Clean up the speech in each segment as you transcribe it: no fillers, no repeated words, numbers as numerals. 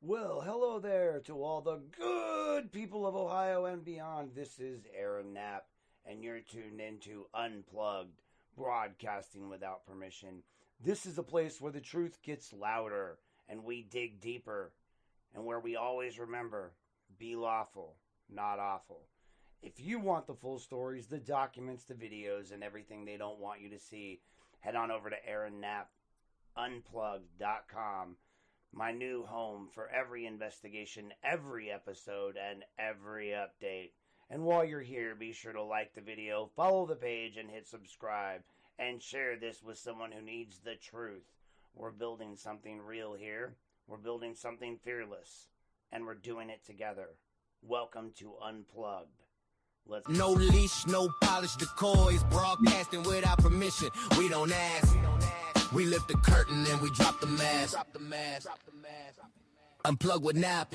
Well, hello there to all the good people of Ohio and beyond. This is Aaron Knapp, and you're tuned into Unplugged, broadcasting without permission. This is a place where the truth gets louder and we dig deeper, and where we always remember be lawful, not awful. If you want the full stories, the documents, the videos, and everything they don't want you to see, head on over to Aaron Knapp, Unplugged.com. My new home for every investigation, every episode, and every update. And while you're here, be sure to like the video, follow the page, and hit subscribe. And share this with someone who needs the truth. We're building something real here. We're building something fearless. And we're doing it together. Welcome to Unplugged. No leash, no polish decoys, broadcasting without permission. We don't ask. We lift the curtain and we drop the mask. Unplug with Nap.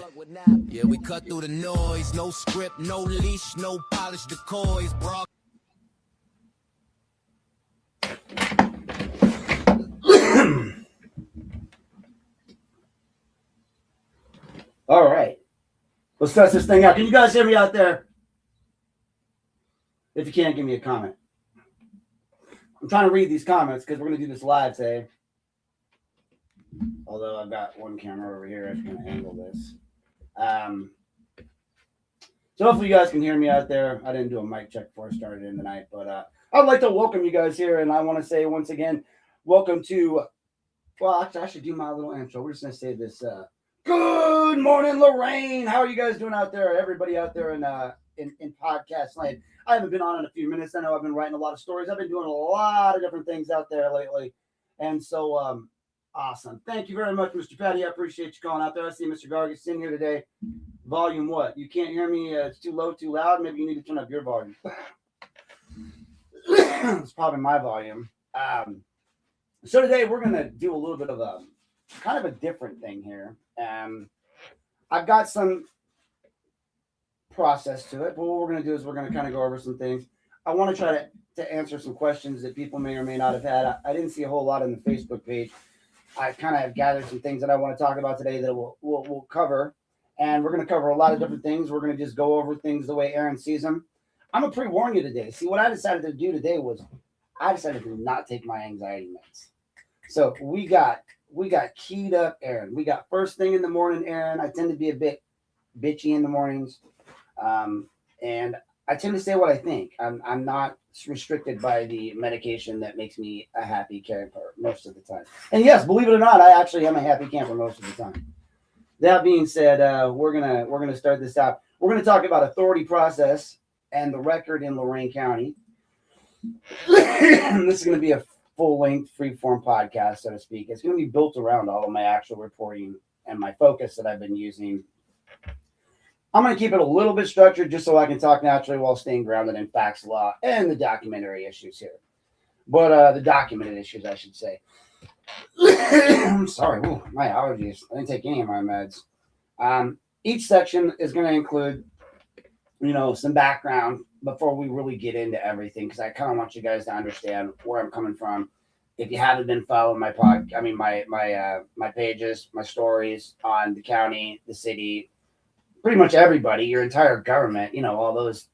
Yeah, we cut through the noise. No script, no leash, no polish decoys. All right. Let's test this thing out. Can you guys hear me out there? If you can't, give me a comment. I'm trying to read these comments because we're going to do this live today. Although I've got one camera over here, I'm going to angle this. So hopefully you guys can hear me out there. I didn't do a mic check before I started in the night, but I'd like to welcome you guys here. And I want to say once again, welcome to, well, actually, I should do my little intro. We're just going to say this. Good morning, Lorain. How are you guys doing out there? Everybody out there in podcast land. I haven't been on in a few minutes. I know I've been writing a lot of stories. I've been doing a lot of different things out there lately. And so, awesome. Thank you very much, Mr. Patty. I appreciate you calling out there. I see Mr. Gargus in here today. Volume what? You can't hear me? It's too low, too loud? Maybe you need to turn up your volume. It's probably my volume. So today we're going to do a little bit of a kind of a different thing here. I've got some process to it, but what we're going to do is we're going to kind of go over some things. I want to try to answer some questions that people may or may not have had. I didn't see a whole lot on the Facebook page. I kind of have gathered some things that I want to talk about today that we'll cover, and we're going to cover a lot of different things. We're going to just go over things the way Aaron sees them. I'm going to pre-warn you today. See, what I decided to do today was I decided to not take my anxiety meds. So we got keyed up Aaron. We got first thing in the morning, Aaron. I tend to be a bit bitchy in the mornings. And I tend to say what I think. I'm not restricted by the medication that makes me a happy camper most of the time. And yes, believe it or not, I actually am a happy camper most of the time. That being said, we're gonna start this out. We're gonna talk about authority process and the record in Lorain County. This is gonna be a full-length, free-form podcast, so to speak. It's gonna be built around all of my actual reporting and my focus that I've been using. I'm going to keep it a little bit structured just so I can talk naturally while staying grounded in facts, law, and the documentary issues here. But the documented issues, I should say. I'm sorry. Ooh, my allergies. I didn't take any of my meds. Each section is going to include, some background before we really get into everything, because I kind of want you guys to understand where I'm coming from. If you haven't been following my my pages, my stories on the county, the city, pretty much everybody, your entire government, all those.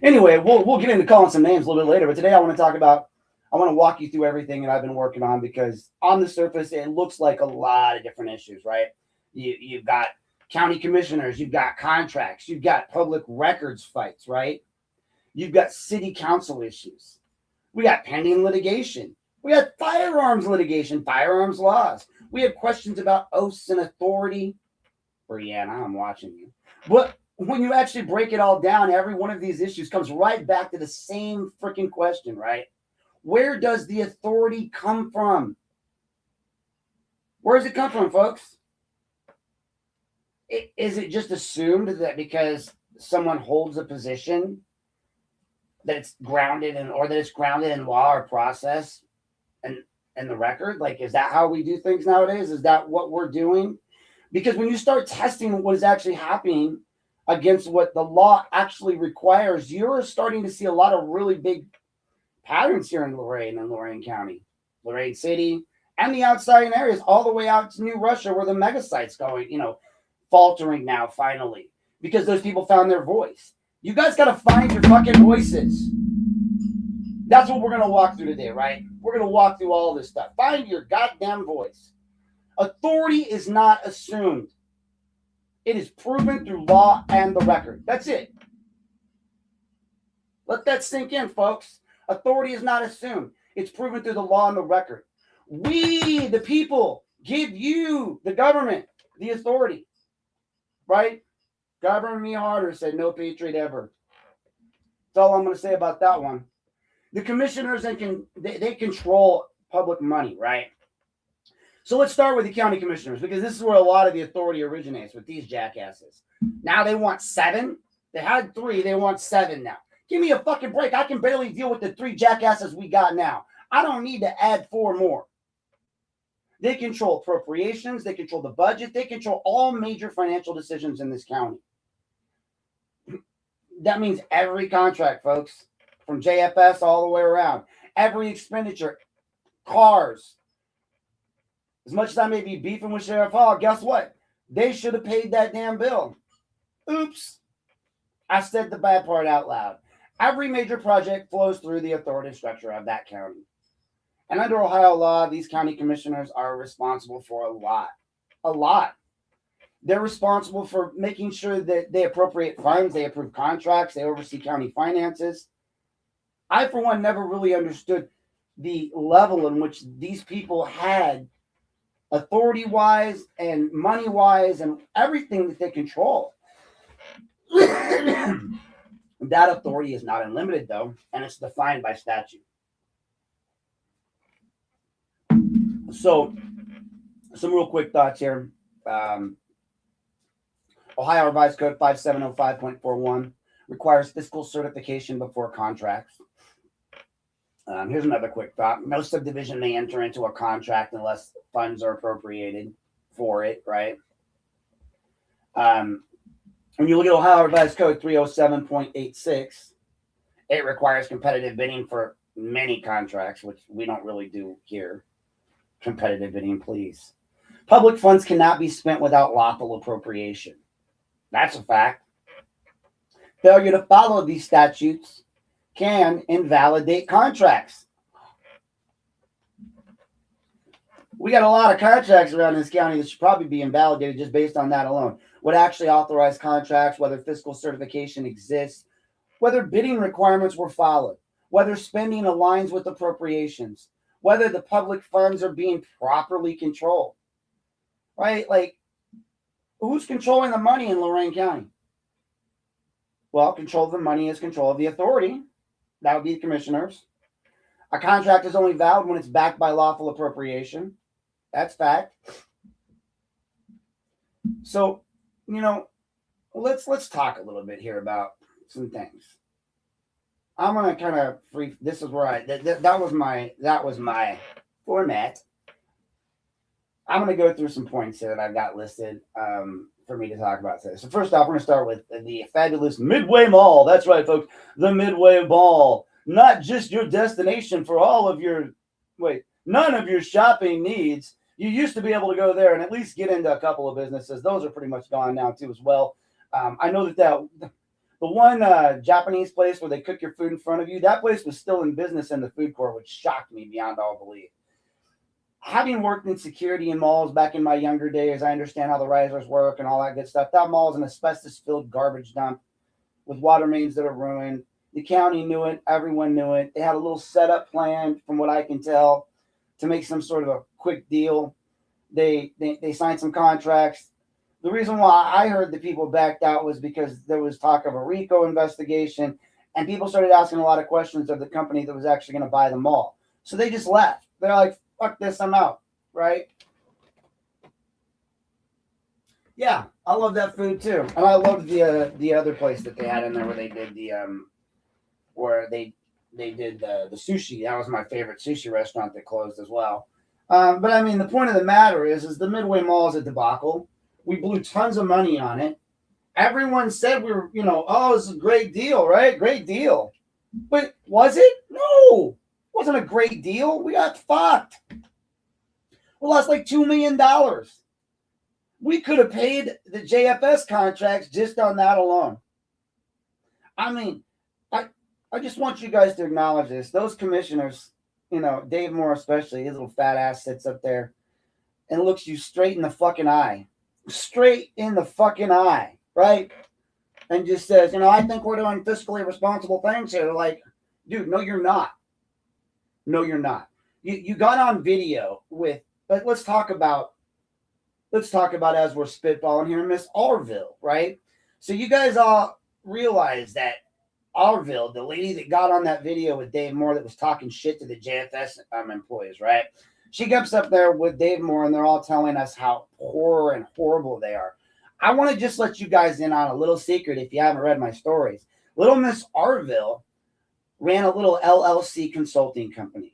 Anyway, we'll get into calling some names a little bit later, but today I want to walk you through everything that I've been working on, because on the surface, it looks like a lot of different issues, right? You've got county commissioners, you've got contracts, you've got public records fights, right? You've got city council issues. We got pending litigation. We got firearms litigation, firearms laws. We have questions about oaths and authority. Brianna, I'm watching you. But when you actually break it all down, every one of these issues comes right back to the same freaking question, right? Where does the authority come from? Where does it come from, folks? Is it just assumed that because someone holds a position that it's grounded in, or that it's grounded in law or process and the record? Like, is that how we do things nowadays? Is that what we're doing? Because when you start testing what is actually happening against what the law actually requires, you're starting to see a lot of really big patterns here in Lorain and Lorain County, Lorain City, and the outside areas, all the way out to New Russia, where the mega site's going, faltering now, finally, because those people found their voice. You guys got to find your fucking voices. That's what we're going to walk through today, right? We're going to walk through all this stuff. Find your goddamn voice. Authority is not assumed. It is proven through law and the record. That's it. Let that sink in, folks. Authority is not assumed. It's proven through the law and the record. We, the people, give you, the government, the authority. Right? Govern me harder, said no patriot ever. That's all I'm going to say about that one. The commissioners, they control public money, right? So let's start with the county commissioners, because this is where a lot of the authority originates with these jackasses. Now they want 7. They had 3. They want 7 now. Give me a fucking break. I can barely deal with the 3 jackasses we got now. I don't need to add 4 more. They control appropriations. They control the budget. They control all major financial decisions in this county. That means every contract, folks, from JFS all the way around. Every expenditure, cars. As much as I may be beefing with Sheriff Hall, guess what? They should have paid that damn bill. Oops. I said the bad part out loud. Every major project flows through the authoritative structure of that county. And under Ohio law, these county commissioners are responsible for a lot. A lot. They're responsible for making sure that they appropriate funds, they approve contracts, they oversee county finances. I, for one, never really understood the level in which these people had authority-wise and money-wise and everything that they control. That authority is not unlimited, though, and it's defined by statute. So, some real quick thoughts here. Ohio Revised Code 5705.41 requires fiscal certification before contracts. Here's another quick thought. No subdivision may enter into a contract unless funds are appropriated for it, right? When you look at Ohio Revised Code 307.86, it requires competitive bidding for many contracts, which we don't really do here. Competitive bidding, please. Public funds cannot be spent without lawful appropriation. That's a fact. Failure to follow these statutes can invalidate contracts. We got a lot of contracts around this county that should probably be invalidated just based on that alone. What actually authorized contracts, whether fiscal certification exists, whether bidding requirements were followed, whether spending aligns with appropriations, whether the public funds are being properly controlled, right? Like, who's controlling the money in Lorain County? Well, control of the money is control of the authority. That would be the commissioners. A contract is only valid when it's backed by lawful appropriation. That's fact. So, let's talk a little bit here about some things. I'm gonna kind of free. This is where that was my format. I'm gonna go through some points here that I've got listed for me to talk about today. So first off, we're gonna start with the fabulous Midway Mall. That's right, folks. The Midway Mall, not just your destination for all of your none of your shopping needs. You used to be able to go there and at least get into a couple of businesses. Those are pretty much gone now too as well. I know that the one Japanese place where they cook your food in front of you, that place was still in business in the food court, which shocked me beyond all belief. Having worked in security in malls back in my younger days, I understand how the risers work and all that good stuff. That mall is an asbestos-filled garbage dump with water mains that are ruined. The county knew it. Everyone knew it. They had a little setup plan, from what I can tell, to make some sort of a quick deal. They signed some contracts. The reason why I heard the people backed out was because there was talk of a RICO investigation, and people started asking a lot of questions of the company that was actually going to buy the mall. So they just left. They're like, fuck this, I'm out, right? Yeah, I love that food too. And I loved the other place that they had in there where they did the sushi. That was my favorite sushi restaurant that closed as well. But I mean, the point of the matter is the Midway Mall is a debacle. We blew tons of money on it. Everyone said we were, oh, this is a great deal, right? Great deal. But was it? No, it wasn't a great deal. We got fucked. We lost like $2 million. We could have paid the JFS contracts just on that alone. I mean, I just want you guys to acknowledge this. Those commissioners, Dave Moore especially, his little fat ass sits up there and looks you straight in the fucking eye. Straight in the fucking eye, right? And just says, I think we're doing fiscally responsible things here. Like, dude, no, you're not. No, you're not. You got on video with, let's talk about as we're spitballing here, Miss Arville, right? So you guys all realize that Arville, the lady that got on that video with Dave Moore that was talking shit to the JFS employees, right? She gets up there with Dave Moore and they're all telling us how poor and horrible they are. I want to just let you guys in on a little secret if you haven't read my stories. Little Miss Arville ran a little LLC consulting company.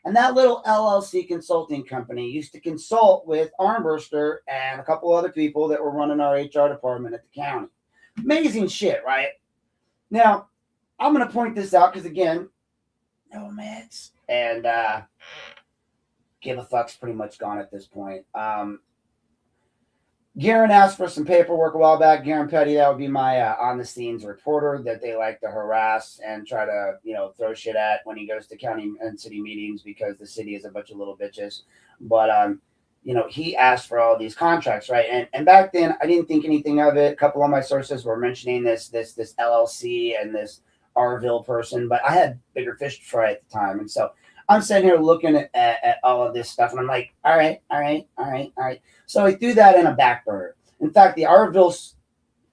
And that little LLC consulting company used to consult with Armbruster and a couple other people that were running our HR department at the county. Amazing shit, right? Now, I'm going to point this out because, again, no meds. And give a fuck's pretty much gone at this point. Garen asked for some paperwork a while back. Garen Petty, that would be my on-the-scenes reporter that they like to harass and try to, throw shit at when he goes to county and city meetings because the city is a bunch of little bitches. But, he asked for all these contracts, right? And back then, I didn't think anything of it. A couple of my sources were mentioning this LLC and this Arville person, but I had bigger fish to fry at the time. And so I'm sitting here looking at all of this stuff, and I'm like, all right. So I threw that in a back burner. In fact, the Arville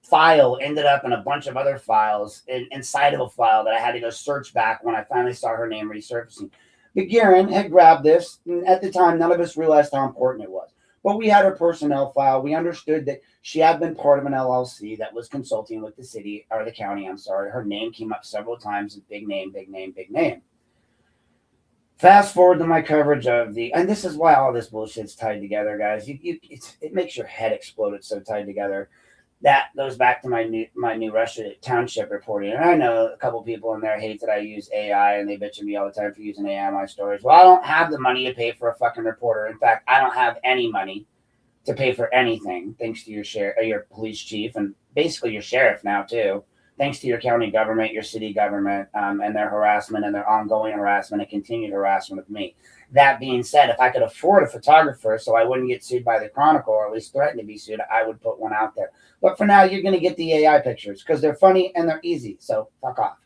file ended up in a bunch of other files inside of a file that I had to go search back when I finally saw her name resurfacing. But Garen had grabbed this, and at the time, none of us realized how important it was. But we had her personnel file. We understood that she had been part of an LLC that was consulting with the city, or the county, I'm sorry. Her name came up several times, big name. Fast forward to my coverage of and this is why all this bullshit's tied together, guys. It makes your head explode. It's so tied together. That goes back to my New Russia Township reporting. And I know a couple people in there hate that I use AI, and they bitch at me all the time for using AI in my stories. Well, I don't have the money to pay for a fucking reporter. In fact, I don't have any money to pay for anything, thanks to your police chief, and basically your sheriff now too. Thanks to your county government, your city government, and their harassment and their ongoing harassment and continued harassment of me. That being said, if I could afford a photographer so I wouldn't get sued by the Chronicle, or at least threaten to be sued, I would put one out there. But for now, you're going to get the AI pictures because they're funny and they're easy. So fuck off.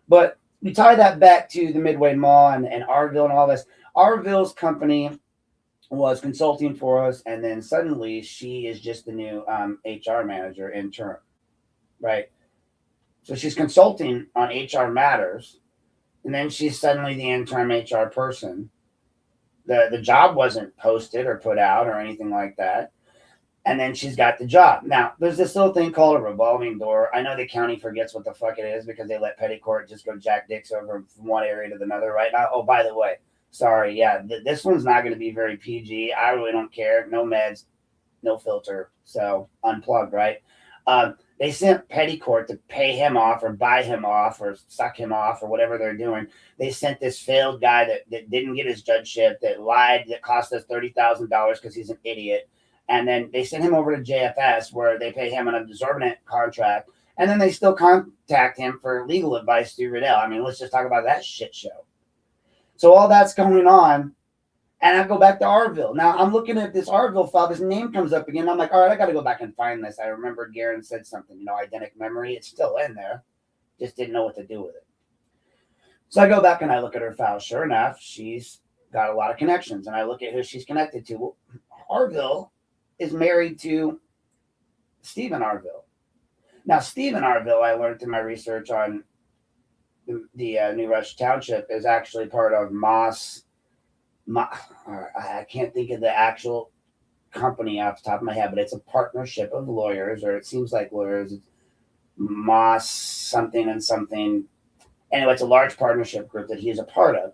But we tie that back to the Midway Mall and Arville and all this. Arville's company was consulting for us, and then suddenly she is just the new HR manager interim. Right. So she's consulting on HR matters, and then she's suddenly the interim HR person. The job wasn't posted or put out or anything like that. And then she's got the job. Now, there's this little thing called a revolving door. I know the county forgets what the fuck it is because they let petty court just go jack dicks over from one area to another right now. Oh, by the way, sorry. Yeah, this one's not going to be very PG. I really don't care. No meds, no filter. So unplugged, right? They sent petty court to pay him off or buy him off or suck him off or whatever they're doing. They sent this failed guy that didn't get his judgeship, that lied, that cost us $30,000 because he's an idiot. And then they sent him over to JFS where they pay him an exorbitant contract. And then they still contact him for legal advice through Riddell. I mean, let's just talk about that shit show. So all that's going on. And I go back to Arville. Now, I'm looking at this Arville file. This name comes up again. I'm like, all right, I got to go back and find this. I remember Garen said something, identic memory. It's still in there. Just didn't know what to do with it. So I go back and I look at her file. Sure enough, she's got a lot of connections. And I look at who she's connected to. Well, Arville is married to Stephen Arville. Now, Stephen Arville, I learned through my research on the New Russia Township, is actually part of I can't think of the actual company off the top of my head, but it's a partnership of lawyers, or it seems like lawyers. It's Moss something and something. Anyway, it's a large partnership group that he's a part of.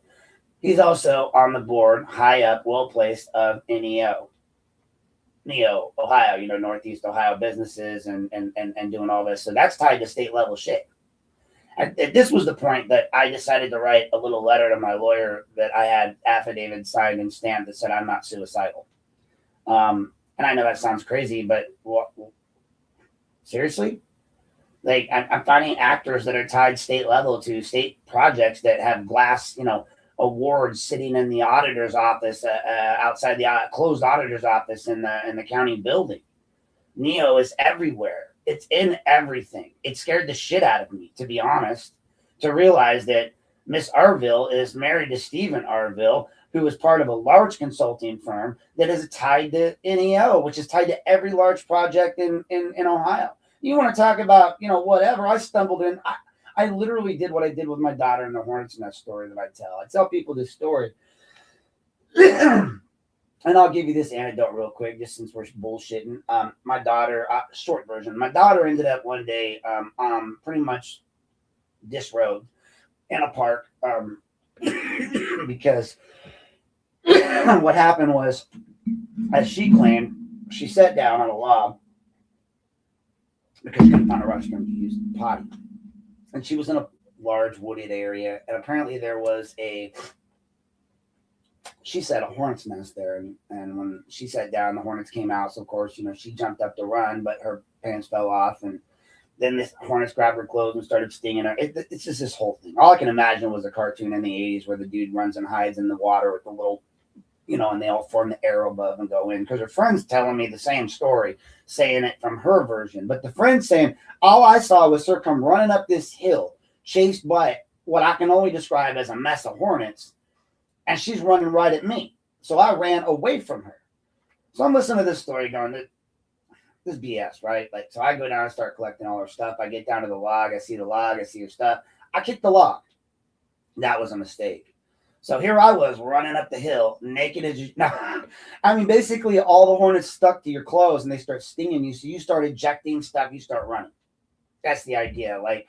He's also on the board, high up, well placed, of NEO, Ohio. Northeast Ohio businesses and doing all this. So that's tied to state level shit. This was the point that I decided to write a little letter to my lawyer that I had affidavit signed and stamped that said I'm not suicidal. And I know that sounds crazy, but seriously? Like, I'm finding actors that are tied state level to state projects that have glass, awards sitting in the auditor's office, outside the closed auditor's office in the county building. Neo is everywhere. It's in everything. It scared the shit out of me, to be honest, to realize that Miss Arville is married to Stephen Arville, who is part of a large consulting firm that is tied to NEO, which is tied to every large project in Ohio. You want to talk about, whatever. I stumbled in. I literally did what I did with my daughter in the Hornets Nest story that I tell. I tell people this story. And I'll give you this anecdote real quick, just since we're bullshitting. My daughter, short version, my daughter ended up one day pretty much disrobed in a park because what happened was, as she claimed, she sat down on a log because she couldn't find a restroom to use the potty. And she was in a large wooded area, and apparently there was she said a hornet's nest there, and when she sat down, the hornets came out. So of course, she jumped up to run, but her pants fell off, and then the hornets grabbed her clothes and started stinging her. It's just this whole thing. All I can imagine was a cartoon in the 80s where the dude runs and hides in the water with the little, and they all form the arrow above and go in. Because her friend's telling me the same story, saying it from her version. But the friend's saying, all I saw was her come running up this hill, chased by what I can only describe as a mess of hornets. And she's running right at me. So I ran away from her. So I'm listening to this story going, this is BS, right? Like, so I go down and start collecting all her stuff. I get down to the log. I see the log. I see her stuff. I kicked the log. That was a mistake. So here I was running up the hill, naked as you. No, I mean, basically all the hornets stuck to your clothes and they start stinging you. So you start ejecting stuff. You start running. That's the idea. Like,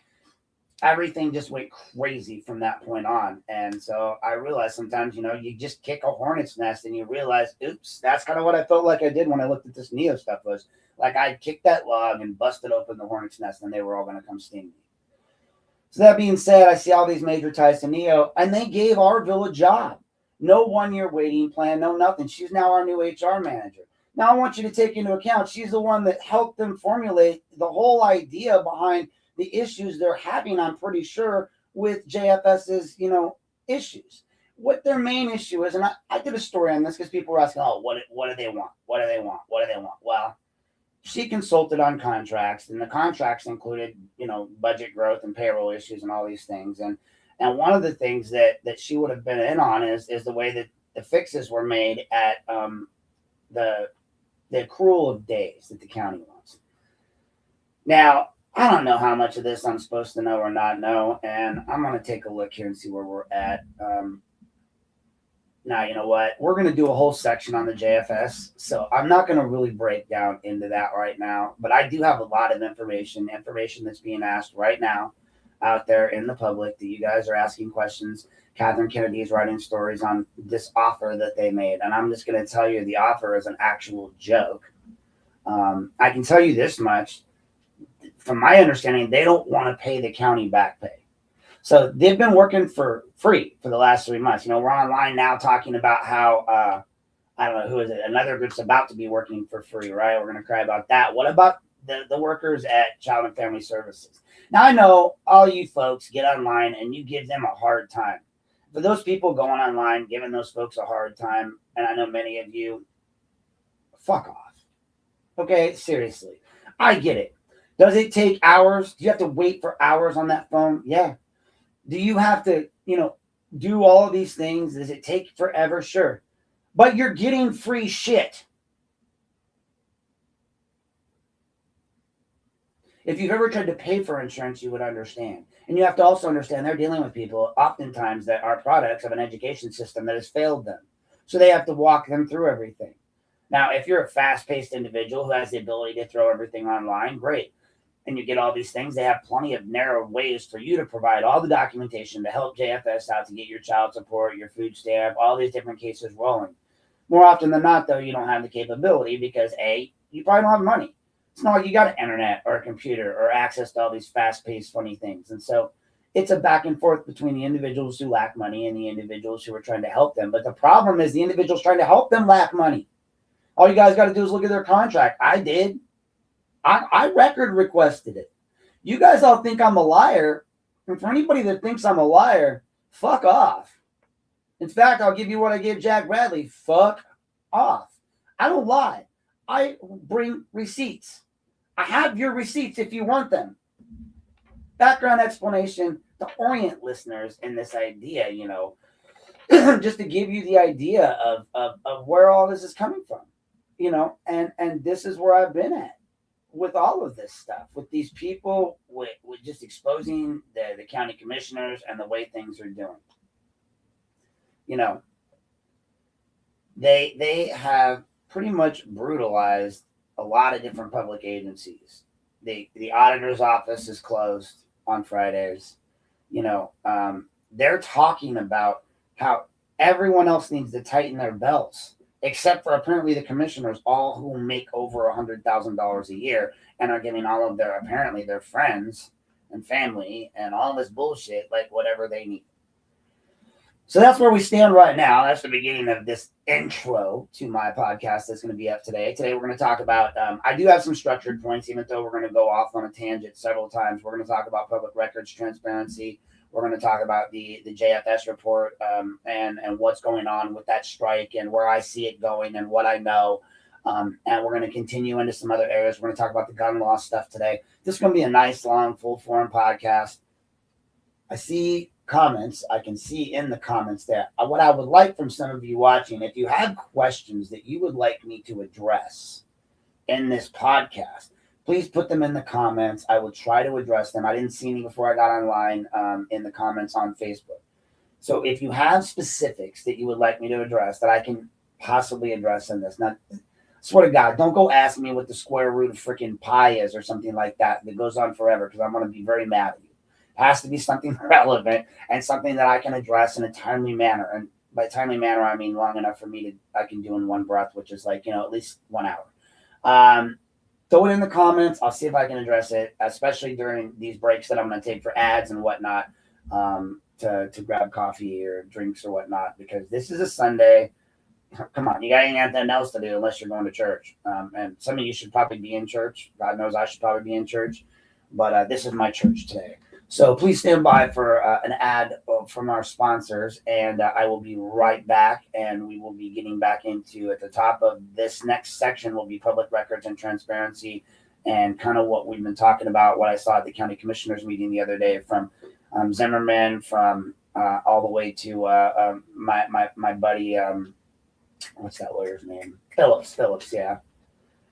everything just went crazy from that point on. And so I realized sometimes, you just kick a hornet's nest and you realize, oops, that's kind of what I felt like I did when I looked at this Neo stuff. Was like I kicked that log and busted open the hornet's nest and they were all going to come sting me. So that being said, I see all these major ties to Neo, and they gave Arville a job. No 1-year waiting plan, no nothing. She's now our new HR manager. Now I want you to take into account, she's the one that helped them formulate the whole idea behind the issues they're having, I'm pretty sure, with JFS's, issues. What their main issue is, and I did a story on this because people were asking, oh, what do they want? What do they want? What do they want? Well, she consulted on contracts, and the contracts included, budget growth and payroll issues and all these things. And one of the things that she would have been in on is the way that the fixes were made at the accrual of days that the county wants. Now, I don't know how much of this I'm supposed to know or not know, and I'm going to take a look here and see where we're at. Now, you know what? We're going to do a whole section on the JFS, so I'm not going to really break down into that right now, but I do have a lot of information that's being asked right now out there in the public that you guys are asking questions. Catherine Kennedy is writing stories on this offer that they made, and I'm just going to tell you the offer is an actual joke. I can tell you this much. From my understanding, they don't want to pay the county back pay. So they've been working for free for the last 3 months. We're online now talking about how, I don't know, who is it? Another group's about to be working for free, right? We're going to cry about that. What about the workers at Child and Family Services? Now, I know all you folks get online and you give them a hard time. For those people going online, giving those folks a hard time, and I know many of you, fuck off. Okay, seriously. I get it. Does it take hours? Do you have to wait for hours on that phone? Yeah. Do you have to, do all of these things? Does it take forever? Sure. But you're getting free shit. If you've ever tried to pay for insurance, you would understand. And you have to also understand they're dealing with people oftentimes that are products of an education system that has failed them. So they have to walk them through everything. Now, if you're a fast-paced individual who has the ability to throw everything online, great. And you get all these things, they have plenty of narrow ways for you to provide all the documentation to help JFS out to get your child support, your food stamp, all these different cases rolling. More often than not, though, you don't have the capability because, A, you probably don't have money. It's not like you got an internet or a computer or access to all these fast-paced, funny things. And so it's a back and forth between the individuals who lack money and the individuals who are trying to help them. But the problem is the individuals trying to help them lack money. All you guys got to do is look at their contract. I did. I record requested it. You guys all think I'm a liar. And for anybody that thinks I'm a liar, fuck off. In fact, I'll give you what I gave Jack Bradley. Fuck off. I don't lie. I bring receipts. I have your receipts if you want them. Background explanation to orient listeners in this idea, just to give you the idea of where all this is coming from, and this is where I've been at with all of this stuff, with these people, with just exposing the county commissioners and the way things are doing. They have pretty much brutalized a lot of different public agencies. The auditor's office is closed on Fridays. They're talking about how everyone else needs to tighten their belts, except for apparently the commissioners, all who make over $100,000 a year and are getting all of their friends and family and all this bullshit, like whatever they need. So that's where we stand right now. That's the beginning of this intro to my podcast that's going to be up today. Today we're going to talk about, I do have some structured points, even though we're going to go off on a tangent several times. We're going to talk about public records transparency. We're going to talk about the JFS report and what's going on with that strike and where I see it going and what I know. And we're going to continue into some other areas. We're going to talk about the gun law stuff today. This is going to be a nice, long, full-form podcast. I see comments. I can see in the comments there. What I would like from some of you watching, if you have questions that you would like me to address in this podcast, please put them in the comments. I will try to address them. I didn't see any before I got online in the comments on Facebook. So if you have specifics that you would like me to address that I can possibly address in this, now, swear to God, don't go ask me what the square root of freaking pi is or something like that goes on forever, because I'm going to be very mad at you. It has to be something relevant and something that I can address in a timely manner. And by timely manner, I mean long enough for me I can do in one breath, which is like, at least 1 hour. Throw it in the comments. I'll see if I can address it, especially during these breaks that I'm going to take for ads and whatnot, to grab coffee or drinks or whatnot, because this is a Sunday. Come on, you got anything else to do unless you're going to church. And some of you should probably be in church. God knows I should probably be in church. But this is my church today. So please stand by for an ad from our sponsors, and I will be right back, and we will be getting back into, at the top of this next section will be public records and transparency, and kind of what we've been talking about, what I saw at the county commissioners meeting the other day, from Zimmerman, from all the way to my buddy, what's that lawyer's name? Phillips, yeah.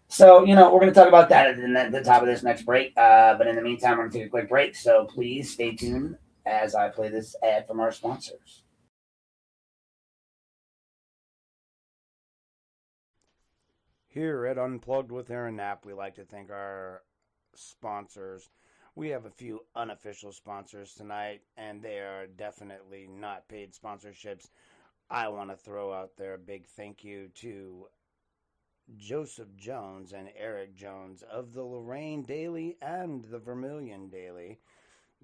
So, we're going to talk about that at the top of this next break. But in the meantime, we're going to take a quick break. So please stay tuned as I play this ad from our sponsors. Here at Unplugged with Aaron Knapp, we like to thank our sponsors. We have a few unofficial sponsors tonight, and they are definitely not paid sponsorships. I want to throw out there a big thank you to Joseph Jones and Eric Jones of the Lorain Daily and the Vermilion Daily.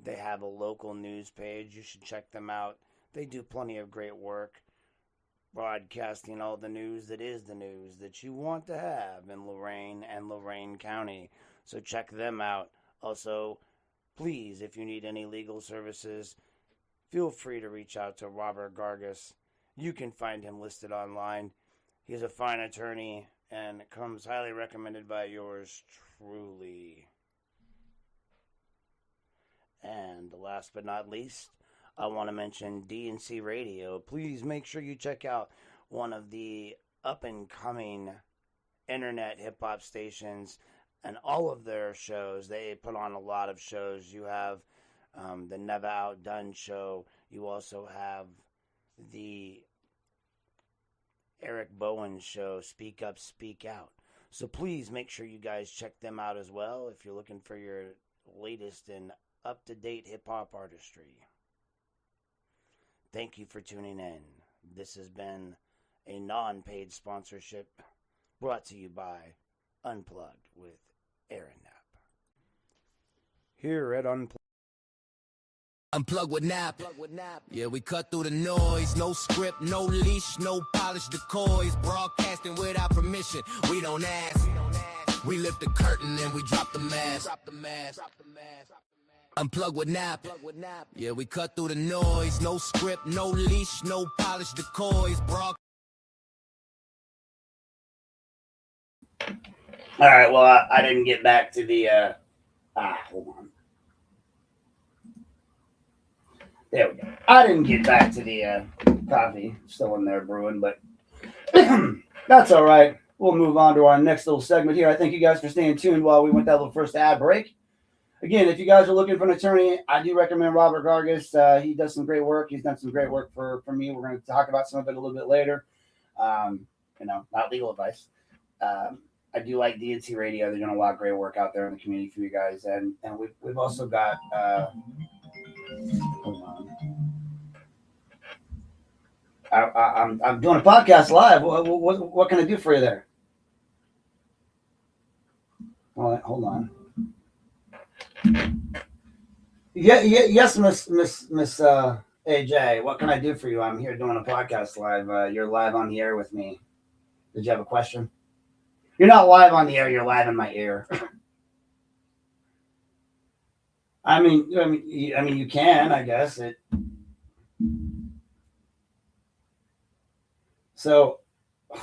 They have a local news page. You should check them out. They do plenty of great work broadcasting all the news that is the news that you want to have in Lorain and Lorain County. So check them out. Also, please, if you need any legal services, feel free to reach out to Robert Gargas. You can find him listed online. He's a fine attorney and comes highly recommended by yours truly. And last but not least, I want to mention D&C Radio. Please make sure you check out one of the up-and-coming internet hip-hop stations and all of their shows. They put on a lot of shows. You have the Never Outdone show. You also have the Eric Bowen show, Speak Up, Speak Out. So please make sure you guys check them out as well if you're looking for your latest and up-to-date hip-hop artistry. Thank you for tuning in. This has been a non-paid sponsorship brought to you by Unplugged with Aaron Knapp. Here at Unplugged. Unplugged with Nap. Yeah, we cut through the noise. No script, no leash, no polished decoys. Broadcasting without permission. We don't ask. We lift the curtain and we drop the mask. Unplugged with Nap. Yeah, we cut through the noise. No script, no leash, no polished decoys. All right. Well, I didn't get back to the. Hold on. There we go. I didn't get back to the coffee. Still in there brewing, but that's all right. We'll move on to our next little segment here. I thank you guys for staying tuned while we went that little first ad break. Again, if you guys are looking for an attorney, I do recommend Robert Gargas. He does some great work. He's done some great work for me. We're going to talk about some of it a little bit later. Not legal advice. I do like DNC Radio. They're doing a lot of great work out there in the community for you guys. And we've also got hold on. I'm doing a podcast live. What can I do for you there? Hold on. Yes, Miss AJ. What can I do for you? I'm here doing a podcast live. You're live on the air with me. Did you have a question? You're not live on the air. You're live in my ear. I mean, you can, I guess. So,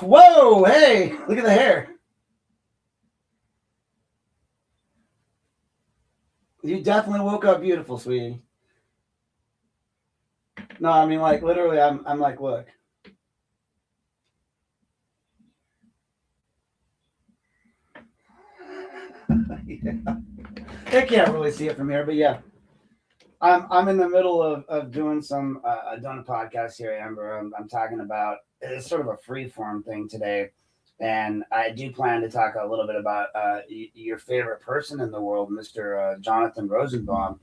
whoa, hey, look at the hair. You definitely woke up beautiful, sweetie. No, I mean, like, literally, I'm like, look. Yeah. I can't really see it from here, but yeah. I'm in the middle of doing doing a podcast here, Amber. I'm talking about, it's sort of a free form thing today. And I do plan to talk a little bit about your favorite person in the world, Mr. Jonathan Rosenbaum,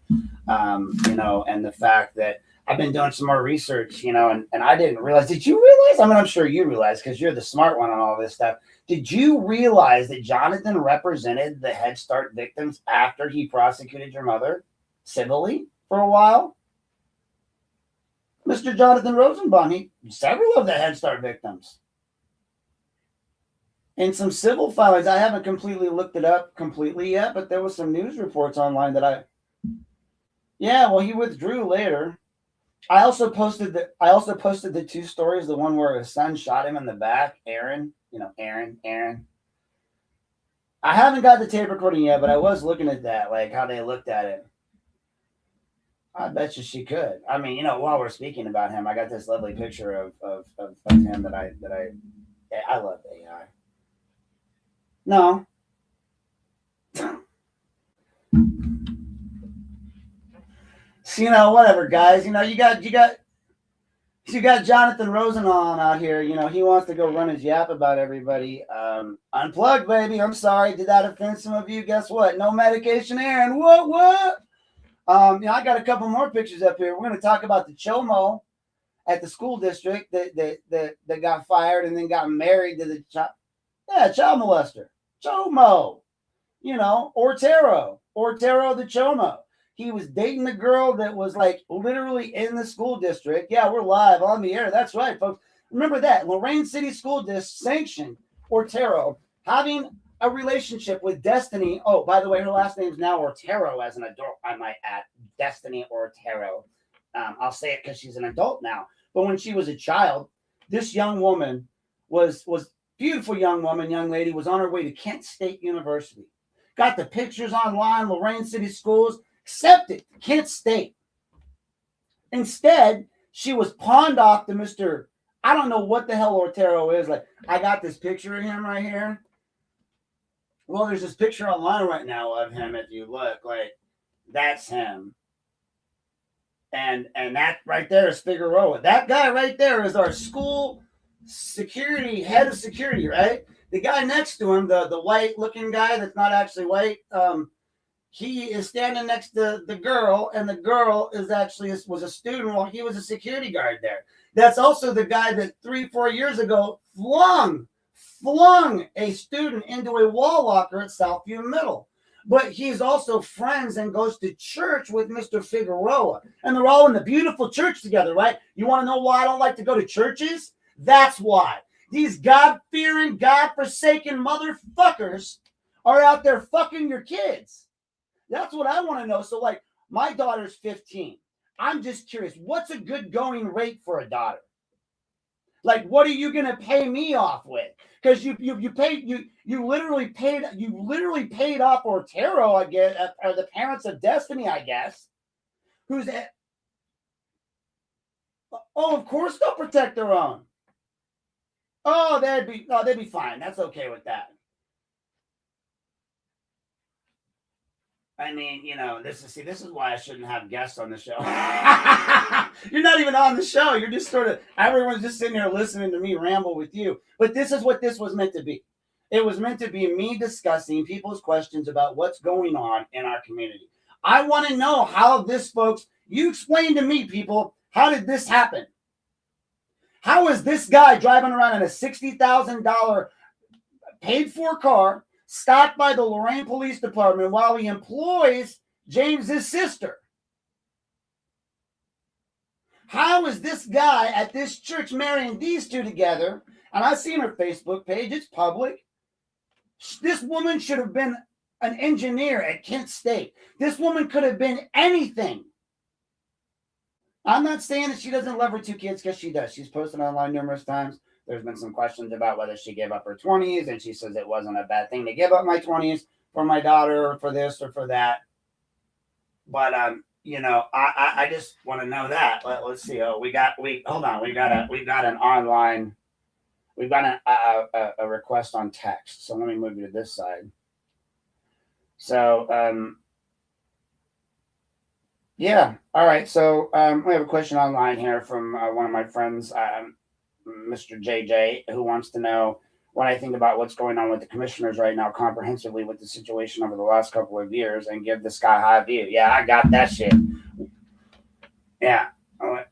and the fact that I've been doing some more research, and I didn't realize. Did you realize? I mean, I'm sure you realize because you're the smart one on all this stuff. Did you realize that Jonathan represented the Head Start victims after he prosecuted your mother civilly for a while? Mr. Jonathan Rosenbaum, several of the Head Start victims. In some civil filings, I haven't completely looked it up completely yet, but there was some news reports online that he withdrew later. I also posted the two stories, the one where his son shot him in the back, Aaron. Aaron. I haven't got the tape recording yet, but I was looking at that, like how they looked at it. I bet you she could. I mean, while we're speaking about him, I got this lovely picture of him that I love AI. No. So, whatever, guys. You got Jonathan Rosenbaum out here. He wants to go run his yap about everybody. Unplugged, baby. I'm sorry. Did that offend some of you? Guess what? No medication, Aaron. What? I got a couple more pictures up here. We're going to talk about the Chomo at the school district that got fired and then got married to the child molester. Chomo, Ortero the Chomo. He was dating the girl that was like literally in the school district. Yeah, we're live on the air. That's right, folks. Remember that. Lorain City School District sanctioned Ortero having a relationship with Destiny. Oh, by the way, her last name's now Ortero as an adult, I might add. Destiny Ortero. I'll say it because she's an adult now. But when she was a child, this young woman was beautiful young lady, was on her way to Kent State University. Got the pictures online, Lorain City Schools, accepted Kent State. Instead, she was pawned off to Mr. I don't know what the hell Ortero is. Like, I got this picture of him right here. Well, there's this picture online right now of him. If you look, like, that's him. And that right there is Figueroa. That guy right there is our school head of security, right? The guy next to him, the white looking guy that's not actually white, he is standing next to the girl, and the girl was a student while he was a security guard there. That's also the guy that 3-4 years ago flung a student into a wall locker at Southview Middle. but he's also friends and goes to church with Mr. Figueroa. And they're all in the beautiful church together, right? You want to know why I don't like to go to churches? That's why. These God-fearing, God-forsaken motherfuckers are out there fucking your kids. That's what I want to know. So, like, my daughter's 15. I'm just curious, what's a good going rate for a daughter? Like, what are you gonna pay me off with? Because you literally paid off Otero, I guess, or the parents of Destiny, I guess. Who's that? Oh, of course they'll protect their own. Oh, they'd be fine. That's okay with that. I mean, you know, this is why I shouldn't have guests on the show. You're not even on the show. You're just sort of, everyone's just sitting there listening to me ramble with you. But this is what this was meant to be. It was meant to be me discussing people's questions about what's going on in our community. I want to know how this, folks, you explain to me, people, how did this happen? How is this guy driving around in a $60,000 paid for car, stopped by the Lorain Police Department while he employs James's sister? How is this guy at this church marrying these two together? And I've seen her Facebook page. It's public. This woman should have been an engineer at Kent State. This woman could have been anything. I'm not saying that she doesn't love her two kids, because she does. She's posted online numerous times. There's been some questions about whether she gave up her 20s, and she says it wasn't a bad thing to give up my 20s for my daughter or for this or for that. But you know, I just want to know that. Let's see. Oh, we've got an online. We've got a request on text. So let me move you to this side. So yeah. All right. So we have a question online here from one of my friends, Mr. JJ, who wants to know what I think about what's going on with the commissioners right now, comprehensively with the situation over the last couple of years, and give the sky high view. Yeah, I got that shit. Yeah. All right.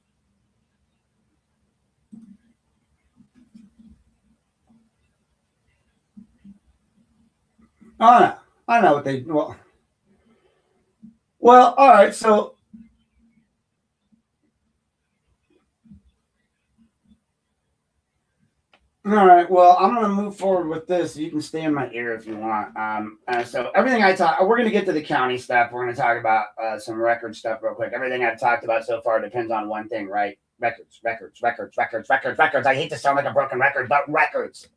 Oh, no. I know what they well, all right. So all right. Well, I'm going to move forward with this. You can stay in my ear if you want. So everything I talk, we're going to get to the county stuff. We're going to talk about some record stuff real quick. Everything I've talked about so far depends on one thing, right? Records. I hate to sound like a broken record, but records.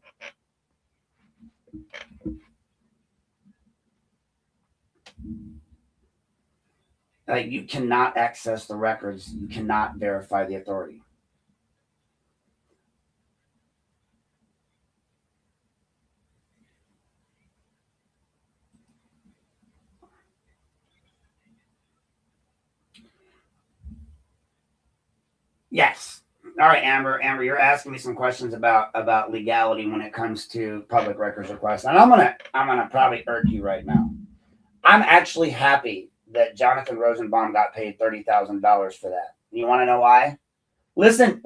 Like, you cannot access the records. You cannot verify the authority. Yes. All right, Amber. Amber, you're asking me some questions about legality when it comes to public records requests, and I'm gonna probably irk you right now. I'm actually happy that Jonathan Rosenbaum got paid $30,000 for that. You want to know why? Listen.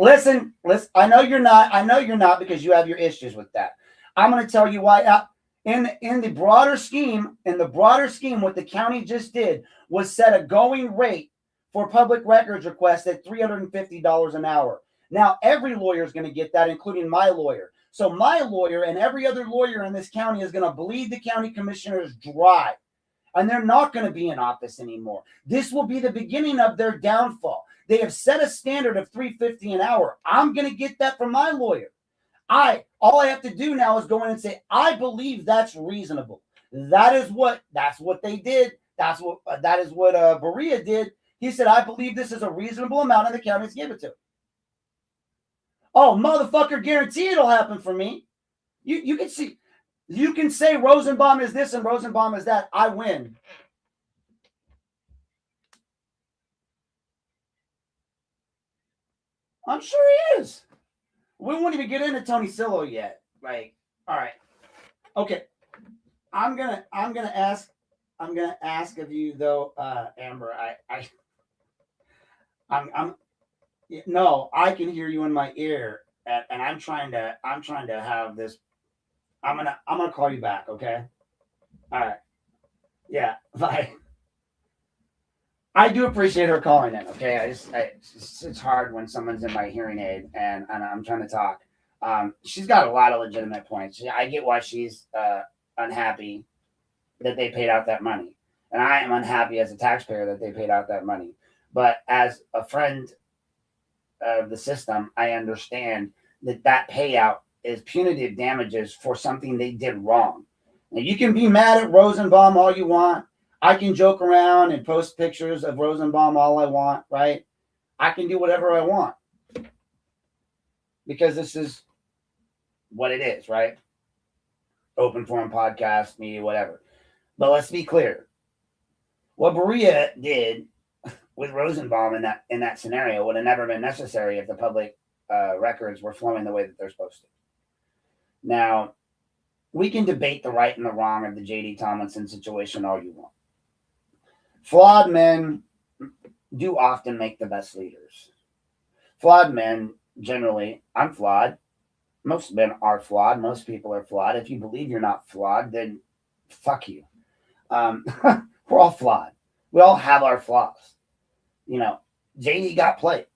I know you're not because you have your issues with that. I'm going to tell you why. In the broader scheme, what the county just did was set a going rate for public records requests at $350 an hour. Now, every lawyer is going to get that, including my lawyer. So my lawyer and every other lawyer in this county is going to bleed the county commissioners dry. And they're not going to be in office anymore. This will be the beginning of their downfall. They have set a standard of $350 an hour. I'm going to get that from my lawyer. All I have to do now is go in and say, I believe that's reasonable. That's what they did. That is what Berea did. He said, I believe this is a reasonable amount, and the county's give it to him. Oh, motherfucker, guarantee it'll happen for me. You can see. You can say Rosenbaum is this and Rosenbaum is that. I win. I'm sure he is. We won't even get into Tony Sillo yet. Like, all right. Okay. I'm gonna ask of you though, Amber. No, I can hear you in my ear, and I'm trying to have this. I'm gonna call you back, okay? All right. Yeah, like I do appreciate her calling in. Okay, it's hard when someone's in my hearing aid and I'm trying to talk. She's got a lot of legitimate points. I get why she's unhappy that they paid out that money, and I am unhappy as a taxpayer that they paid out that money. But as a friend of the system, I understand that that payout is punitive damages for something they did wrong. Now, you can be mad at Rosenbaum all you want. I can joke around and post pictures of Rosenbaum all I want, right? I can do whatever I want because this is what it is, right? Open forum podcast, media, whatever. But let's be clear. What Berea did with Rosenbaum in that scenario would have never been necessary if the public records were flowing the way that they're supposed to. Now, we can debate the right and the wrong of the J.D. Tomlinson situation all you want. Flawed men do often make the best leaders. Flawed men, generally, I'm flawed. Most men are flawed. Most people are flawed. If you believe you're not flawed, then fuck you. We're all flawed. We all have our flaws. You know, JD got played.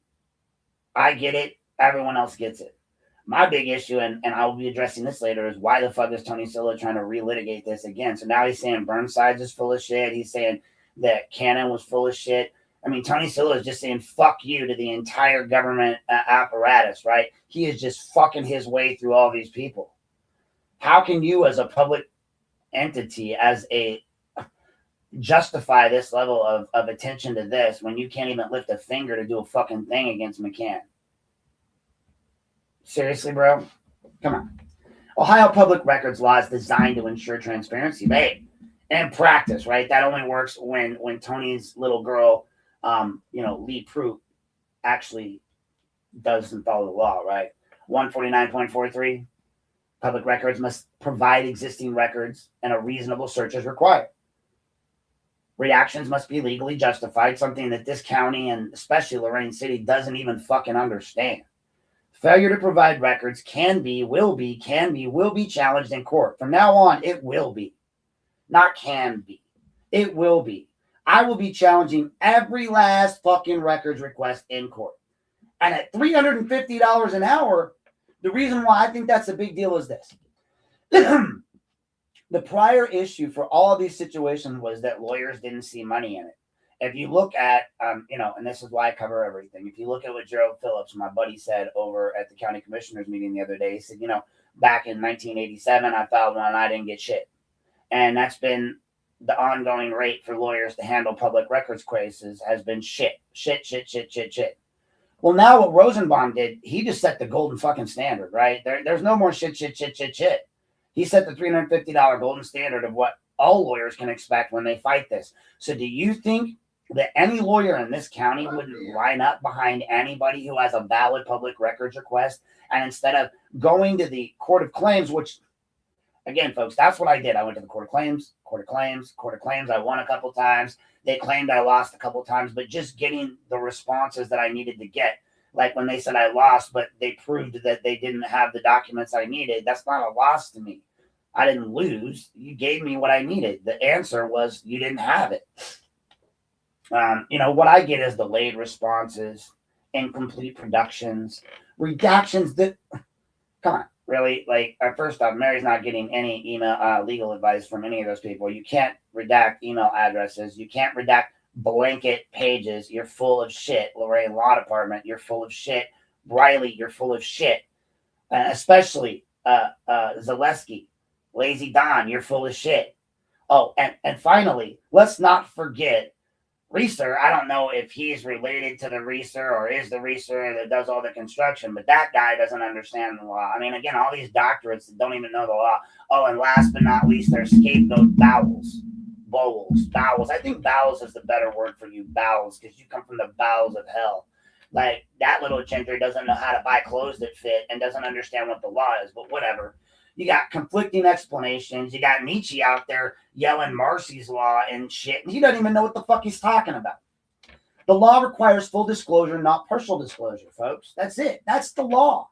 I get it. Everyone else gets it. My big issue, and I will be addressing this later, is why the fuck is Tony Silla trying to relitigate this again? So now he's saying Burnsides is full of shit. He's saying that Cannon was full of shit. I mean, Tony Silla is just saying fuck you to the entire government apparatus, right? He is just fucking his way through all these people. How can you, as a public entity, as a justify this level of attention to this when you can't even lift a finger to do a fucking thing against McCann? Seriously, bro? Come on. Ohio public records law is designed to ensure transparency, babe. And practice, right? That only works when Tony's little girl, Lee Pruitt, actually doesn't follow the law, right? 149.43, public records must provide existing records and a reasonable search is required. Reactions must be legally justified, something that this county and especially Lorain City doesn't even fucking understand. Failure to provide records will be challenged in court. From now on, it will be. Not can be. It will be. I will be challenging every last fucking records request in court. And at $350 an hour, the reason why I think that's a big deal is this. The prior issue for all of these situations was that lawyers didn't see money in it. If you look at, and this is why I cover everything. If you look at what Gerald Phillips, my buddy, said over at the county commissioners meeting the other day, he said, back in 1987, I filed one and I didn't get shit. And that's been the ongoing rate for lawyers to handle public records cases has been shit. Well, now what Rosenbaum did, he just set the golden fucking standard, right? There's no more shit. He set the $350 golden standard of what all lawyers can expect when they fight this. So do you think that any lawyer in this county wouldn't line up behind anybody who has a valid public records request? And instead of going to the Court of Claims, which, again, folks, that's what I did. I went to the Court of Claims. I won a couple times. They claimed I lost a couple times, but just getting the responses that I needed to get. Like when they said I lost, but they proved that they didn't have the documents I needed. That's not a loss to me. I didn't lose. You gave me what I needed. The answer was you didn't have it. What I get is delayed responses, incomplete productions, redactions that, come on, really? Like, first off, Mary's not getting any email legal advice from any of those people. You can't redact email addresses. You can't redact blanket pages. You're full of shit. Lorain Law Department, you're full of shit. Briley, you're full of shit. Especially Zaleski, Lazy Don, you're full of shit. Oh, and finally, let's not forget Reeser. I don't know if he's related to the Reeser or is the Reeser that does all the construction, but that guy doesn't understand the law. I mean, again, all these doctorates that don't even know the law. Oh, and last but not least, their scapegoat bowels. I think bowels is the better word for you, bowels, because you come from the bowels of hell. Like, that little ginger doesn't know how to buy clothes that fit and doesn't understand what the law is, but whatever. You got conflicting explanations. You got Nietzsche out there yelling Marcy's law and shit, and he doesn't even know what the fuck he's talking about. The law requires full disclosure, not partial disclosure, folks. That's it. That's the law.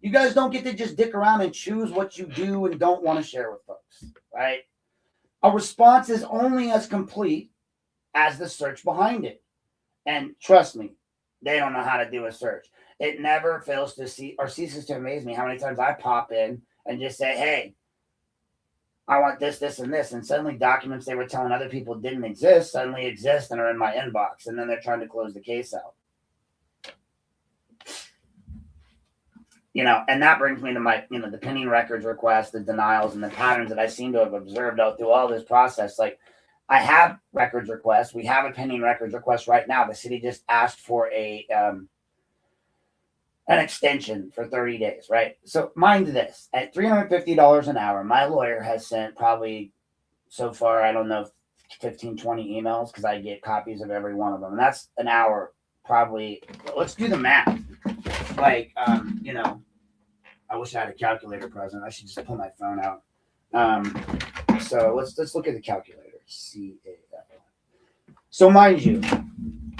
You guys don't get to just dick around and choose what you do and don't want to share with folks, right? A response is only as complete as the search behind it. And trust me, they don't know how to do a search. It never fails to see or ceases to amaze me how many times I pop in and just say, hey, I want this, this, and this. And suddenly documents they were telling other people didn't exist suddenly exist and are in my inbox. And then they're trying to close the case out. And that brings me to my, the pending records requests, the denials, and the patterns that I seem to have observed out through all this process. Like, I have records requests. We have a pending records request right now. The city just asked for an extension for 30 days, right? So mind this, at $350 an hour, my lawyer has sent probably so far, I don't know, 15, 20 emails because I get copies of every one of them. And that's an hour probably. Let's do the math. Like, I wish I had a calculator present. I should just pull my phone out. So let's look at the calculator. So mind you,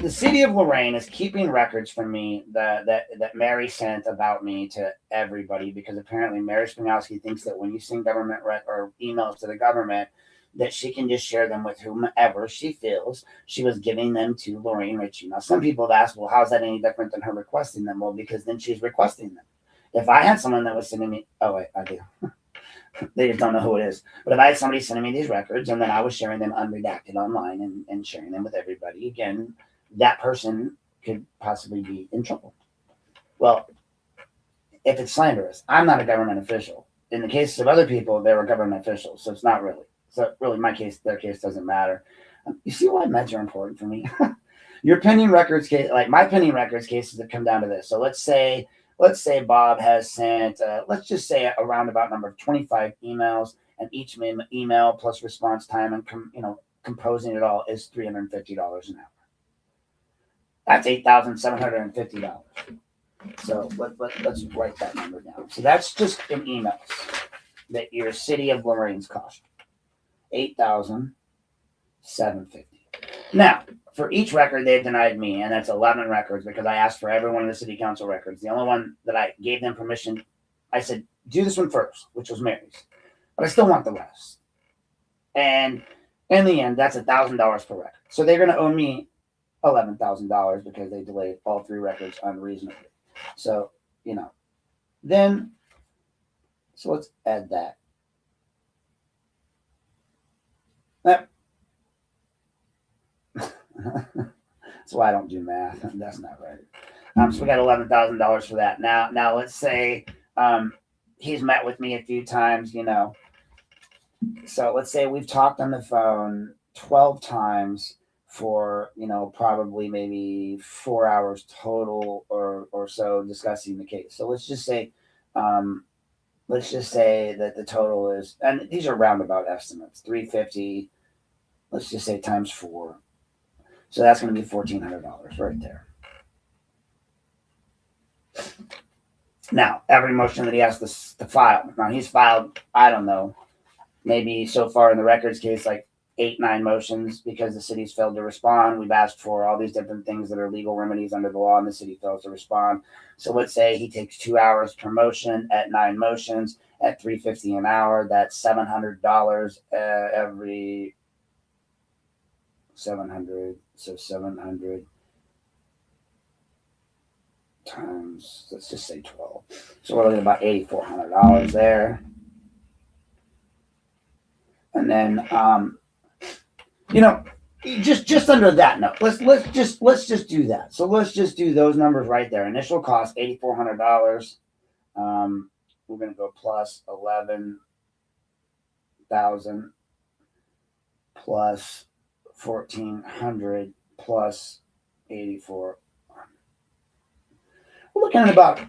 the city of Lorain is keeping records from me that Mary sent about me to everybody, because apparently Mary Spinowski thinks that when you send government or emails to the government, that she can just share them with whomever she feels. She was giving them to Lorain Ritchie. Now, some people have asked, well, how is that any different than her requesting them? Well, because then she's requesting them. If I had someone that was sending me, oh wait, I do. They just don't know who it is. But if I had somebody sending me these records and then I was sharing them unredacted online and sharing them with everybody, again, that person could possibly be in trouble. Well, if it's slanderous, I'm not a government official. In the cases of other people, they were government officials, so it's not really. So really, my case, their case doesn't matter. You see why meds are important for me? Your pending records case, like my pending records cases, that come down to this. So let's say Bob has sent, let's just say a roundabout number of 25 emails, and each email plus response time and composing it all is $350 an hour. That's $8,750. So let's write that number down. So that's just in emails that your city of Lorain's cost. $8,750. Now, for each record, they've denied me, and that's 11 records, because I asked for every one of the city council records. The only one that I gave them permission, I said, do this one first, which was Mary's. But I still want the rest. And in the end, that's $1,000 per record. So they're going to owe me $11,000 because they delayed all 3 records unreasonably. So, then, so let's add that. That's why I don't do math. That's not right. So we got $11,000 for that. Now let's say he's met with me a few times, So let's say we've talked on the phone 12 times for, probably maybe 4 hours total or so discussing the case. So let's just say that the total is, and these are roundabout estimates, 350, let's just say times 4. So that's going to be $1,400 right there. Now, every motion that he has to file. Now, he's filed, I don't know, maybe so far in the records case, like 8, 9 motions, because the city's failed to respond. We've asked for all these different things that are legal remedies under the law, and the city fails to respond. So let's say he takes 2 hours per motion at 9 motions at $350 an hour. That's $700 every 700. So 700 times, let's just say 12. So we're looking at about $8,400 there. And then, just under that note, let's just do that. So let's just do those numbers right there. Initial cost $8,400. We're going to go plus 11,000 plus 1,400 plus 84. We're looking at about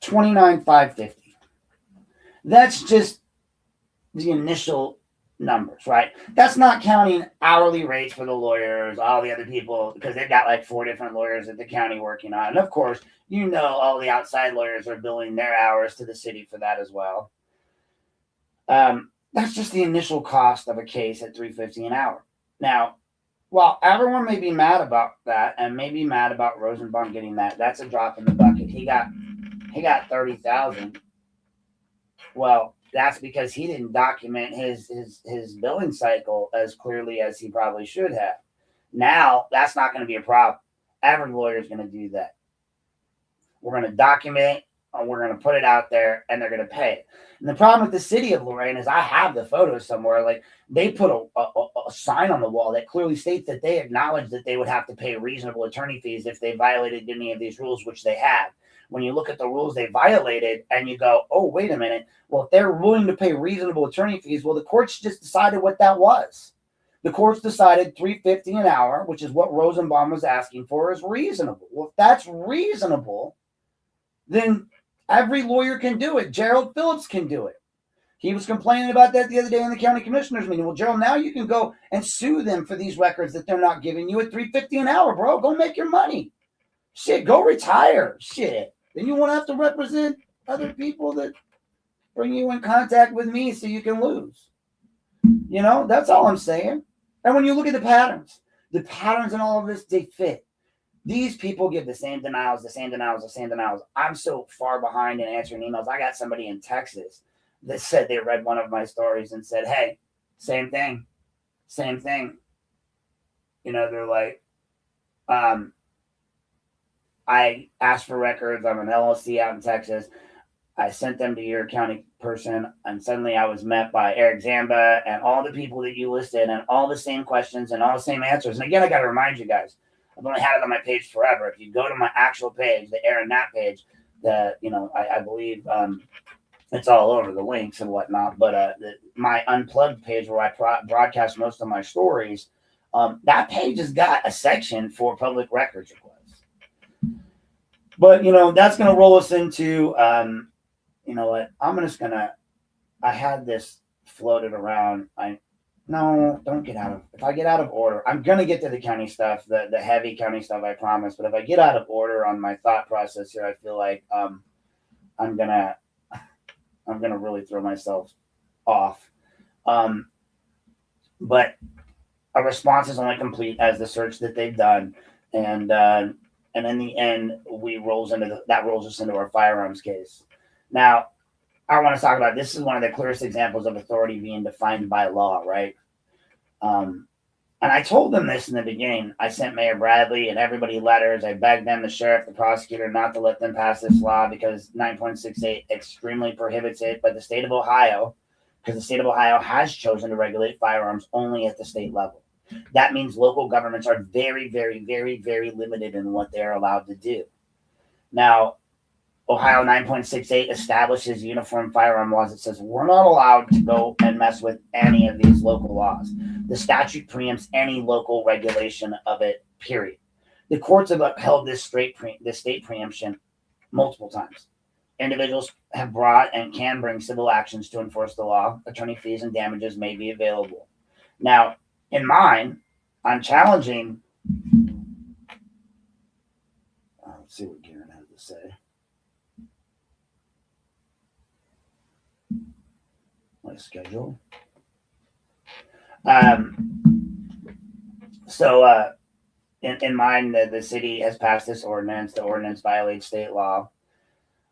$29,550. That's just the initial numbers, right? That's not counting hourly rates for the lawyers, all the other people, because they've got like 4 different lawyers at the county working on it. And of course, all the outside lawyers are billing their hours to the city for that as well. That's just the initial cost of a case at $350 an hour. Now, while everyone may be mad about that and may be mad about Rosenbaum getting that, that's a drop in the bucket. He got $30,000. Well, that's because he didn't document his billing cycle as clearly as he probably should have. Now that's not going to be a problem. Every lawyer is going to do that. We're going to document, and we're going to put it out there, and they're going to pay it. And the problem with the city of Lorain is I have the photos somewhere. Like they put a sign on the wall that clearly states that they acknowledge that they would have to pay reasonable attorney fees if they violated any of these rules, which they have. When you look at the rules they violated and you go, oh, wait a minute. Well, if they're willing to pay reasonable attorney fees, well, the courts just decided what that was. The courts decided $3.50 an hour, which is what Rosenbaum was asking for, is reasonable. Well, if that's reasonable, then every lawyer can do it. Gerald Phillips can do it. He was complaining about that the other day in the county commissioners meeting. Well, Gerald, now you can go and sue them for these records that they're not giving you at $3.50 an hour, bro. Go make your money. Shit, go retire. Shit. Then you won't have to represent other people that bring you in contact with me so you can lose. You know, that's all I'm saying. And when you look at the patterns in all of this, they fit. These people give the same denials. I'm so far behind in answering emails. I got somebody in Texas that said they read one of my stories and said, hey, same thing. You know, they're like, I asked for records. I'm an LLC out in Texas. I sent them to your county person, and suddenly I was met by Eric Zamba and all the people that you listed and all the same questions and all the same answers. And again, I got to remind you guys, I've only had it on my page forever. If you go to my actual page, the Aaron Knapp page, I believe it's all over the links and whatnot. But my Unplugged page where I broadcast most of my stories, that page has got a section for public records requests. But, you know, that's going to roll us into, you know what, I had this floated around. Don't get out of, if I get out of order, I'm going to get to the county stuff, the heavy county stuff, I promise. But if I get out of order on my thought process here, I feel like I'm going to really throw myself off. But a response is only complete as the search that they've done. And in the end, that rolls us into our firearms case. Now, I want to talk about, this is one of the clearest examples of authority being defined by law, right? And I told them this in the beginning. I sent Mayor Bradley and everybody letters. I begged them, the sheriff, the prosecutor, not to let them pass this law because 9.68 extremely prohibits it. But the state of Ohio, because the state of Ohio has chosen to regulate firearms only at the state level. That means local governments are very, very, very, very limited in what they're allowed to do. Now, Ohio 9.68 establishes uniform firearm laws. It says we're not allowed to go and mess with any of these local laws. The statute preempts any local regulation of it, period. The courts have upheld this state preemption multiple times. Individuals have brought and can bring civil actions to enforce the law. Attorney fees and damages may be available. Now, in mine, I'm challenging. Let's see what Karen had to say. My schedule. In mine, the city has passed this ordinance. The ordinance violates state law.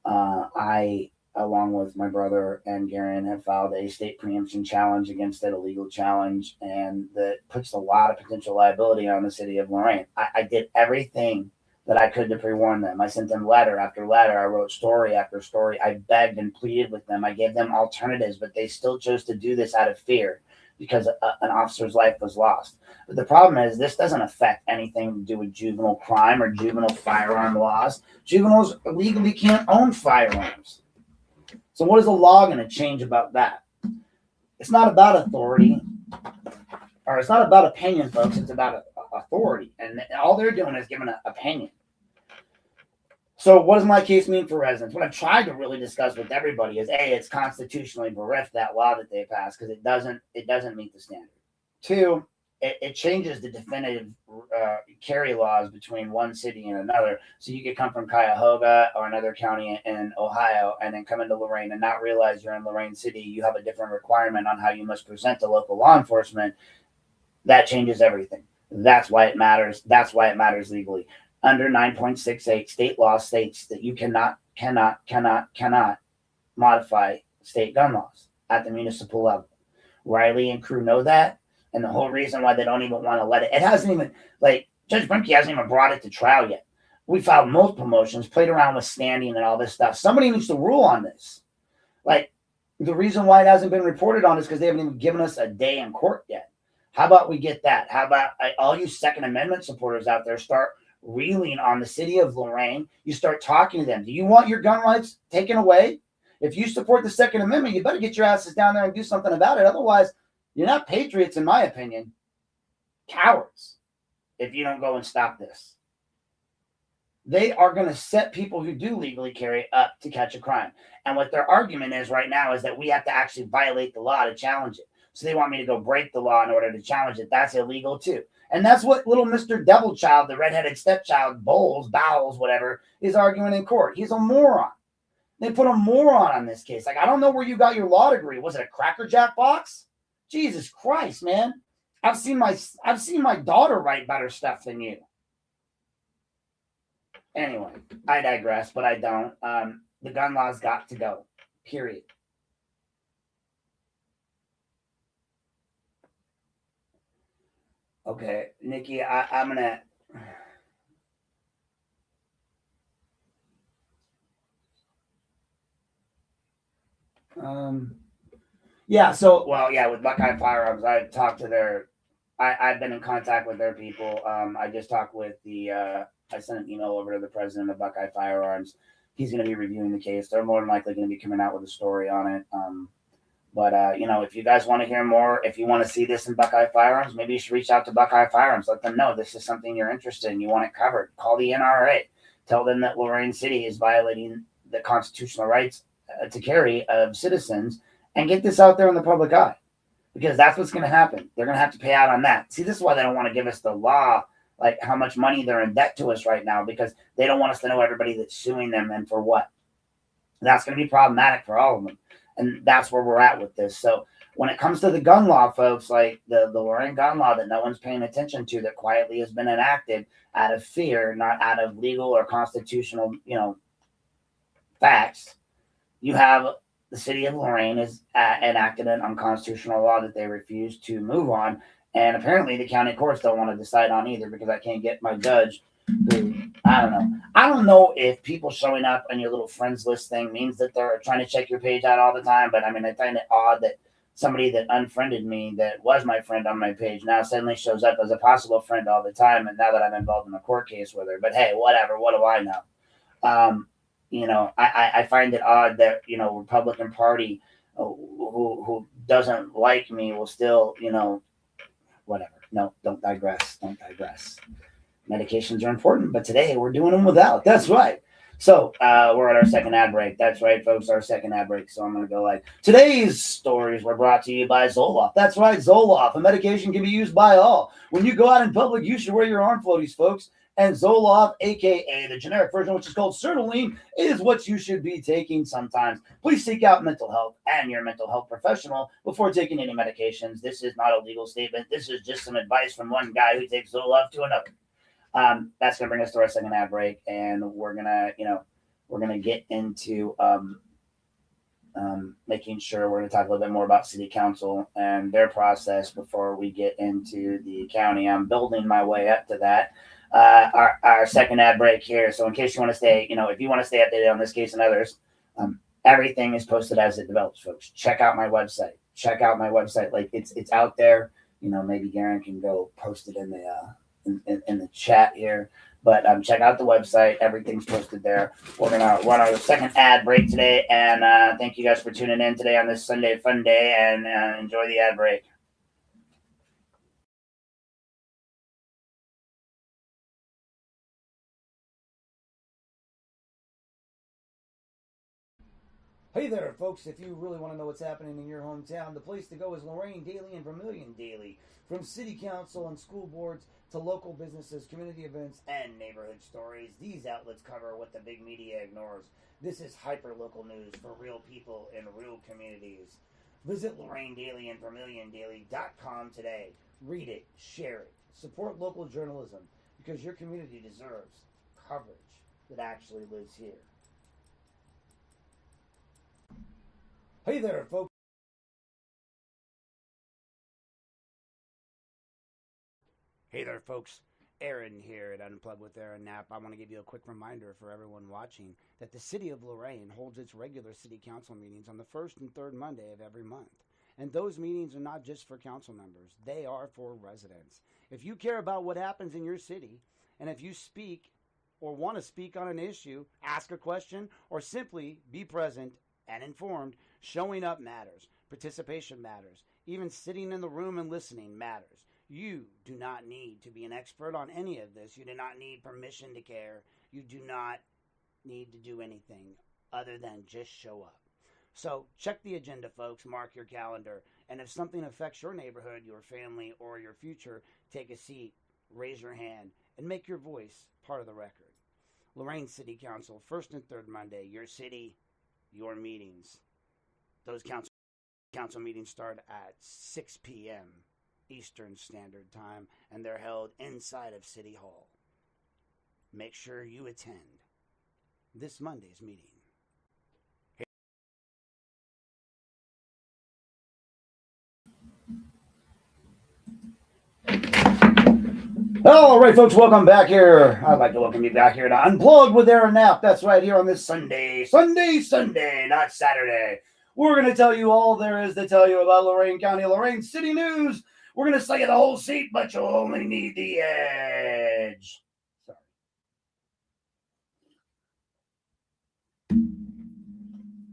I, along with my brother and Garen, have filed a state preemption challenge against it, a legal challenge, and that puts a lot of potential liability on the city of Lorain. I did everything that I could to pre-warn them. I sent them letter after letter. I wrote story after story. I begged and pleaded with them. I gave them alternatives, but they still chose to do this out of fear because an officer's life was lost. But the problem is this doesn't affect anything to do with juvenile crime or juvenile firearm laws. Juveniles legally can't own firearms. So what is the law going to change about that? It's not about authority, or it's not about opinion, folks. It's about authority. And all they're doing is giving an opinion. So what does my case mean for residents? What I've tried to really discuss with everybody is, A, it's constitutionally bereft, that law that they passed, because it doesn't meet the standard. 2, it changes the definitive carry laws between one city and another. So you could come from Cuyahoga or another county in Ohio and then come into Lorain and not realize you're in Lorain City. You have a different requirement on how you must present to local law enforcement. That changes everything. That's why it matters. That's why it matters legally. Under 9.68, state law states that you cannot modify state gun laws. at the municipal level. Riley and crew know that. And the whole reason why they don't even want to let it hasn't even, like, Judge Brimke hasn't even brought it to trial yet. We filed multiple motions, played around with standing and all this stuff. Somebody needs to rule on this. Like, the reason why it hasn't been reported on is because they haven't even given us a day in court yet. How about we get that? How about all you Second Amendment supporters out there start reeling on the city of Lorain? You start talking to them. Do you want your gun rights taken away? If you support the Second Amendment, you better get your asses down there and do something about it. Otherwise, you're not patriots, in my opinion. Cowards, if you don't go and stop this. They are going to set people who do legally carry up to catch a crime. And what their argument is right now is that we have to actually violate the law to challenge it. So they want me to go break the law in order to challenge it. That's illegal too. And that's what little Mr. Devil Child, the redheaded stepchild, Bowles, whatever, is arguing in court. He's a moron. They put a moron on this case. Like, I don't know where you got your law degree. Was it a Cracker Jack box? Jesus Christ, man. I've seen my daughter write better stuff than you. Anyway, I digress, but I don't. The gun law's got to go. Period. Okay, Nikki, I'm gonna. Yeah. So, well, yeah, with Buckeye Firearms, I talked to their. I've been in contact with their people. I just talked with the. I sent an email over to the president of Buckeye Firearms. He's going to be reviewing the case. They're more than likely going to be coming out with a story on it. But you know, if you guys want to hear more, if you want to see this in Buckeye Firearms, maybe you should reach out to Buckeye Firearms. Let them know this is something you're interested in. You want it covered. Call the NRA. Tell them that Lorain City is violating the constitutional rights to carry of citizens, and get this out there in the public eye, because that's what's going to happen. They're going to have to pay out on that. See, this is why they don't want to give us the law, like how much money they're in debt to us right now, because they don't want us to know everybody that's suing them and for what. That's going to be problematic for all of them. And that's where we're at with this. So when it comes to the gun law, folks, like the Lorain gun law that no one's paying attention to, that quietly has been enacted out of fear, not out of legal or constitutional, facts. You have the city of Lorain has enacted an unconstitutional law that they refuse to move on. And apparently the county courts don't want to decide on either, because I can't get my judge who, I don't know. I don't know if people showing up on your little friends list thing means that they're trying to check your page out all the time. But I mean, I find it odd that somebody that unfriended me, that was my friend on my page, now suddenly shows up as a possible friend all the time. And now that I'm involved in a court case with her, but hey, whatever, what do I know? I find it odd that, Republican Party who doesn't like me will still, whatever. No, don't digress. Medications are important, but today we're doing them without. That's right. So we're at our second ad break. That's right, folks, our second ad break. So I'm going to go like, today's stories were brought to you by Zoloft. That's right, Zoloft. A medication can be used by all. When you go out in public, you should wear your arm floaties, folks. And Zoloft, a.k.a. the generic version, which is called Sertraline, is what you should be taking sometimes. Please seek out mental health and your mental health professional before taking any medications. This is not a legal statement. This is just some advice from one guy who takes Zoloft to another. That's going to bring us to our second ad break, and we're going to get into making sure we're going to talk a little bit more about city council and their process before we get into the county. I'm building my way up to that. Our second ad break here. So in case you want to stay, if you want to stay updated on this case and others, everything is posted as it develops, folks. Check out my website. Like it's out there. Maybe Garen can go post it in the chat here. But check out the website. Everything's posted there. We're gonna run our second ad break today, and thank you guys for tuning in today on this Sunday fun day, and enjoy the ad break. Hey there, folks. If you really want to know what's happening in your hometown, the place to go is Lorain Daily and Vermilion Daily. From city council and school boards to local businesses, community events, and neighborhood stories, these outlets cover what the big media ignores. This is hyper-local news for real people in real communities. Visit Lorain Daily and VermilionDaily.com today. Read it, share it, support local journalism, because your community deserves coverage that actually lives here. Hey there, folks. Hey there, folks. Aaron here at Unplugged with Aaron Knapp. I want to give you a quick reminder for everyone watching that the city of Lorain holds its regular city council meetings on the first and third Monday of every month. And those meetings are not just for council members, they are for residents. If you care about what happens in your city, and if you speak or want to speak on an issue, ask a question, or simply be present and informed, showing up matters. Participation matters. Even sitting in the room and listening matters. You do not need to be an expert on any of this. You do not need permission to care. You do not need to do anything other than just show up. So check the agenda, folks. Mark your calendar. And if something affects your neighborhood, your family, or your future, take a seat, raise your hand, and make your voice part of the record. Lorain City Council, first and third Monday. Your city, your meetings. Those council meetings start at 6 p.m. Eastern Standard Time, and they're held inside of City Hall. Make sure you attend this Monday's meeting. All right, folks, welcome back here. I'd like to welcome you back here to Unplugged with Aaron Knapp. That's right, here on this Sunday, not Saturday. We're going to tell you all there is to tell you about Lorain County, Lorain City News. We're going to sell you the whole seat, but you'll only need the edge. Sorry.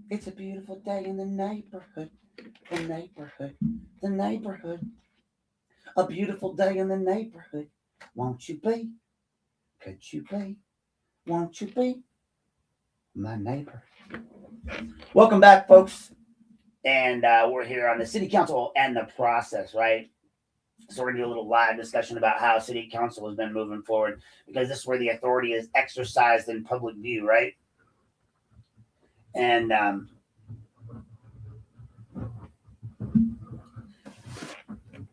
It's a beautiful day in the neighborhood. The neighborhood. The neighborhood. A beautiful day in the neighborhood. Won't you be? Could you be? Won't you be my neighbor? Welcome back, folks. And we're here on the city council and the process, right? So we're going to do a little live discussion about how city council has been moving forward, because this is where the authority is exercised in public view, right? And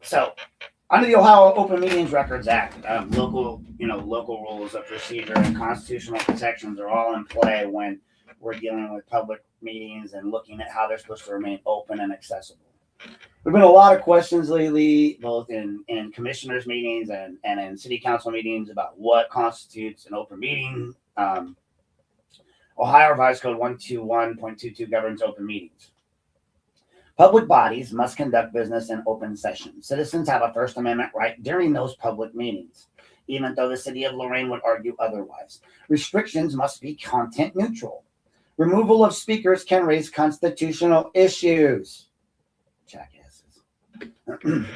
so under the Ohio Open Meetings Records Act, local rules of procedure and constitutional protections are all in play when we're dealing with public meetings and looking at how they're supposed to remain open and accessible. There's been a lot of questions lately, both in commissioners' meetings and in city council meetings, about what constitutes an open meeting. Ohio Revised Code 121.22 governs open meetings. Public bodies must conduct business in open session. Citizens have a First Amendment right during those public meetings, even though the city of Lorain would argue otherwise. Restrictions must be content neutral. Removal of speakers can raise constitutional issues. Jackasses.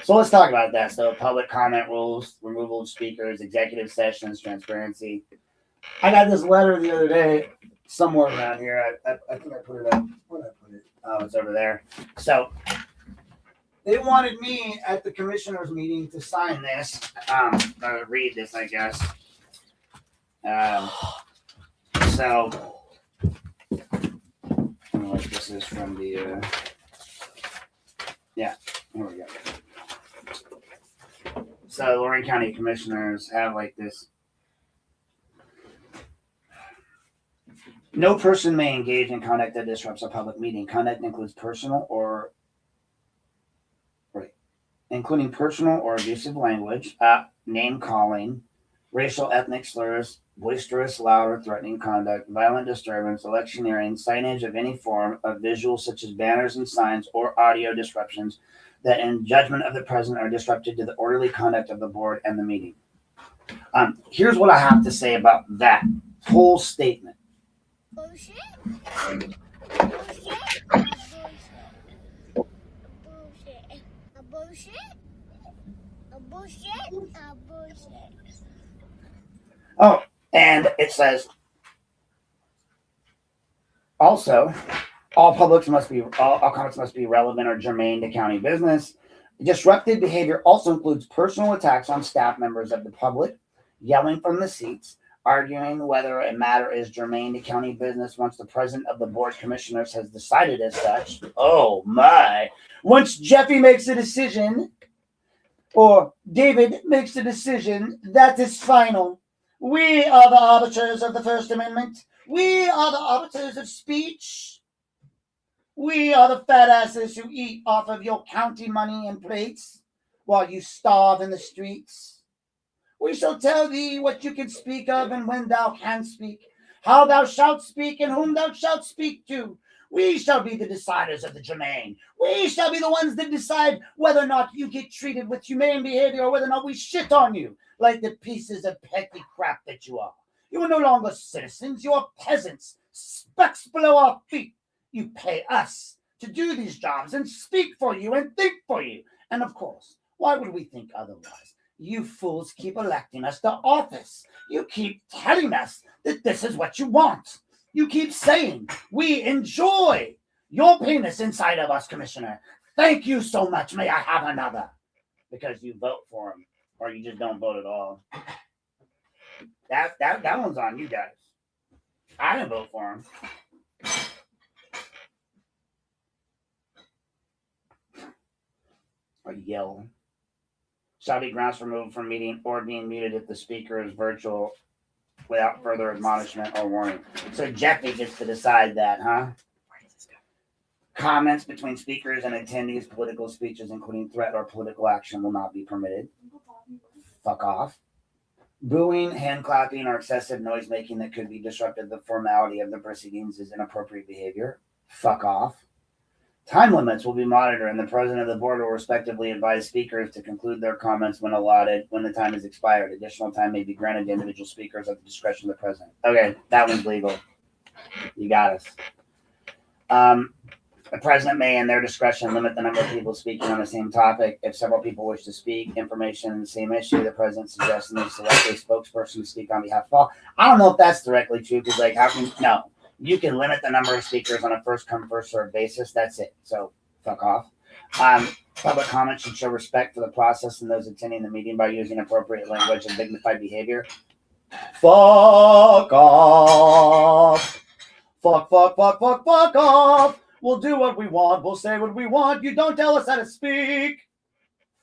So let's talk about that. So public comment rules, removal of speakers, executive sessions, transparency. I got this letter the other day somewhere around here. I think I put it up. Where did I put it? Oh, it's over there. So they wanted me at the commissioners meeting to sign this. Read this, I guess. So this is from the yeah, here we go. So Lorain County commissioners have like this. No person may engage in conduct that disrupts a public meeting. Conduct includes including personal or abusive language, name calling, racial ethnic slurs, boisterous, loud, or threatening conduct, violent disturbance, electioneering, signage of any form of visuals such as banners and signs, or audio disruptions that in judgment of the president are disruptive to the orderly conduct of the board and the meeting. Here's what I have to say about that whole statement. Bullshit. Bullshit. A bullshit. A bullshit. A bullshit. Oh, and it says also all comments must be relevant or germane to county business. Disruptive behavior also includes personal attacks on staff members of the public, yelling from the seats, arguing whether a matter is germane to county business once the president of the board of commissioners has decided as such. Oh my. Once Jeffy makes a decision, or David makes a decision, that is final. We are the arbiters of the First Amendment. We are the arbiters of speech. We are the fat asses who eat off of your county money and plates while you starve in the streets. We shall tell thee what you can speak of and when thou canst speak, how thou shalt speak and whom thou shalt speak to. We shall be the deciders of the germane. We shall be the ones that decide whether or not you get treated with humane behavior or whether or not we shit on you like the pieces of petty crap that you are. You are no longer citizens, you are peasants, specks below our feet. You pay us to do these jobs and speak for you and think for you. And of course, why would we think otherwise? You fools keep electing us to office. You keep telling us that this is what you want. You keep saying, we enjoy your penis inside of us, Commissioner. Thank you so much. May I have another? Because you vote for him, or you just don't vote at all. That one's on you guys. I didn't vote for him. Or yell. Shall be grounds for removal from meeting or being muted if the speaker is virtual without further admonishment or warning. So Jeffy gets to decide that, huh? Comments between speakers and attendees, political speeches, including threat or political action, will not be permitted. Fuck off. Booing, hand clapping, or excessive noise making that could be disruptive to the formality of the proceedings is inappropriate behavior. Fuck off. Time limits will be monitored, and the president of the board will respectively advise speakers to conclude their comments when allotted, when the time is expired. Additional time may be granted to individual speakers at the discretion of the president. Okay, that one's legal. You got us. The president may, in their discretion, limit the number of people speaking on the same topic. If several people wish to speak information on the same issue, the president suggests they select a spokesperson to speak on behalf of all. I don't know if that's directly true, because, like, how can, no. You can limit the number of speakers on a first-come, first-served basis. That's it. So, fuck off. Public comment should show respect for the process and those attending the meeting by using appropriate language and dignified behavior. Fuck off. Fuck off. We'll do what we want. We'll say what we want. You don't tell us how to speak.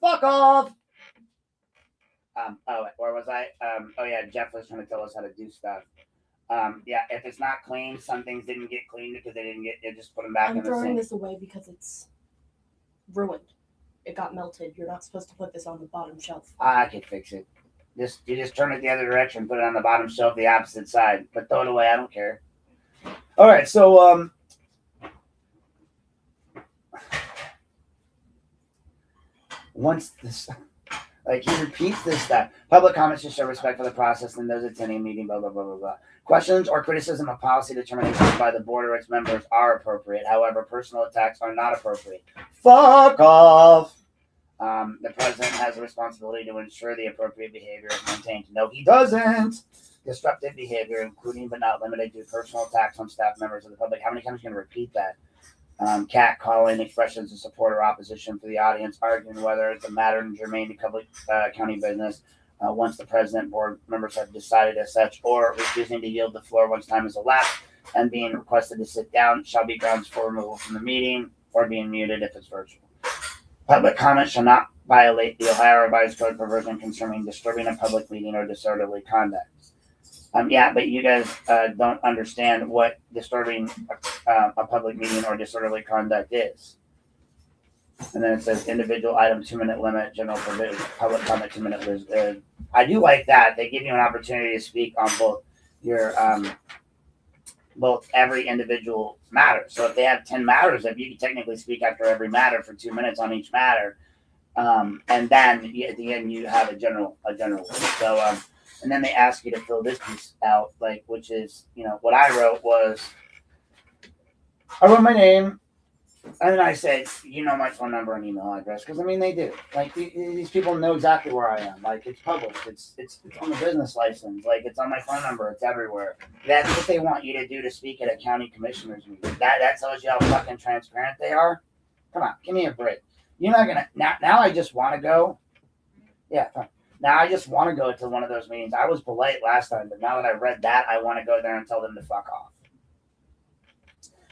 Fuck off. Where was I? Jeff was trying to tell us how to do stuff. If it's not clean, some things didn't get cleaned because they just put them back in the sink. I'm throwing this away because it's ruined. It got melted. You're not supposed to put this on the bottom shelf. I can fix it. You just turn it the other direction, put it on the bottom shelf, the opposite side. But throw it away, I don't care. All right, so once this, like, he repeats this stuff. Public comments should show respect for the process and those attending meeting, blah, blah, blah, blah, blah. Questions or criticism of policy determinations by the board or its members are appropriate. However, personal attacks are not appropriate. Fuck off. The president has a responsibility to ensure the appropriate behavior is maintained. No, he doesn't. Disruptive behavior, including but not limited to personal attacks on staff members of the public. How many times are you going to repeat that? Catcalling, expressions of support or opposition for the audience, arguing whether it's a matter germane to public county business once the president board members have decided as such, or refusing to yield the floor once time is elapsed and being requested to sit down shall be grounds for removal from the meeting or being muted if it's virtual. Public comment shall not violate the Ohio Revised Code provision concerning disturbing a public meeting or disorderly conduct. But you guys don't understand what disturbing a public meeting or disorderly conduct is. And then it says individual item 2-minute limit, general provision, public comment 2-minute limit. I do like that. They give you an opportunity to speak on both your both every individual matter. So if they have 10 matters, if you can technically speak after every matter for 2 minutes on each matter, and then at the end you have a general one. So and then they ask you to fill this piece out, like, which is, what I wrote was, I wrote my name, and then I said, my phone number and email address, because, they do. Like, these people know exactly where I am. Like, it's published. It's on the business license. Like, it's on my phone number. It's everywhere. That's what they want you to do to speak at a county commissioner's meeting. That tells you how fucking transparent they are. Come on, give me a break. You're not going to, now I just want to go. Yeah, fine. Now I just want to go to one of those meetings. I was polite last time, but now that I read that, I want to go there and tell them to fuck off.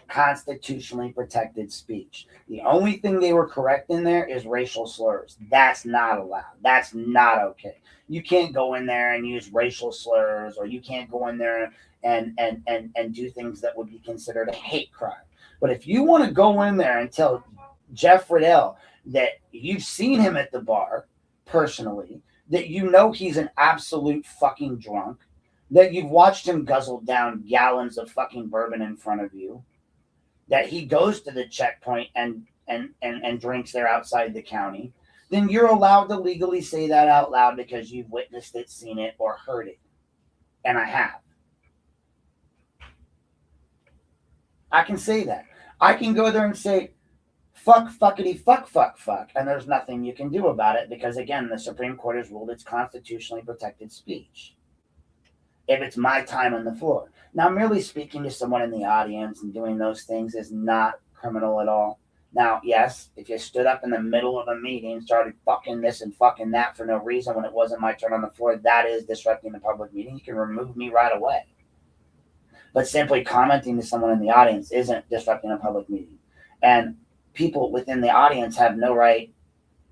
Constitutionally protected speech. The only thing they were correct in there is racial slurs. That's not allowed. That's not okay. You can't go in there and use racial slurs, or you can't go in there and do things that would be considered a hate crime. But if you want to go in there and tell Jeff Riddell that you've seen him at the bar personally, that you know he's an absolute fucking drunk, that you've watched him guzzle down gallons of fucking bourbon in front of you, that he goes to the checkpoint and drinks there outside the county, then you're allowed to legally say that out loud because you've witnessed it, seen it, or heard it. And I have. I can say that. I can go there and say, fuck, fuckity, fuck, fuck, fuck. And there's nothing you can do about it because, again, the Supreme Court has ruled it's constitutionally protected speech. If it's my time on the floor. Now, merely speaking to someone in the audience and doing those things is not criminal at all. Now, yes, if you stood up in the middle of a meeting, started fucking this and fucking that for no reason when it wasn't my turn on the floor, that is disrupting the public meeting. You can remove me right away. But simply commenting to someone in the audience isn't disrupting a public meeting. And people within the audience have no right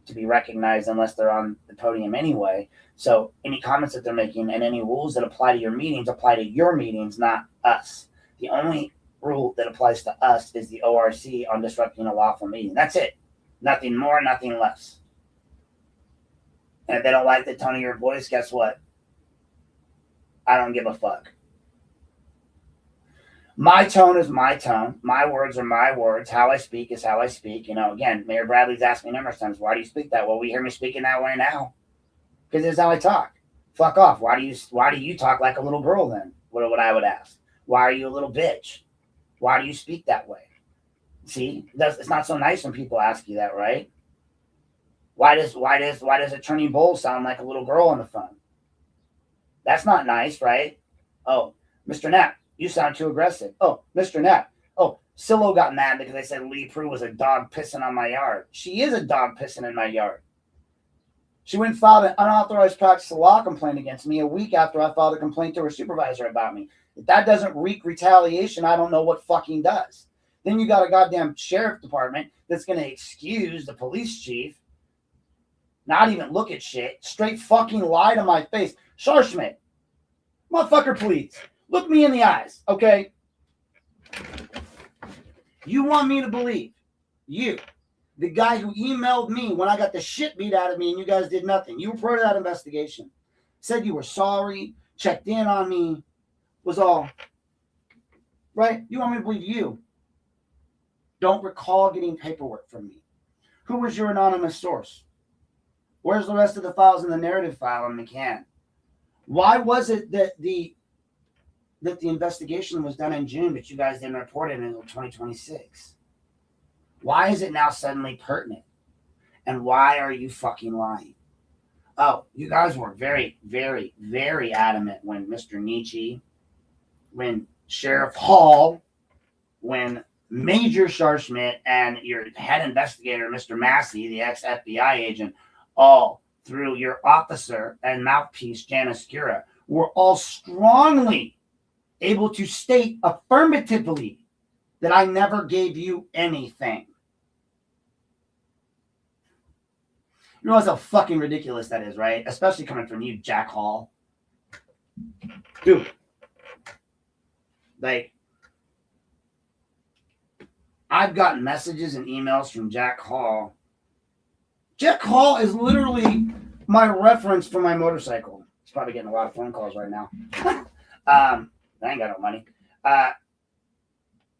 to be recognized unless they're on the podium anyway. So any comments that they're making and any rules that apply to your meetings apply to your meetings, not us. The only rule that applies to us is the ORC on disrupting a lawful meeting. That's it. Nothing more, nothing less. And if they don't like the tone of your voice, guess what? I don't give a fuck. My tone is my tone. My words are my words. How I speak is how I speak. You know, again, Mayor Bradley's asked me numerous times, why do you speak that way? Well, you hear me speaking that way now. Because this is how I talk. Fuck off. Why do you talk like a little girl then? What I would ask. Why are you a little bitch? Why do you speak that way? See, it's not so nice when people ask you that, right? Why does Attorney Bowles sound like a little girl on the phone? That's not nice, right? Oh, Mr. Knapp, you sound too aggressive. Oh, Mr. Knapp. Oh, Silo got mad because I said Lee Prue was a dog pissing on my yard. She is a dog pissing in my yard. She went and filed an unauthorized practice of law complaint against me a week after I filed a complaint to her supervisor about me. If that doesn't wreak retaliation, I don't know what fucking does. Then you got a goddamn sheriff department that's going to excuse the police chief, not even look at shit, straight fucking lie to my face. Scharschmidt, motherfucker, please, look me in the eyes, okay? You want me to believe, you, the guy who emailed me when I got the shit beat out of me and you guys did nothing. You reported that investigation, said you were sorry, checked in on me, was all, right? You want me to believe you? Don't recall getting paperwork from me. Who was your anonymous source? Where's the rest of the files in the narrative file in McCann? Why was it that the investigation was done in June, but you guys didn't report it until 2026? Why is it now suddenly pertinent? And why are you fucking lying? Oh, you guys were very, very, very adamant when Mr. Nietzsche, when Sheriff Hall, when Major Scharschmidt and your head investigator, Mr. Massey, the ex-FBI agent, all through your officer and mouthpiece, Janice Gura, were all strongly able to state affirmatively that I never gave you anything. You realize how fucking ridiculous that is, right? Especially coming from you, Jack Hall. Dude. Like, I've gotten messages and emails from Jack Hall. Jack Hall is literally my reference for my motorcycle. He's probably getting a lot of phone calls right now. I ain't got no money.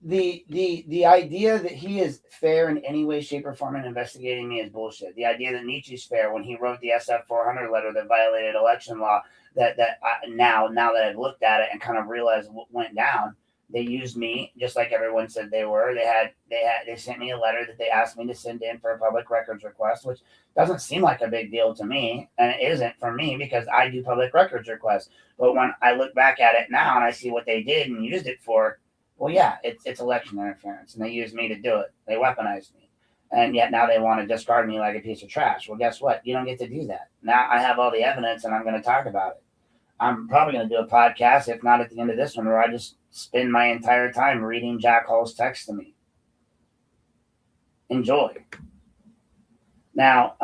The idea that he is fair in any way, shape, or form in investigating me is bullshit. The idea that Nietzsche's fair when he wrote the SF 400 letter that violated election law, now that I've looked at it and kind of realized what went down, they used me just like everyone said they were. They sent me a letter that they asked me to send in for a public records request, which doesn't seem like a big deal to me, and it isn't for me because I do public records requests. But when I look back at it now and I see what they did and used it for, well, yeah, it's election interference, and they used me to do it. They weaponized me, and yet now they want to discard me like a piece of trash. Well, guess what? You don't get to do that. Now I have all the evidence, and I'm going to talk about it. I'm probably going to do a podcast, if not at the end of this one, where I just spend my entire time reading Jack Hall's text to me. Enjoy. Now,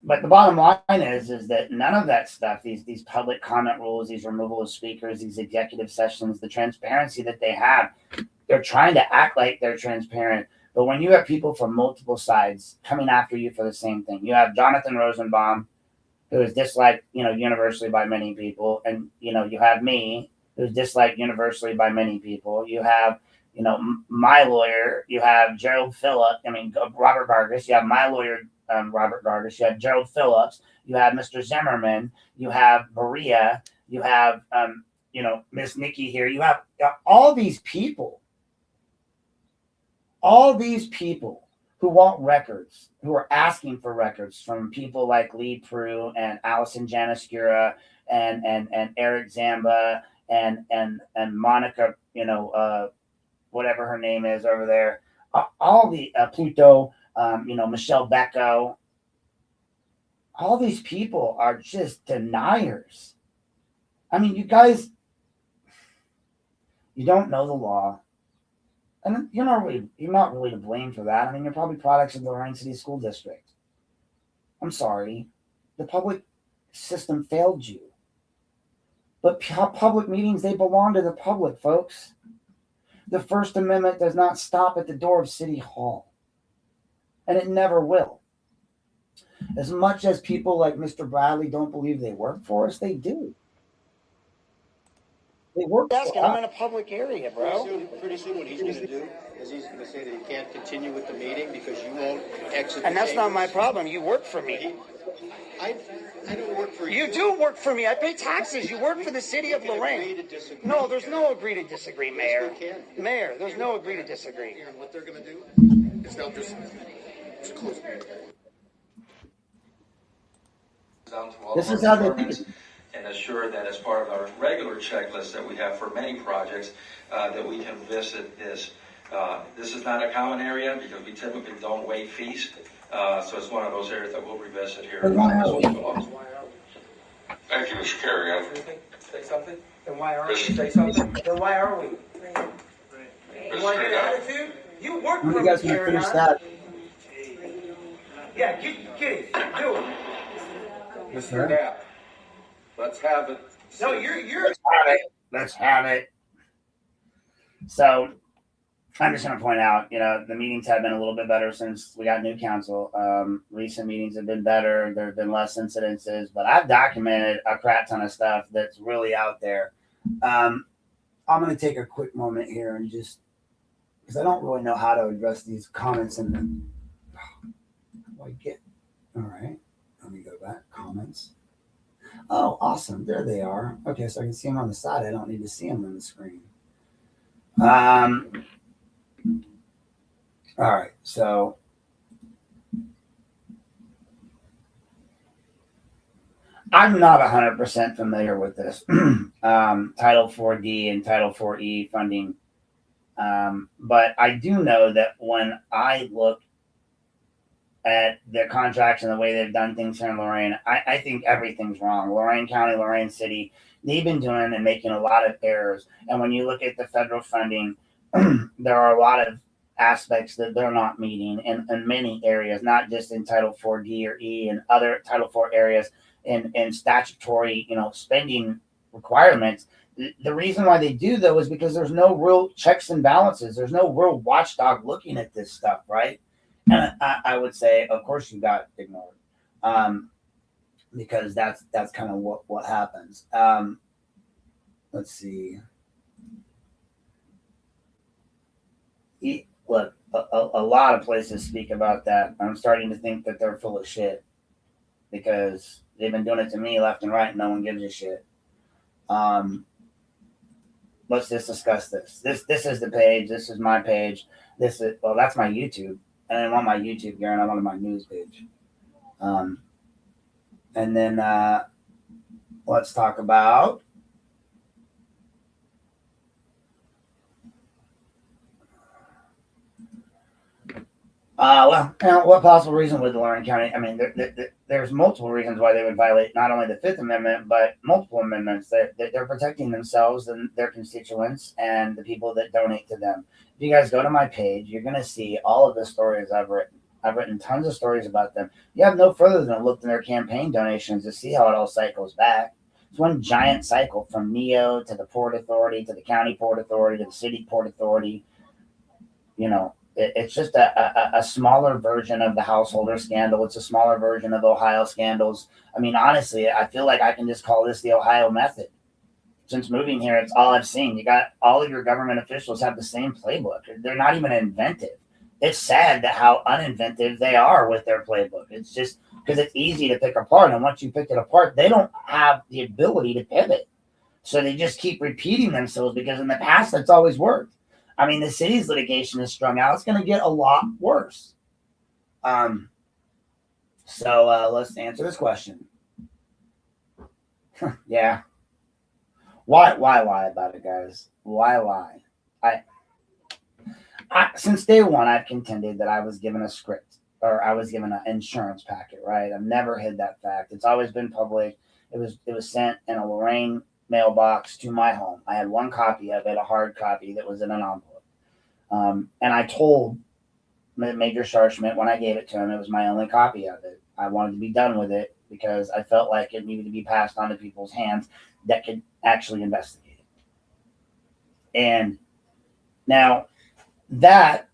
but the bottom line is that none of that stuff, these public comment rules, these removal of speakers, these executive sessions, the transparency that they have, they're trying to act like they're transparent. But when you have people from multiple sides coming after you for the same thing, you have Jonathan Rosenbaum, who is disliked, universally by many people. And, you have me, who's disliked universally by many people. You have, my lawyer. You have Robert Vargas. You have my lawyer, Robert Vargas. You have Gerald Phillips. You have Mr. Zimmerman. You have Maria. You have, Miss Nikki here. You have all these people who want records, who are asking for records from people like Lee Prue and Allison Janiskura and Eric Zamba and Monica, whatever her name is over there, all the Pluto, Michelle Becco. All these people are just deniers. I mean, you guys, you don't know the law. And you're not really to blame for that. I mean, you're probably products of the Lorain City School District. I'm sorry. The public system failed you. But public meetings, they belong to the public, folks. The First Amendment does not stop at the door of City Hall. And it never will. As much as people like Mr. Bradley don't believe they work for us, they do. They work for us. I'm in a public area, bro. Pretty soon what he's going to do is he's going to say that he can't continue with the meeting because you won't exit. And that's not my problem. You work for me. I don't work for you. You do work for me. I pay taxes. You work for the city of Lorain. No, there's no agree to disagree, Mayor. Mayor, there's no agree to disagree. And what they're going to do is they'll just close the meeting. This is how they think it. And assure that as part of our regular checklist that we have for many projects, that we can visit this. This is not a common area because we typically don't waive fees. So it's one of those areas that we'll revisit here. Thank you, Mr. Kerrigan. Say something? Then why are we? Say something? Then why are we? You want to get an attitude? You work for me, you guys can finish that. Yeah, get it. Do it. Mr. Knapp, let's have it. No, you're. Let's have it. So I'm just going to point out, the meetings have been a little bit better since we got new council. Recent meetings have been better. There have been less incidences, but I've documented a crap ton of stuff that's really out there. I'm going to take a quick moment here and just, because I don't really know how to address these comments in the, all right, let me go back, comments. Oh, awesome, there they are. Okay, so I can see them on the side. I don't need to see them on the screen. All right, so I'm not 100% familiar with this Title 4D and Title 4E funding, but I do know that when I look at the contracts and the way they've done things here in Lorain, I think everything's wrong. Lorain County, Lorain City, they've been doing and making a lot of errors. And when you look at the federal funding, there are a lot of aspects that they're not meeting in many areas, not just in Title 4D or E and other Title 4 areas in statutory, spending requirements. The reason why they do, though, is because there's no real checks and balances. There's no real watchdog looking at this stuff, right? And I would say, of course, you got ignored, because that's kind of what happens. Let's see. Look, a lot of places speak about that. I'm starting to think that they're full of shit because they've been doing it to me left and right, and no one gives a shit. Let's just discuss this. This is the page. This is my page. That's my YouTube. I didn't want my YouTube gear, and I wanted my news page. And then let's talk about what possible reason would the Lorain County? I mean, there's multiple reasons why they would violate not only the Fifth Amendment but multiple amendments. They're protecting themselves and their constituents and the people that donate to them. If you guys go to my page, you're going to see all of the stories I've written. I've written tons of stories about them. You have no further than look in their campaign donations to see how it all cycles back. It's one giant cycle from NEO to the Port Authority to the County Port Authority to the City Port Authority. It's just a smaller version of the householder scandal. It's a smaller version of Ohio scandals. I mean, honestly, I feel like I can just call this the Ohio method. Since moving here, it's all I've seen. You got all of your government officials have the same playbook. They're not even inventive. It's sad that how uninventive they are with their playbook. It's just because it's easy to pick apart. And once you pick it apart, they don't have the ability to pivot. So they just keep repeating themselves because in the past, that's always worked. I mean, the city's litigation is strung out. It's going to get a lot worse. So let's answer this question. Yeah. Why lie about it, guys? Why lie? Since day one, I've contended that I was given a script or I was given an insurance packet, right? I've never hid that fact. It's always been public. It was sent in a Lorain mailbox to my home. I had one copy of it, a hard copy that was in an envelope. And I told Major Scharschmidt when I gave it to him, it was my only copy of it. I wanted to be done with it because I felt like it needed to be passed on to people's hands that could actually investigate it. And now that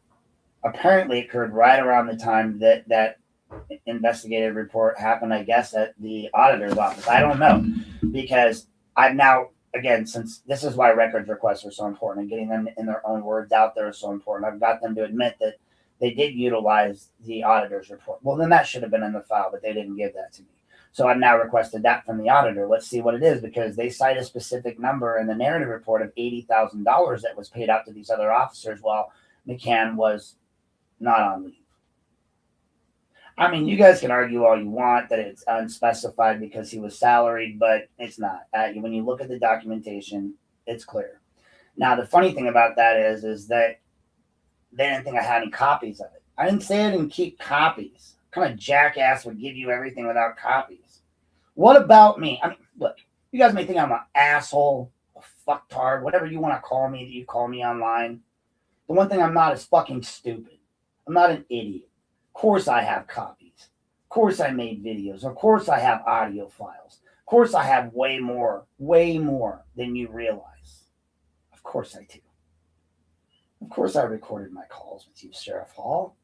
apparently occurred right around the time that investigative report happened, I guess, at the auditor's office. I don't know, because I've now, again, since this is why records requests are so important and getting them in their own words out there is so important. I've got them to admit that they did utilize the auditor's report. Well, then that should have been in the file, but they didn't give that to me. So I've now requested that from the auditor. Let's see what it is, because they cite a specific number in the narrative report of $80,000 that was paid out to these other officers while McCann was not on leave. I mean, you guys can argue all you want that it's unspecified because he was salaried, but it's not. When you look at the documentation, it's clear. Now, the funny thing about that is that they didn't think I had any copies of it. I didn't say I didn't keep copies. What kind of jackass would give you everything without copies? What about me? I mean, look, you guys may think I'm an asshole, a fucktard, whatever you want to call me that you call me online. The one thing I'm not is fucking stupid. I'm not an idiot. Of course I have copies. Of course I made videos. Of course I have audio files. Of course I have way more than you realize. Of course I do. Of course I recorded my calls with you, Sheriff Hall.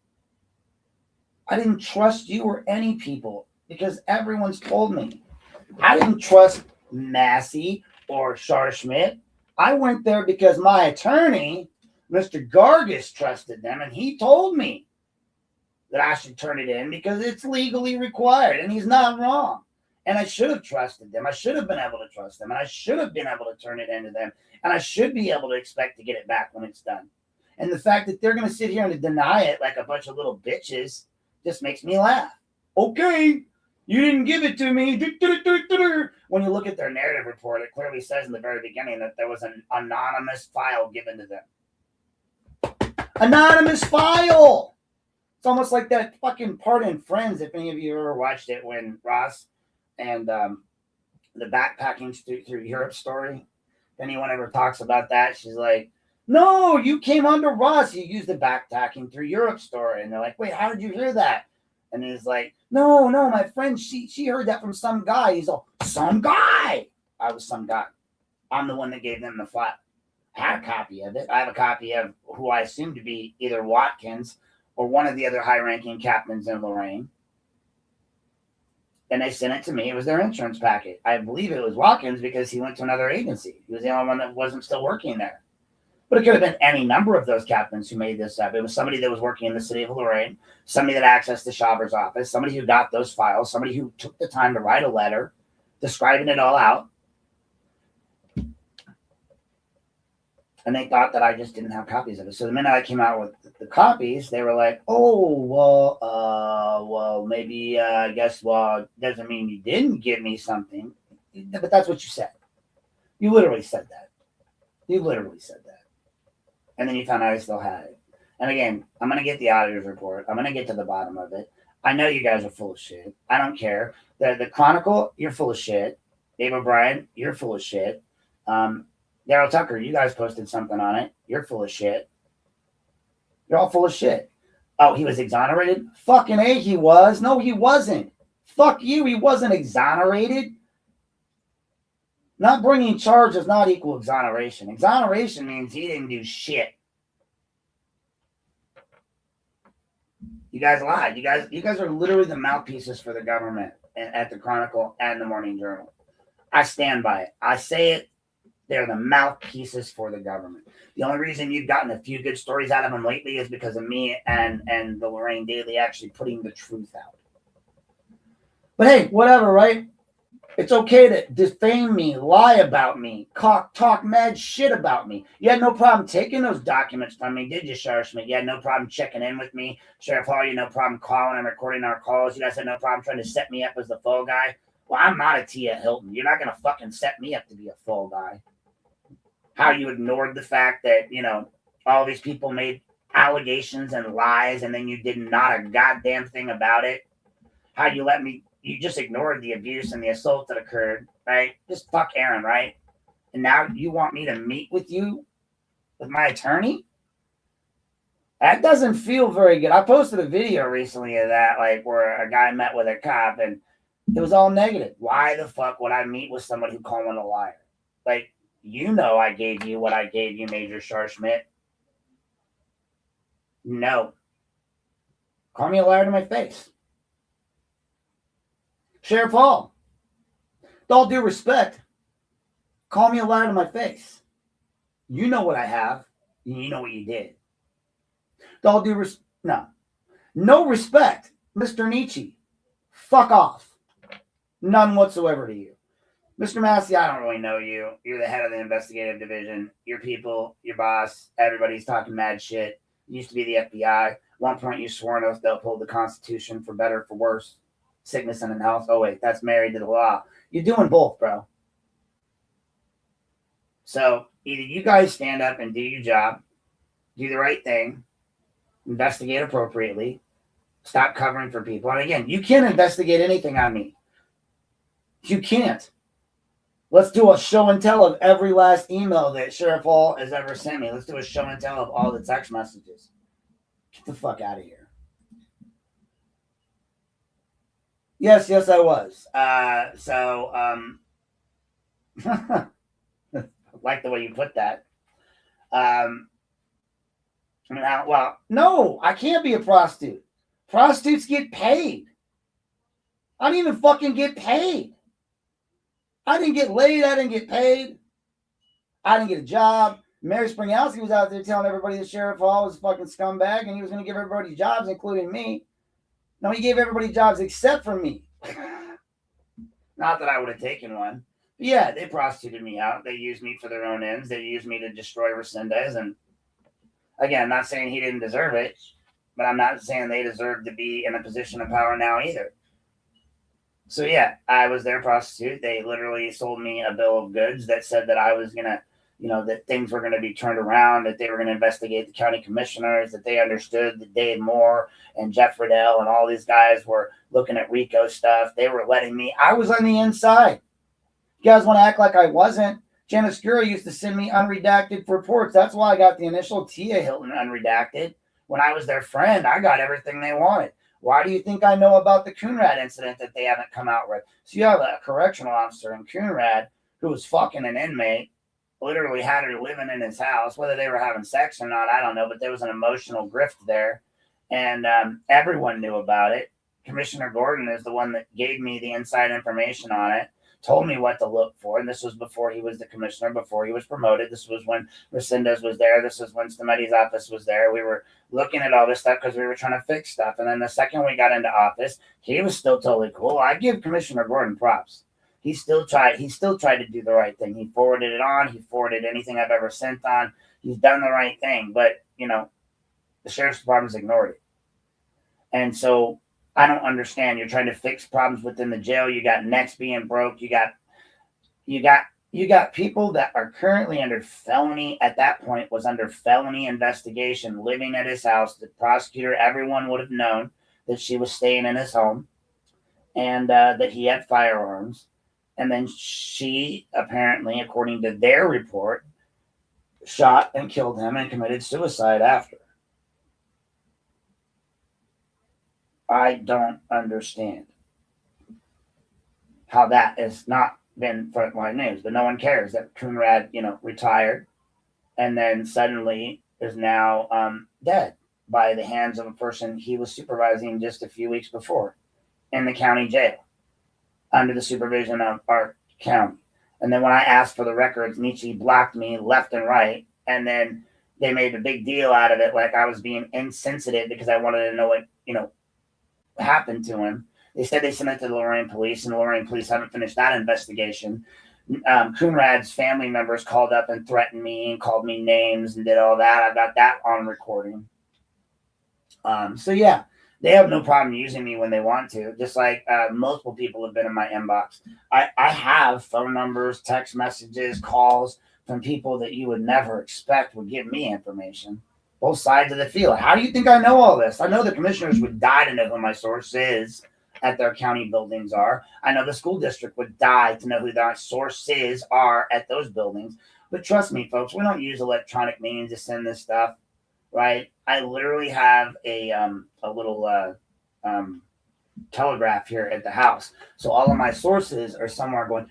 I didn't trust you or any people because everyone's told me. I didn't trust Massey or Scharschmidt. I went there because my attorney, Mr. Gargis, trusted them, and he told me that I should turn it in because it's legally required, and he's not wrong. And I should have trusted them. I should have been able to trust them, and I should have been able to turn it into them, and I should be able to expect to get it back when it's done. And the fact that they're going to sit here and deny it like a bunch of little bitches just makes me laugh. Okay, you didn't give it to me. When you look at their narrative report, it clearly says in the very beginning that there was an anonymous file given to them. Anonymous file! It's almost like that fucking part in Friends, if any of you ever watched it, when Ross and the backpacking through Europe story. If anyone ever talks about that, she's like, no, you came under Ross. You used the backpacking through Europe story. And they're like, wait, how did you hear that? And he's like, no, my friend, she heard that from some guy. He's all, some guy. I was some guy. I'm the one that gave them the file. I had a copy of it. I have a copy of who I assume to be either Watkins or one of the other high-ranking captains in Lorain. And they sent it to me. It was their insurance packet. I believe it was Watkins because he went to another agency. He was the only one that wasn't still working there. But it could have been any number of those captains who made this up. It was somebody that was working in the city of Lorain, somebody that accessed the shopper's office, somebody who got those files, somebody who took the time to write a letter describing it all out. And they thought that I just didn't have copies of it. So the minute I came out with the copies, they were like, oh, well, maybe, I guess, doesn't mean you didn't give me something. But that's what you said. You literally said that. And then you found out I still had it. And again, I'm going to get the auditor's report. I'm going to get to the bottom of it. I know you guys are full of shit. I don't care. The Chronicle, you're full of shit. Dave O'Brien, you're full of shit. Daryl Tucker, you guys posted something on it. You're full of shit. You're all full of shit. Oh, he was exonerated? Fucking A, he was. No, he wasn't. Fuck you, he wasn't exonerated. Not bringing charge does not equal exoneration. Exoneration means he didn't do shit. You guys lied. You guys are literally the mouthpieces for the government at the Chronicle and the Morning Journal. I stand by it. I say it. They're the mouthpieces for the government. The only reason you've gotten a few good stories out of them lately is because of me and the Lorain Daily actually putting the truth out. But hey, whatever, right? It's okay to defame me, lie about me, talk mad shit about me. You had no problem taking those documents from me, did you, Sheriff Schmidt? You had no problem checking in with me. Sheriff Hall, you had no problem calling and recording our calls. You guys had no problem trying to set me up as the fall guy. Well, I'm not a Tia Hilton. You're not going to fucking set me up to be a fall guy. How you ignored the fact that, you know, all these people made allegations and lies and then you did not a goddamn thing about it. How you just ignored the abuse and the assault that occurred, right? Just fuck Aaron, right? And now you want me to meet with you, with my attorney? That doesn't feel very good. I posted a video recently of that, like where a guy met with a cop and it was all negative. Why the fuck would I meet with somebody who called me a liar? Like, you know I gave you what I gave you, Major Schmidt. No. Call me a liar to my face. Sheriff Hall, with all due respect, call me a liar to my face. You know what I have, and you know what you did. With all due respect, no respect, Mr. Nietzsche. Fuck off. None whatsoever to you. Mr. Massey, I don't really know you. You're the head of the investigative division. Your people, your boss, everybody's talking mad shit. You used to be the FBI. At one point, you swore an oath to uphold the Constitution for better or for worse. Sickness and in health. Oh, wait, that's married to the law. You're doing both, bro. So either you guys stand up and do your job, do the right thing, investigate appropriately, stop covering for people. And again, you can't investigate anything on me. You can't. Let's do a show and tell of every last email that Sheriff Hall has ever sent me. Let's do a show and tell of all the text messages. Get the fuck out of here. Yes, I was. I like the way you put that. No, I can't be a prostitute. Prostitutes get paid. I didn't even fucking get paid. I didn't get laid. I didn't get paid. I didn't get a job. Mary Springowski was out there telling everybody that Sheriff Hall was a fucking scumbag and he was going to give everybody jobs, including me. No, he gave everybody jobs except for me. Not that I would have taken one. But yeah, they prostituted me out. They used me for their own ends. They used me to destroy Resendez. And again, I'm not saying he didn't deserve it, but I'm not saying they deserve to be in a position of power now either. So yeah, I was their prostitute. They literally sold me a bill of goods that said that I was going to, that things were going to be turned around, that they were going to investigate the county commissioners, that they understood that Dave Moore and Jeff Riddell and all these guys were looking at RICO stuff. They were letting me, I was on the inside. You guys want to act like I wasn't? Janice Gura used to send me unredacted reports. That's why I got the initial Tia Hilton unredacted. When I was their friend, I got everything they wanted. Why do you think I know about the Coonrad incident that they haven't come out with? So you have a correctional officer in Coonrad who was fucking an inmate, literally had her living in his house. Whether they were having sex or not, I don't know, but there was an emotional grift there. And everyone knew about it. Commissioner Gordon is the one that gave me the inside information on it, told me what to look for. And this was before he was the commissioner, before he was promoted. This was when Resendez was there. This is when Stameti's office was there. We were looking at all this stuff because we were trying to fix stuff. And then the second we got into office, he was still totally cool. I give Commissioner Gordon props. He still tried to do the right thing. He forwarded it on. He forwarded anything I've ever sent on. He's done the right thing. But, the sheriff's department's ignored it. And so I don't understand. You're trying to fix problems within the jail. You got necks being broke. You got people that are currently under felony. At that point, was under felony investigation, living at his house. The prosecutor, everyone would have known that she was staying in his home, and that he had firearms. And then she apparently, according to their report, shot and killed him and committed suicide after. I don't understand how that has not been frontline news, but no one cares that Coonrad, retired and then suddenly is now dead. by the hands of a person he was supervising just a few weeks before in the county jail under the supervision of our county. And then when I asked for the records, Nietzsche blocked me left and right. And then they made a big deal out of it, like I was being insensitive because I wanted to know what, happened to him. They said they sent it to the Lorain police, and the Lorain police haven't finished that investigation. Coonrad's family members called up and threatened me and called me names and did all that. I got that on recording. So yeah, they have no problem using me when they want to. Just like multiple people have been in my inbox. I have phone numbers, text messages, calls from people that you would never expect would give me information. Both sides of the field. How do you think I know all this? I know the commissioners would die to know who my source is at their county buildings are. I know the school district would die to know who their sources are at those buildings. But trust me, folks, we don't use electronic means to send this stuff, right? I literally have a little telegraph here at the house. So all of my sources are somewhere going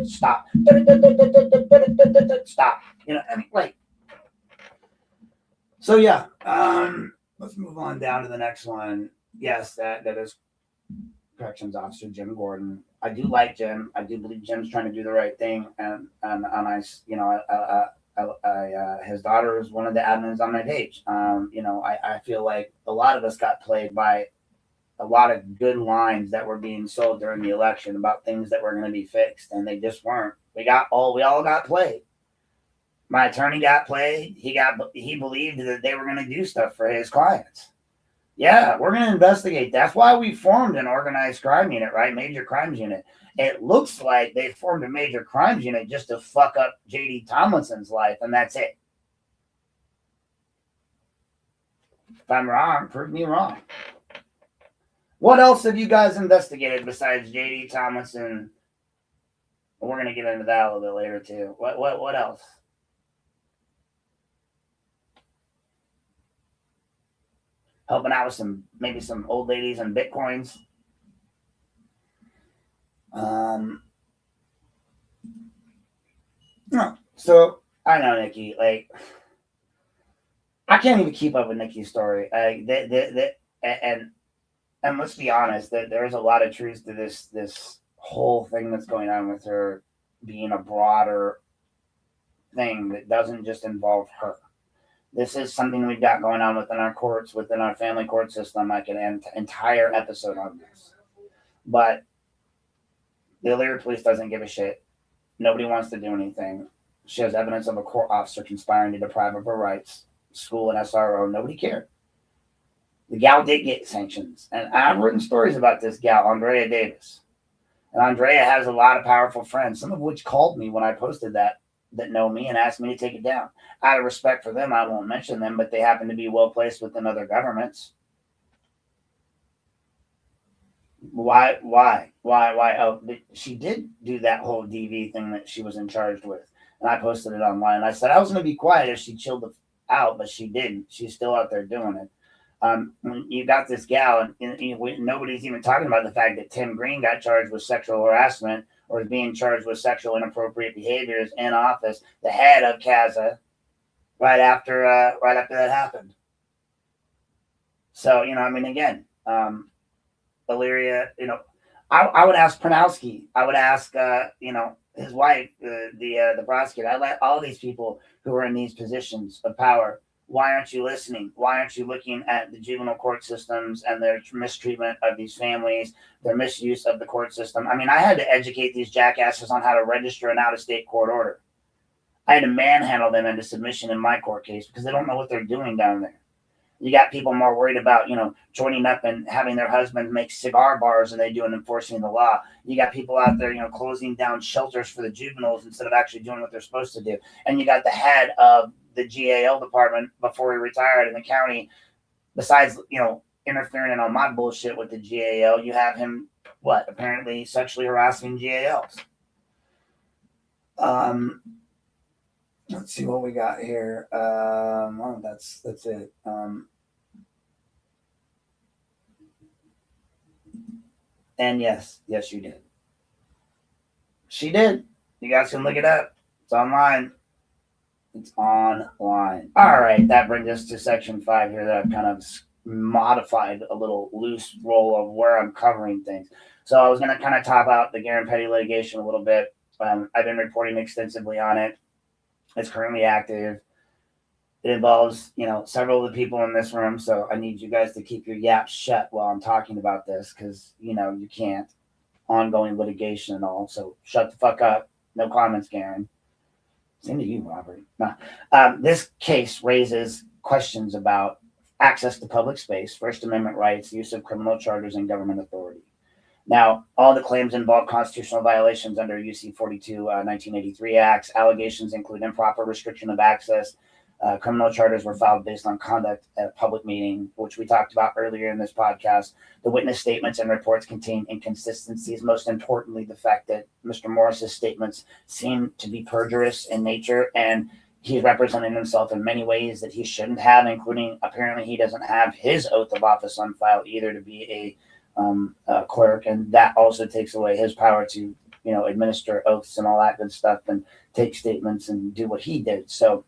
stop. Stop. So yeah, let's move on down to the next one. Yes, that is corrections officer Jim Gordon. I do like Jim. I do believe Jim's trying to do the right thing, and his daughter is one of the admins on my page. I feel like a lot of us got played by a lot of good lines that were being sold during the election about things that were going to be fixed, and they just weren't. We all got played. My attorney got played. He believed that they were going to do stuff for his clients. Yeah, we're going to investigate. That's why we formed an organized crime unit, right? Major crimes unit. It looks like they formed a major crimes unit just to fuck up J.D. Tomlinson's life, and that's it. If I'm wrong, prove me wrong. What else have you guys investigated besides J.D. Tomlinson? We're going to get into that a little bit later, too. What else? Helping out with maybe some old ladies and Bitcoins. No. So I know Nikki, like I can't even keep up with Nikki's story. And let's be honest, that there's a lot of truth to this whole thing that's going on with her being a broader thing that doesn't just involve her. This is something we've got going on within our courts, within our family court system. I could end an entire episode on this. But the Elyria police doesn't give a shit. Nobody wants to do anything. She has evidence of a court officer conspiring to deprive of her rights. School and SRO, nobody cared. The gal did get sanctions. And I've written stories about this gal, Andrea Davis. And Andrea has a lot of powerful friends, some of which called me when I posted that know me and asked me to take it down. Out of respect for them, I won't mention them, but they happen to be well placed within other governments. Why? Oh, she did do that whole DV thing that she was in charge with. And I posted it online. I said I was going to be quiet if she chilled out, but she didn't. She's still out there doing it. You got this gal, and nobody's even talking about the fact that Tim Green got charged with sexual harassment or is being charged with sexual inappropriate behaviors in office, the head of CASA, right after that happened. So, again, Elyria, I would ask Pronowski. I would ask, his wife, the prosecutor. I let all these people who are in these positions of power. Why aren't you listening? Why aren't you looking at the juvenile court systems and their mistreatment of these families, their misuse of the court system? I mean, I had to educate these jackasses on how to register an out-of-state court order. I had to manhandle them into submission in my court case because they don't know what they're doing down there. You got people more worried about, joining up and having their husband make cigar bars than they do in enforcing the law. You got people out there, closing down shelters for the juveniles instead of actually doing what they're supposed to do. And you got the head of the GAL department before he retired in the county, besides, interfering in all my bullshit with the GAL, you have him, apparently sexually harassing GALs. Let's see what we got here. That's it. And yes, you did. She did. You guys can look it up. It's online. It's online. All right, that brings us to section 5 here that I've kind of modified a little loose roll of where I'm covering things. So I was going to kind of top out the Garen Petty litigation a little bit. I've been reporting extensively on it. It's currently active. It involves, several of the people in this room. So I need you guys to keep your yaps shut while I'm talking about this because, you can't. Ongoing litigation and all. So shut the fuck up. No comments, Garen. Same to you, Robert. No. This case raises questions about access to public space, First Amendment rights, use of criminal charges, and government authority. Now, all the claims involve constitutional violations under UC 42, 1983 Acts. Allegations include improper restriction of access. Criminal charges were filed based on conduct at a public meeting, which we talked about earlier in this podcast. The witness statements and reports contain inconsistencies. Most importantly, the fact that Mr. Morris's statements seem to be perjurious in nature, and he's representing himself in many ways that he shouldn't have, including apparently he doesn't have his oath of office on file either to be a clerk, and that also takes away his power to administer oaths and all that good stuff and take statements and do what he did. So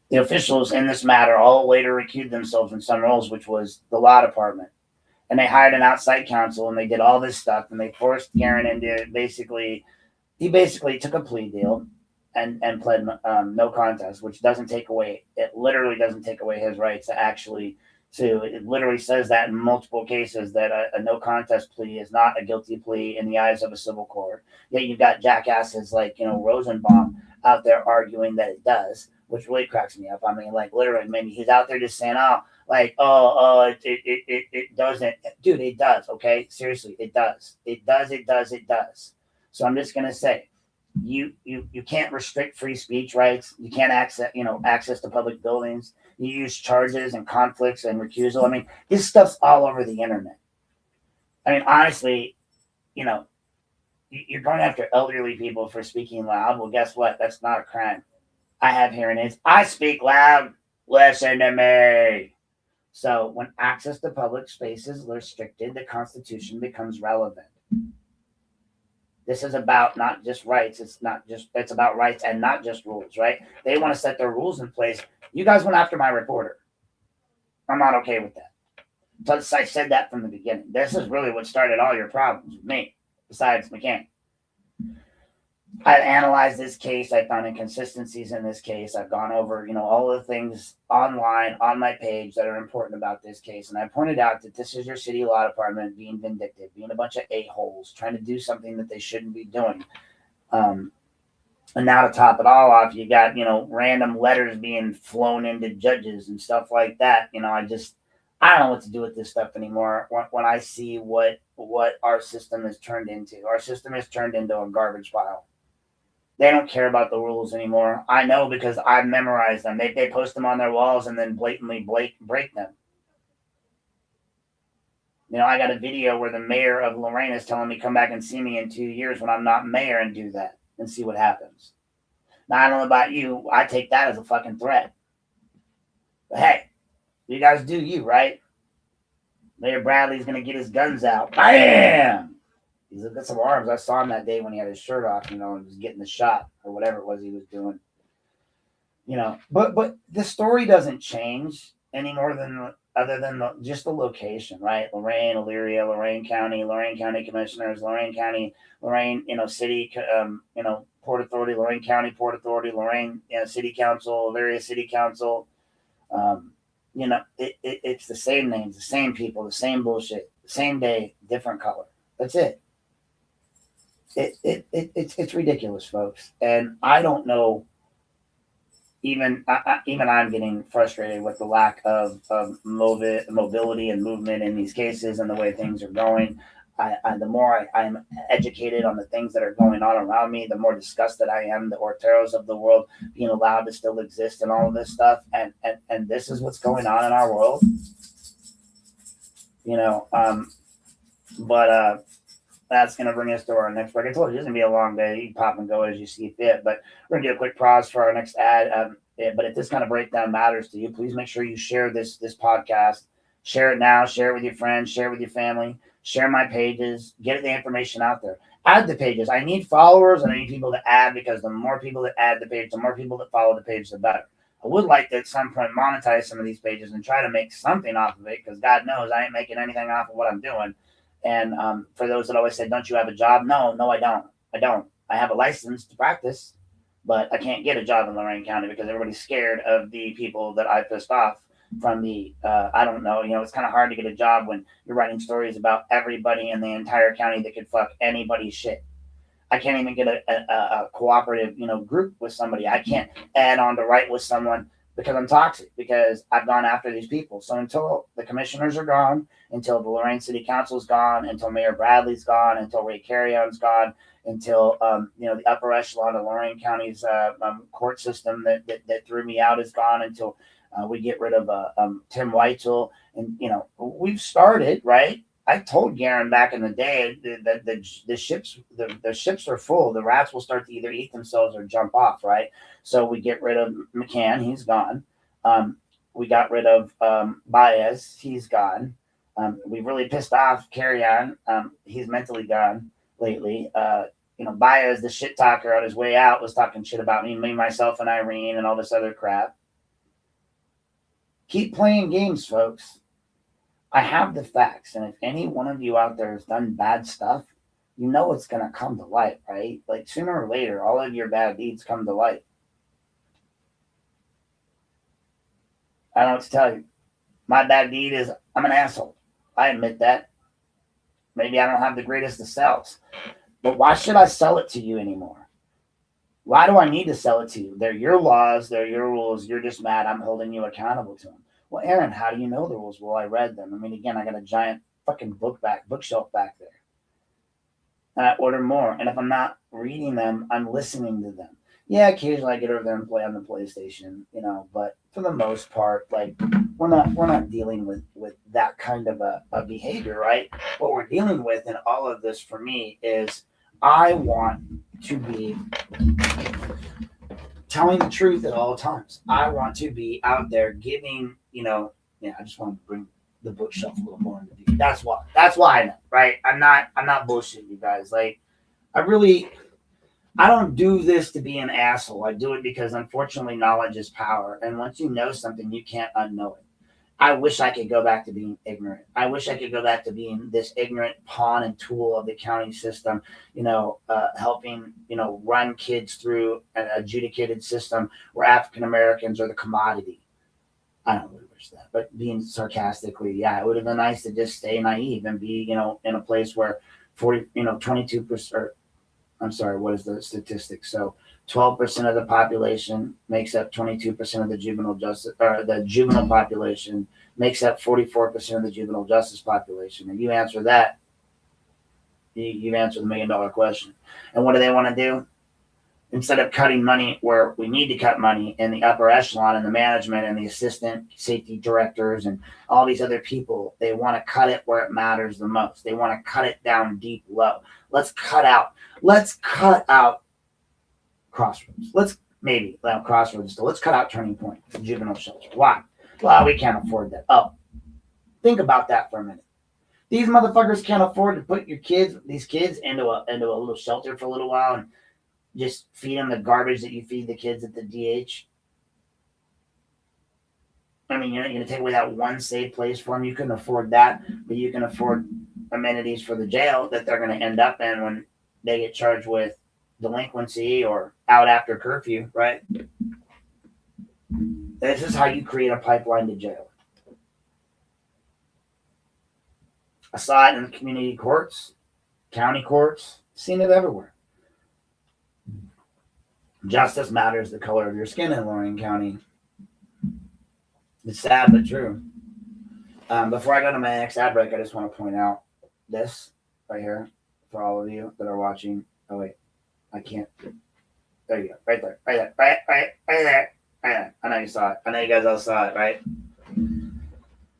the officials in this matter all later recused themselves from some roles, which was the law department. And they hired an outside counsel and they did all this stuff and they forced Garen into he basically took a plea deal and pled no contest, which it literally doesn't take away his rights to actually sue. It literally says that in multiple cases that a no contest plea is not a guilty plea in the eyes of a civil court. Yet you've got jackasses like, Rosenbaum out there arguing that it does, which really cracks me up. I mean, like literally, maybe he's out there just saying, it doesn't. Dude, it does. Okay, seriously, it does. It does. So I'm just gonna say, you can't restrict free speech rights. You can't access to public buildings. You use charges and conflicts and recusal. I mean, this stuff's all over the internet. I mean, honestly, you're going after elderly people for speaking loud. Well, guess what? That's not a crime. I have hearing aids. I speak loud. Listen to me. So when access to public spaces is restricted, the Constitution becomes relevant. This is about not just rights. It's about rights and not just rules, right? They want to set their rules in place. You guys went after my reporter. I'm not okay with that. Plus, I said that from the beginning. This is really what started all your problems with me, besides McCain. I've analyzed this case. I found inconsistencies in this case. I've gone over, all the things online on my page that are important about this case. And I pointed out that this is your city law department being vindictive, being a bunch of a-holes, trying to do something that they shouldn't be doing. And now to top it all off, you got, random letters being flown into judges and stuff like that. I don't know what to do with this stuff anymore. When I see what our system has turned into, our system has turned into a garbage pile. They don't care about the rules anymore. I know because I've memorized them. They post them on their walls and then blatantly break them. I got a video where the mayor of Lorain is telling me come back and see me in 2 years when I'm not mayor and do that and see what happens. Now, I don't know about you. I take that as a fucking threat. But hey, you guys do you, right? Mayor Bradley's going to get his guns out. Bam! He's got some arms. I saw him that day when he had his shirt off, and was getting the shot or whatever it was he was doing. But the story doesn't change any more than other than just the location, right? Lorain, Elyria, Lorain County commissioners, Lorain County, Lorain, city, Port Authority, Lorain County Port Authority, Lorain, City Council, Elyria City Council. It's the same names, the same people, the same bullshit, the same day, different color. That's it. It's ridiculous, folks, and I don't know. Even I'm getting frustrated with the lack of mobility and movement in these cases and the way things are going. The more I'm educated on the things that are going on around me, the more disgusted I am. The Orteros of the world being allowed to still exist and all of this stuff, and this is what's going on in our world. But that's going to bring us to our next break. I told you it's going to be a long day. You pop and go as you see fit, but we're going to do a quick pause for our next ad. But if this kind of breakdown matters to you, please make sure you share this podcast. Share it now. Share it with your friends. Share it with your family. Share my pages. Get the information out there. Add the pages. I need followers and I need people to add, because the more people that add the page, the more people that follow the page, the better. I would like to at some point monetize some of these pages and try to make something off of it, because God knows I ain't making anything off of what I'm doing. And for those that always say, don't you have a job? No, I don't. I have a license to practice, but I can't get a job in Lorain County because everybody's scared of the people that I pissed off from the, I don't know, it's kind of hard to get a job when you're writing stories about everybody in the entire county that could fuck anybody's shit. I can't even get a cooperative, group with somebody. I can't add on to write with someone because I'm toxic, because I've gone after these people. So until the commissioners are gone, until the Lorain City Council's gone, until Mayor Bradley's gone, until Ray Carrion's gone, until the upper echelon of Lorain County's court system that threw me out is gone, until we get rid of Tim Weitzel, and we've started, right. I told Garen back in the day that the ships are full. The rats will start to either eat themselves or jump off, right? So we get rid of McCann, he's gone. We got rid of Baez, he's gone. We really pissed off Carrion. He's mentally gone lately. Baez, the shit talker, on his way out was talking shit about me, myself, and Irene, and all this other crap. Keep playing games, folks. I have the facts, and if any one of you out there has done bad stuff, it's going to come to light, right? Like, sooner or later, all of your bad deeds come to light. I don't know what to tell you. My bad deed is I'm an asshole. I admit that. Maybe I don't have the greatest of selves, but why should I sell it to you anymore? Why do I need to sell it to you? They're your laws. They're your rules. You're just mad I'm holding you accountable to them. Well, Aaron, how do you know the rules? Well, I read them. I mean, again, I got a giant fucking bookshelf back there. And I order more. And if I'm not reading them, I'm listening to them. Yeah, occasionally I get over there and play on the PlayStation, but for the most part, like, we're not dealing with that kind of a behavior, right? What we're dealing with in all of this for me is I want to be telling the truth at all times. I want to be out there giving, I just want to bring the bookshelf a little more into view. That's why I know, right? I'm not bullshitting you guys. Like, I don't do this to be an asshole. I do it because, unfortunately, knowledge is power. And once you know something, you can't unknow it. I wish I could go back to being ignorant. I wish I could go back to being this ignorant pawn and tool of the county system, helping, run kids through an adjudicated system where African Americans are the commodity. I don't really wish that, but being sarcastically, yeah, it would have been nice to just stay naive and be, in a place where 22%, I'm sorry, what is the statistic? So 12% of the population makes up 22% of the juvenile justice, or the juvenile population makes up 44% of the juvenile justice population. And you answer that, you've answered the $1 million question. And what do they want to do? Instead of cutting money where we need to cut money in the upper echelon and the management and the assistant safety directors and all these other people, they want to cut it where it matters the most. They want to cut it down deep low. Let's cut out Crossroads. Let's cut out Turning Point, the juvenile shelter. Why? Well, we can't afford that. Oh, think about that for a minute. These motherfuckers can't afford to put these kids into a little shelter for a little while and just feed them the garbage that you feed the kids at the DH. I mean, you're not going to take away that one safe place for them. You couldn't afford that, but you can afford amenities for the jail that they're going to end up in when they get charged with delinquency or out after curfew, right? This is how you create a pipeline to jail. I saw it in the community courts, county courts, seen it everywhere. Justice matters the color of your skin in Lorain County. It's sad but true. Before I go to my next ad break, I just want to point out this right here for all of you that are watching. Oh wait, I can't. There you go, right there, right there. I know you saw it. I know you guys all saw it, right?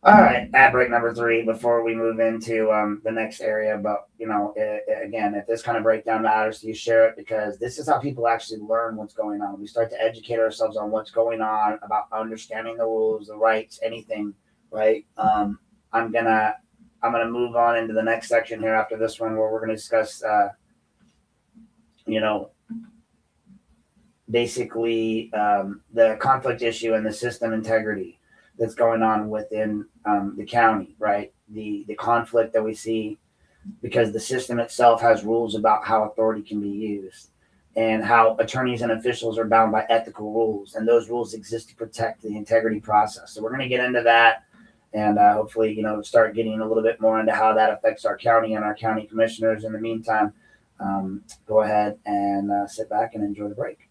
All right, ad break number 3 before we move into the next area. But, again, if this kind of breakdown matters to you, share it, because this is how people actually learn what's going on. We start to educate ourselves on what's going on, about understanding the rules, the rights, anything, right? I'm gonna move on into the next section here after this one, where we're going to discuss basically the conflict issue and the system integrity that's going on within the county, right? The conflict that we see because the system itself has rules about how authority can be used and how attorneys and officials are bound by ethical rules. And those rules exist to protect the integrity process. So we're going to get into that and hopefully, start getting a little bit more into how that affects our county and our county commissioners. In the meantime, go ahead and sit back and enjoy the break.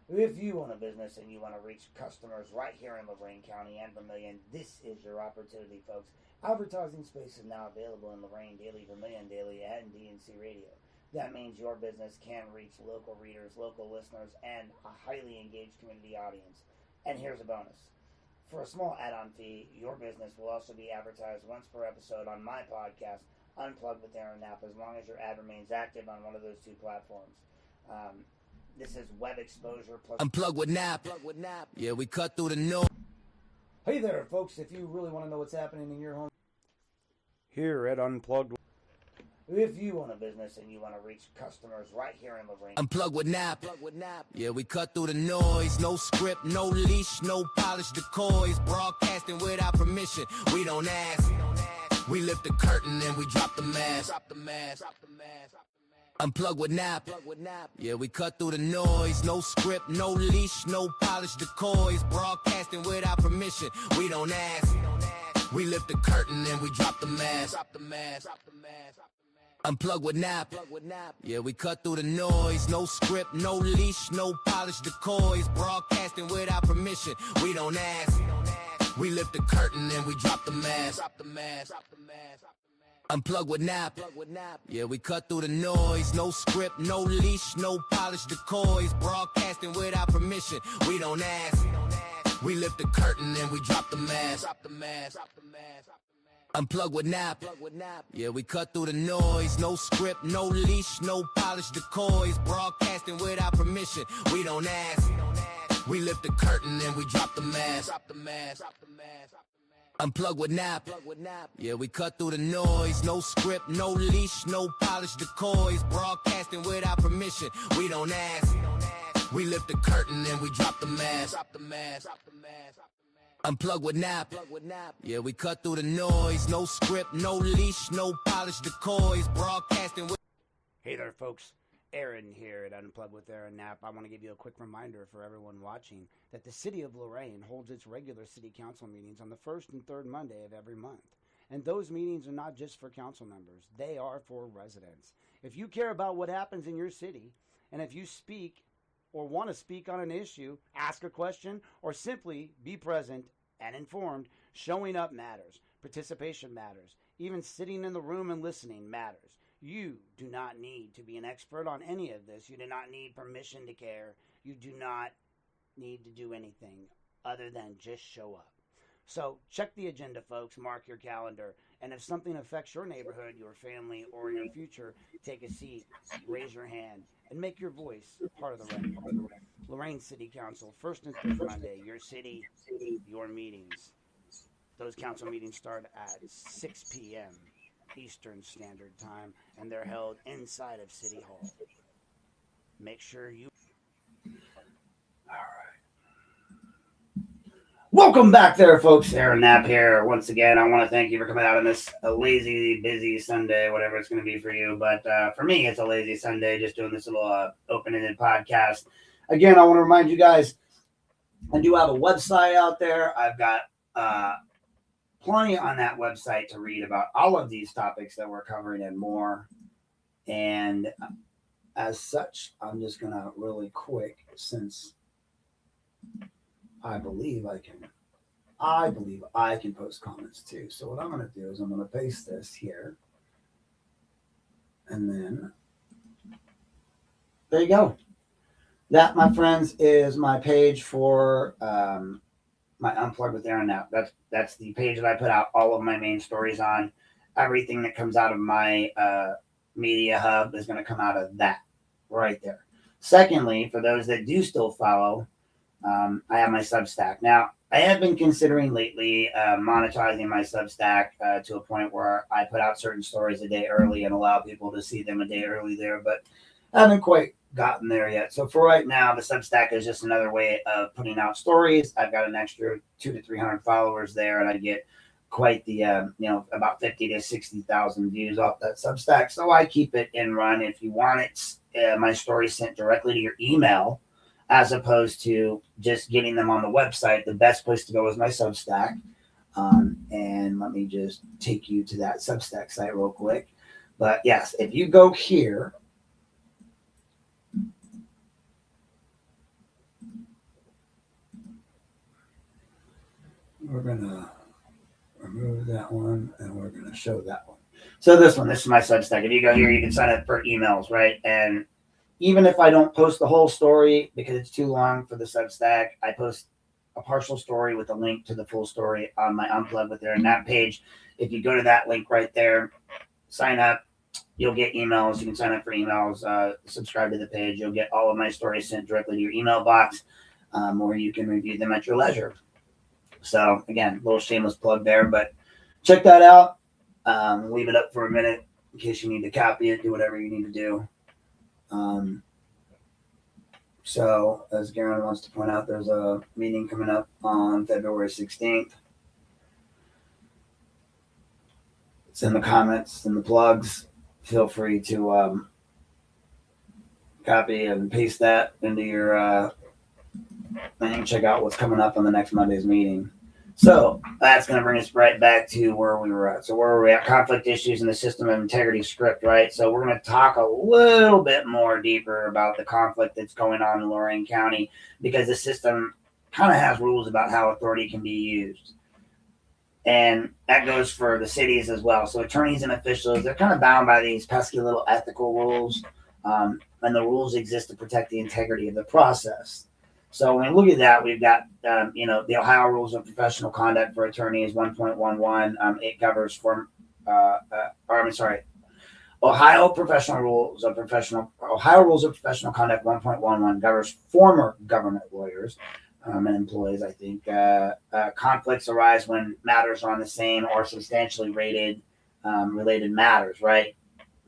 If you own a business and you want to reach customers right here in Lorain County and Vermilion, this is your opportunity, folks. Advertising space is now available in Lorain Daily, Vermilion Daily, and DNC Radio. That means your business can reach local readers, local listeners, and a highly engaged community audience. And here's a bonus. For a small add-on fee, your business will also be advertised once per episode on my podcast, Unplugged with Aaron Knapp, as long as your ad remains active on one of those two platforms. This is web exposure plus Unplugged with Knapp. Yeah, we cut through the noise. Hey there, folks. If you really want to know what's happening in your home here at Unplugged. If you own a business and you want to reach customers right here in Lorain. Unplugged with Knapp. Yeah, we cut through the noise. No script, no leash, no polished decoys. Broadcasting without permission. We don't ask. We lift the curtain and we drop the mask. Unplugged with Knapp. Yeah, we cut through the noise. No script, no leash, no polished decoys. Broadcasting without permission. We don't ask. We lift the curtain and we drop the mask. Unplugged with Knapp. Yeah, we cut through the noise. No script, no leash, no polished decoys. Broadcasting without permission. We don't ask. We lift the curtain and we drop the mask. Unplugged with Knapp. Yeah, we cut through the noise. No script, no leash, no polished decoys. Broadcasting without permission. We don't ask. We lift the curtain and we drop the mask. Unplugged with Knapp. Yeah, we cut through the noise. No script, no leash, no polished decoys. Broadcasting without permission. We don't ask. We lift the curtain and we drop the mask. Unplugged with Knapp. Yeah, we cut through the noise. No script, no leash, no polished decoys. Broadcasting without permission. We don't ask. We lift the curtain and we drop the mask. Unplugged with Knapp. Yeah, we cut through the noise. No script, no leash, no polished decoys. Broadcasting with. Hey there, folks. Aaron here at Unplugged with Aaron Knapp. I want to give you a quick reminder for everyone watching that the city of Lorain holds its regular city council meetings on the first and third Monday of every month. And those meetings are not just for council members. They are for residents. If you care about what happens in your city, and if you speak or want to speak on an issue, ask a question, or simply be present and informed, showing up matters. Participation matters. Even sitting in the room and listening matters. You do not need to be an expert on any of this. You do not need permission to care. You do not need to do anything other than just show up. So check the agenda, folks. Mark your calendar. And if something affects your neighborhood, your family, or your future, take a seat, raise your hand, and make your voice part of the record. Lorain City Council, first and third Monday. Your city, your meetings. Those council meetings start at 6 p.m. Eastern Standard Time, and they're held inside of City Hall. Make sure you... All right. Welcome back there, folks. Aaron Knapp here. Once again, I want to thank you for coming out on this lazy, busy Sunday, whatever it's going to be for you. But for me, it's a lazy Sunday, just doing this little open-ended podcast. Again, I want to remind you guys, I do have a website out there. I've got... plenty on that website to read about all of these topics that we're covering and more. And as such, I'm just going to really quick, since I believe I can post comments too. So what I'm going to do is I'm going to paste this here. And then there you go. That, my friends, is my page for my Unplugged with Aaron Knapp. That's the page that I put out all of my main stories on, everything that comes out of my media hub is going to come out of that right there. Secondly, for those that do still follow, I have my Substack. Now, I have been considering lately monetizing my Substack to a point where I put out certain stories a day early and allow people to see them a day early there, but I haven't quite gotten there yet. So for right now, the Substack is just another way of putting out stories. I've got an extra 200 to 300 followers there, and I get quite the about 50 to 60,000 views off that Substack. So I keep it in run. If you want it, my story sent directly to your email, as opposed to just getting them on the website, the best place to go is my Substack. And let me just take you to that Substack site real quick. But yes, if you go here, we're going to remove that one and we're going to show that one. So this is my Substack. If you go here, you can sign up for emails, right? And even if I don't post the whole story because it's too long for the Substack, I post a partial story with a link to the full story on my Unplugged with there. And that page, if you go to that link right there, sign up, you'll get emails. You can sign up for emails, subscribe to the page. You'll get all of my stories sent directly to your email box, or you can review them at your leisure. So again, little shameless plug there, but check that out. Leave it up for a minute in case you need to copy it, do whatever you need to do. So as Garen wants to point out, there's a meeting coming up on February 16th. It's in the comments and the plugs. Feel free to copy and paste that into your thing. Check out what's coming up on the next Monday's meeting. So that's going to bring us right back to where we were at. So where were we at? Conflict issues in the system of integrity script, right? So we're going to talk a little bit more deeper about the conflict that's going on in Lorain County, because the system kind of has rules about how authority can be used. And that goes for the cities as well. So attorneys and officials, they're kind of bound by these pesky little ethical rules. And the rules exist to protect the integrity of the process. So when we look at that, we've got, the Ohio Rules of Professional Conduct for Attorneys 1.11. It covers Ohio Rules of Professional Conduct 1.11 covers former government lawyers and employees. I think conflicts arise when matters are on the same or substantially related matters, right?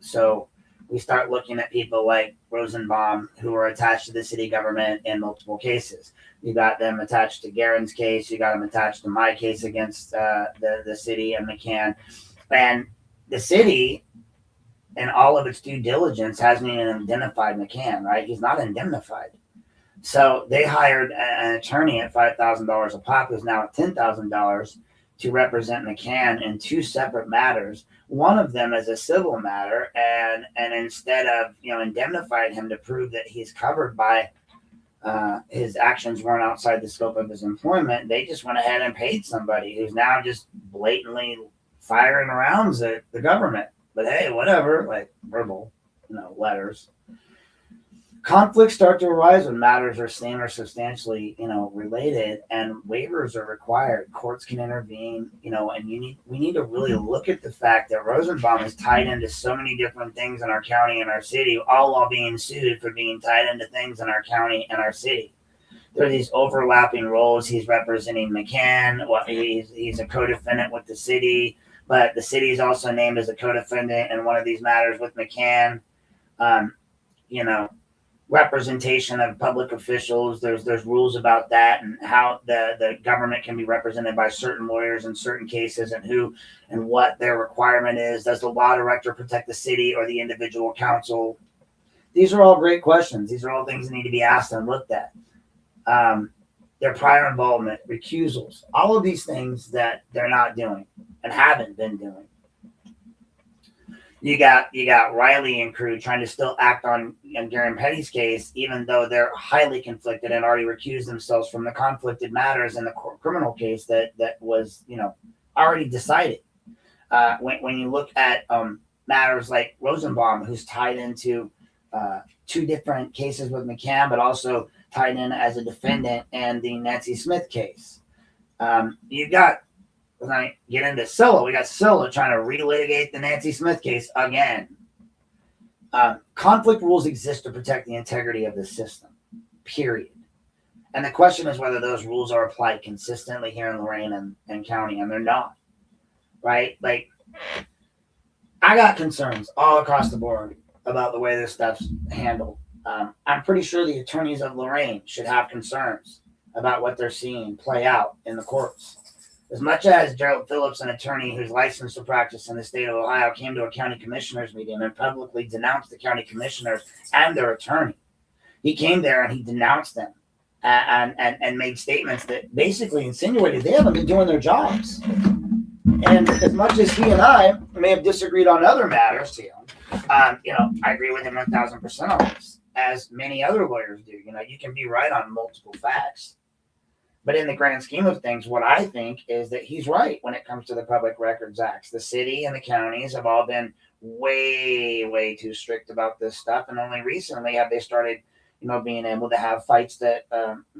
So we start looking at people like Rosenbaum, who are attached to the city government in multiple cases. You got them attached to Garen's case. You got them attached to my case against the city and McCann. And the city, in all of its due diligence, hasn't even identified McCann, right? He's not indemnified. So they hired an attorney at $5,000 a pop, who's now at $10,000, to represent McCann in two separate matters. One of them is a civil matter, and instead of indemnified him to prove that he's covered by his actions weren't outside the scope of his employment, they just went ahead and paid somebody who's now just blatantly firing rounds at the government. But hey, whatever, like verbal, letters. Conflicts start to arise when matters are same or substantially, related, and waivers are required. Courts can intervene, and we need to really look at the fact that Rosenbaum is tied into so many different things in our county and our city, all while being sued for being tied into things in our county and our city. There are these overlapping roles. He's representing McCann. Well, he's a co-defendant with the city, but the city is also named as a co-defendant in one of these matters with McCann. Representation of public officials. There's rules about that, and how the government can be represented by certain lawyers in certain cases, and who and what their requirement is. Does the law director protect the city or the individual counsel? These are all great questions. These are all things that need to be asked and looked at. Their prior involvement, recusals, all of these things that they're not doing and haven't been doing. You got Riley and crew trying to still act on Garen Petty's case, even though they're highly conflicted and already recused themselves from the conflicted matters in the criminal case that was already decided. When you look at matters like Rosenbaum, who's tied into two different cases with McCann, but also tied in as a defendant in the Nancy Smith case. When I get into Scylla, we got Scylla trying to relitigate the Nancy Smith case again. Conflict rules exist to protect the integrity of the system, period. And the question is whether those rules are applied consistently here in Lorain and County, and they're not, right? Like, I got concerns all across the board about the way this stuff's handled. I'm pretty sure the attorneys of Lorain should have concerns about what they're seeing play out in the courts. As much as Gerald Phillips, an attorney who's licensed to practice in the state of Ohio, came to a county commissioners meeting and publicly denounced the county commissioners and their attorney. He came there and he denounced them and made statements that basically insinuated they haven't been doing their jobs. And as much as he and I may have disagreed on other matters to him, I agree with him 1,000% on this, as many other lawyers do. You can be right on multiple facts. But in the grand scheme of things, what I think is that he's right when it comes to the Public Records Acts. The city and the counties have all been way, way too strict about this stuff. And only recently have they started, being able to have fights that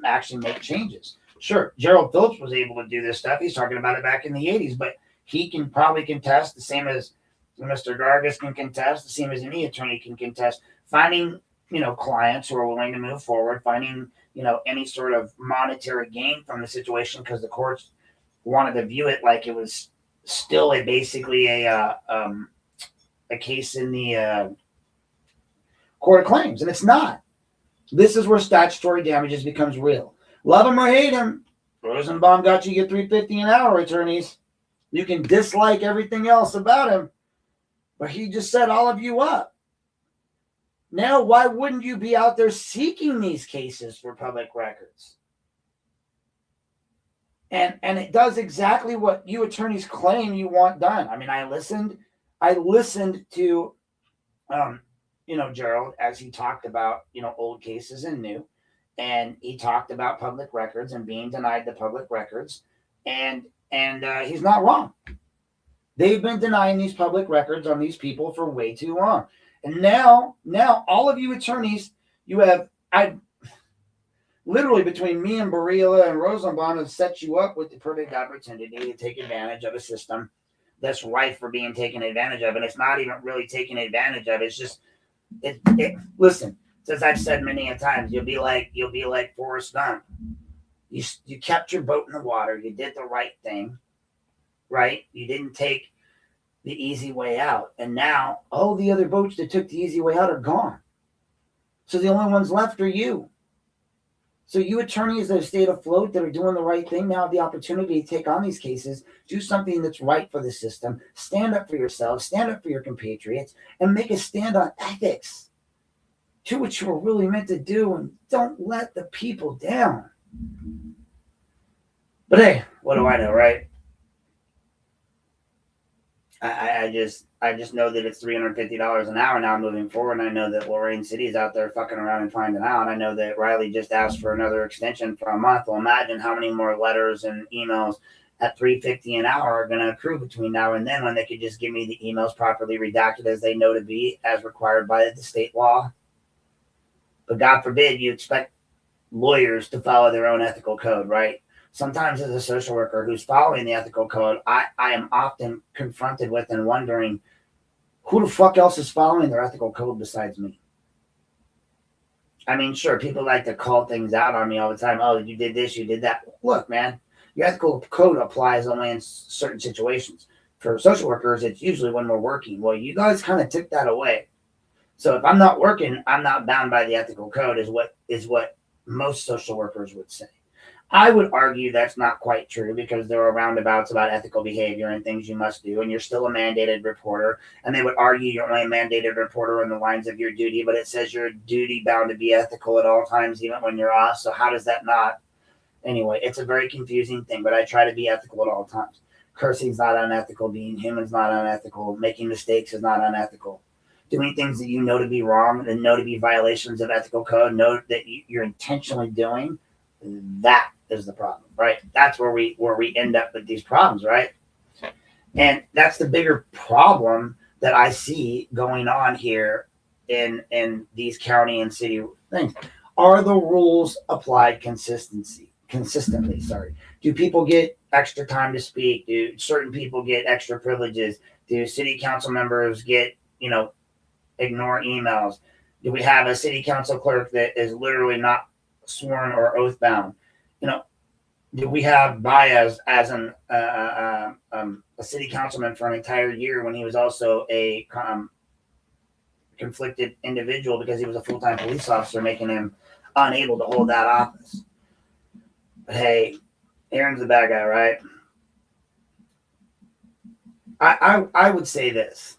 actually make changes. Sure, Gerald Phillips was able to do this stuff. He's talking about it back in the 80s, but he can probably contest the same as Mr. Gargas can contest, the same as any attorney can contest, finding, clients who are willing to move forward, finding, any sort of monetary gain from the situation because the courts wanted to view it like it was still basically a case in the court of claims, and it's not. This is where statutory damages becomes real. Love him or hate him, Rosenbaum got you get $350 an hour, attorneys. You can dislike everything else about him, but he just set all of you up. Now, why wouldn't you be out there seeking these cases for public records? And it does exactly what you attorneys claim you want done. I mean, I listened to, Gerald as he talked about, old cases and new, and he talked about public records and being denied the public records, and he's not wrong. They've been denying these public records on these people for way too long. And now all of you attorneys, I literally between me and Barilla and Rosenbaum have set you up with the perfect opportunity to take advantage of a system that's rife for being taken advantage of. And it's not even really taking advantage of. It's just, listen, as I've said many a times, you'll be like Forrest Gump. You kept your boat in the water. You did the right thing, right? You didn't take the easy way out. And now all the other boats that took the easy way out are gone. So the only ones left are you. So you attorneys that have stayed afloat, that are doing the right thing, now have the opportunity to take on these cases, do something that's right for the system, stand up for yourselves, stand up for your compatriots, and make a stand on ethics. Do what you were really meant to do, and don't let the people down. But hey, what do I know, right? I just know that it's $350 an hour now moving forward. And I know that Lorain City is out there fucking around and finding out. I know that Riley just asked for another extension for a month. Well, imagine how many more letters and emails at $350 an hour are going to accrue between now and then, when they could just give me the emails properly redacted as they know to be, as required by the state law. But God forbid you expect lawyers to follow their own ethical code, right? Sometimes as a social worker who's following the ethical code, I am often confronted with and wondering, who the fuck else is following their ethical code besides me? I mean, sure, people like to call things out on me all the time. Oh, you did this, you did that. Look, man, your ethical code applies only in certain situations. For social workers, it's usually when we're working. Well, you guys kind of took that away. So if I'm not working, I'm not bound by the ethical code, is what most social workers would say. I would argue that's not quite true, because there are roundabouts about ethical behavior and things you must do, and you're still a mandated reporter. And they would argue you're only a mandated reporter in the lines of your duty, but it says you're duty bound to be ethical at all times, even when you're off. So how does that not? Anyway, it's a very confusing thing, but I try to be ethical at all times. Cursing's not unethical. Being human's not unethical. Making mistakes is not unethical. Doing things that you know to be wrong and know to be violations of ethical code, know that you're intentionally doing, that is the problem, right? That's where we end up with these problems, right? And that's the bigger problem that I see going on here in these county and city things. Are the rules applied consistently? Do people get extra time to speak? Do certain people get extra privileges? Do city council members get, ignore emails? Do we have a city council clerk that is literally not sworn or oath bound? Do we have Baez as a city councilman for an entire year when he was also a conflicted individual because he was a full-time police officer, making him unable to hold that office? But hey, Aaron's the bad guy, right? I would say this,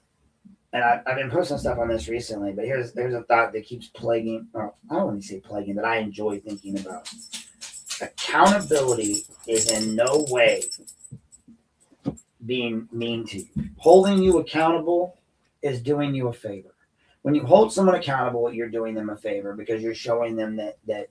and I've been posting stuff on this recently, but here's a thought that keeps plaguing, or I don't want to say plaguing, that I enjoy thinking about. Accountability is in no way being mean to you. Holding you accountable is doing you a favor. When you hold someone accountable, you're doing them a favor because you're showing them that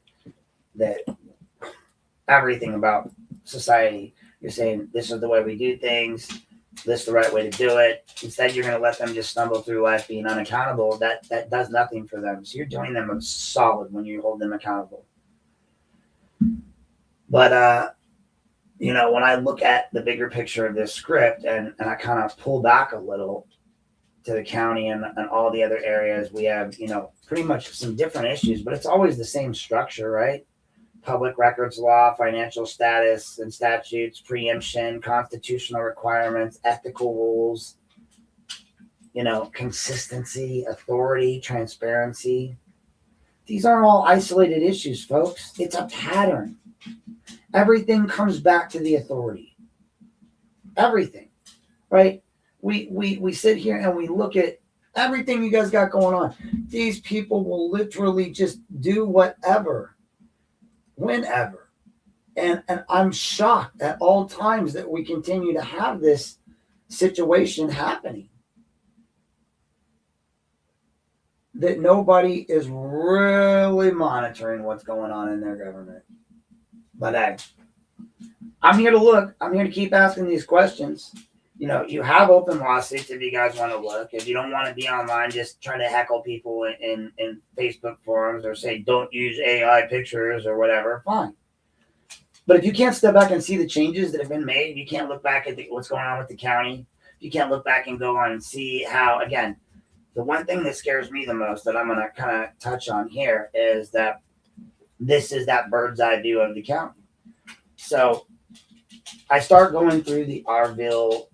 everything about society, you're saying this is the way we do things, this is the right way to do it. Instead, you're going to let them just stumble through life being unaccountable. That does nothing for them. So you're doing them a solid when you hold them accountable. But, when I look at the bigger picture of this script and I kind of pull back a little to the county and all the other areas, we have, pretty much some different issues, but it's always the same structure, right? Public records law, financial status and statutes, preemption, constitutional requirements, ethical rules, consistency, authority, transparency. These aren't all isolated issues, folks. It's a pattern. Everything comes back to the authority. Everything, right? We sit here and we look at everything you guys got going on. These people will literally just do whatever, whenever. And I'm shocked at all times that we continue to have this situation happening. That nobody is really monitoring what's going on in their government. But hey, I'm here to look. I'm here to keep asking these questions. You have open lawsuits if you guys want to look. If you don't want to be online just trying to heckle people in Facebook forums or say don't use AI pictures or whatever, fine. But if you can't step back and see the changes that have been made, you can't look back at what's going on with the county. You can't look back and go on and see how, again, the one thing that scares me the most that I'm going to kind of touch on here is that this is that bird's eye view of the county. So I start going through the Arville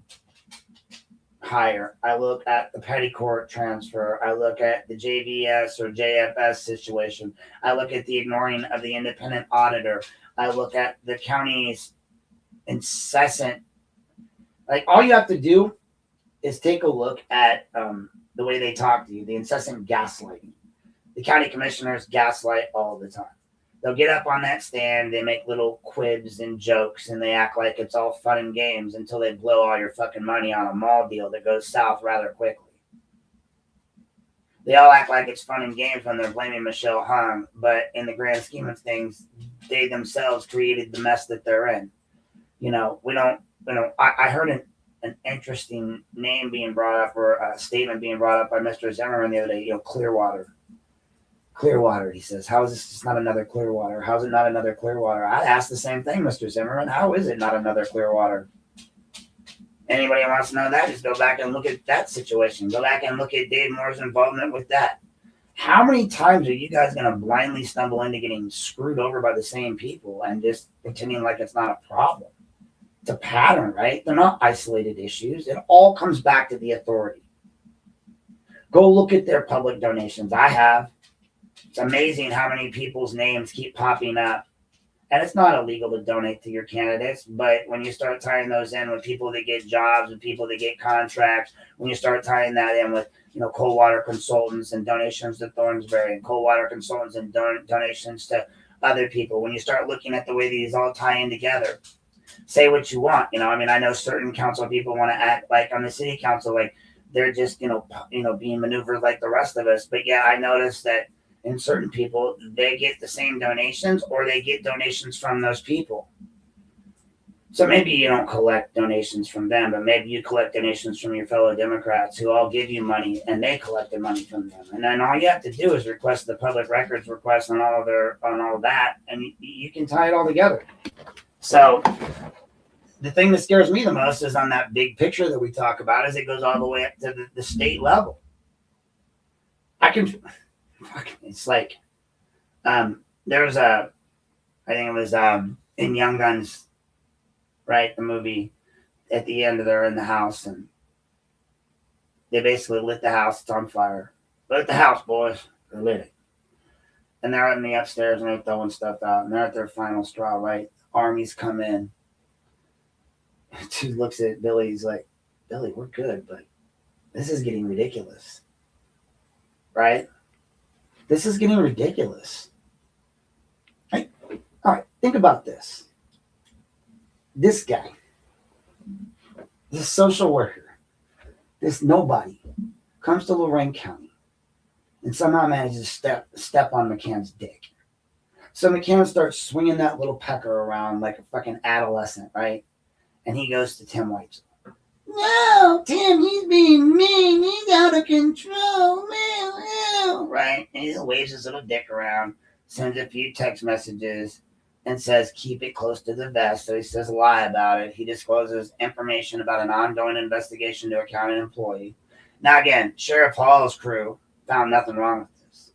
hire. I look at the petty court transfer. I look at the JVS or JFS situation. I look at the ignoring of the independent auditor. I look at the county's incessant, all you have to do is take a look at the way they talk to you, the incessant gaslighting. The county commissioners gaslight all the time. They'll get up on that stand, they make little quibs and jokes, and they act like it's all fun and games until they blow all your fucking money on a mall deal that goes south rather quickly. They all act like it's fun and games when they're blaming Michelle Hung, but in the grand scheme of things, they themselves created the mess that they're in. I heard an interesting name being brought up, or a statement being brought up by Mr. Zimmerman the other day, Clearwater, he says. How is this just not another Clearwater? How is it not another Clearwater? I asked the same thing, Mr. Zimmerman. How is it not another Clearwater? Anybody who wants to know that, just go back and look at that situation. Go back and look at Dave Moore's involvement with that. How many times are you guys going to blindly stumble into getting screwed over by the same people and just pretending like it's not a problem? It's a pattern, right? They're not isolated issues. It all comes back to the authority. Go look at their public donations. I have. It's amazing how many people's names keep popping up. And it's not illegal to donate to your candidates, but when you start tying those in with people that get jobs, with people that get contracts, when you start tying that in with, cold water consultants and donations to Thornsbury and cold water consultants and donations to other people, when you start looking at the way these all tie in together, say what you want. I know certain council people want to act like on the city council, like they're just, being maneuvered like the rest of us. But yeah, I noticed that in certain people, they get the same donations or they get donations from those people. So maybe you don't collect donations from them, but maybe you collect donations from your fellow Democrats who all give you money and they collect the money from them. And then all you have to do is request the public records request on all that, and you can tie it all together. So the thing that scares me the most is on that big picture that we talk about is it goes all the way up to the state level. I can, it's like, there was I think it was in Young Guns, right? The movie, at the end they're in the house and they basically lit the house. It's on fire. Lit the house, boys. They lit it. And they're in the upstairs and they're throwing stuff out and they're at their final straw, right? Armies come in. Dude looks at Billy. He's like, Billy, we're good, but this is getting ridiculous. Right? This is getting ridiculous. Right? All right, think about this. This guy, this social worker, this nobody, comes to Lorain County and somehow manages to step on McCann's dick. So McCann starts swinging that little pecker around like a fucking adolescent, right? And he goes to Tim White. No, Tim, he's being mean. He's out of control. Right? And he waves his little dick around, sends a few text messages, and says, keep it close to the vest. So he says a lie about it. He discloses information about an ongoing investigation to a county employee. Now, again, Sheriff Hall's crew found nothing wrong with this.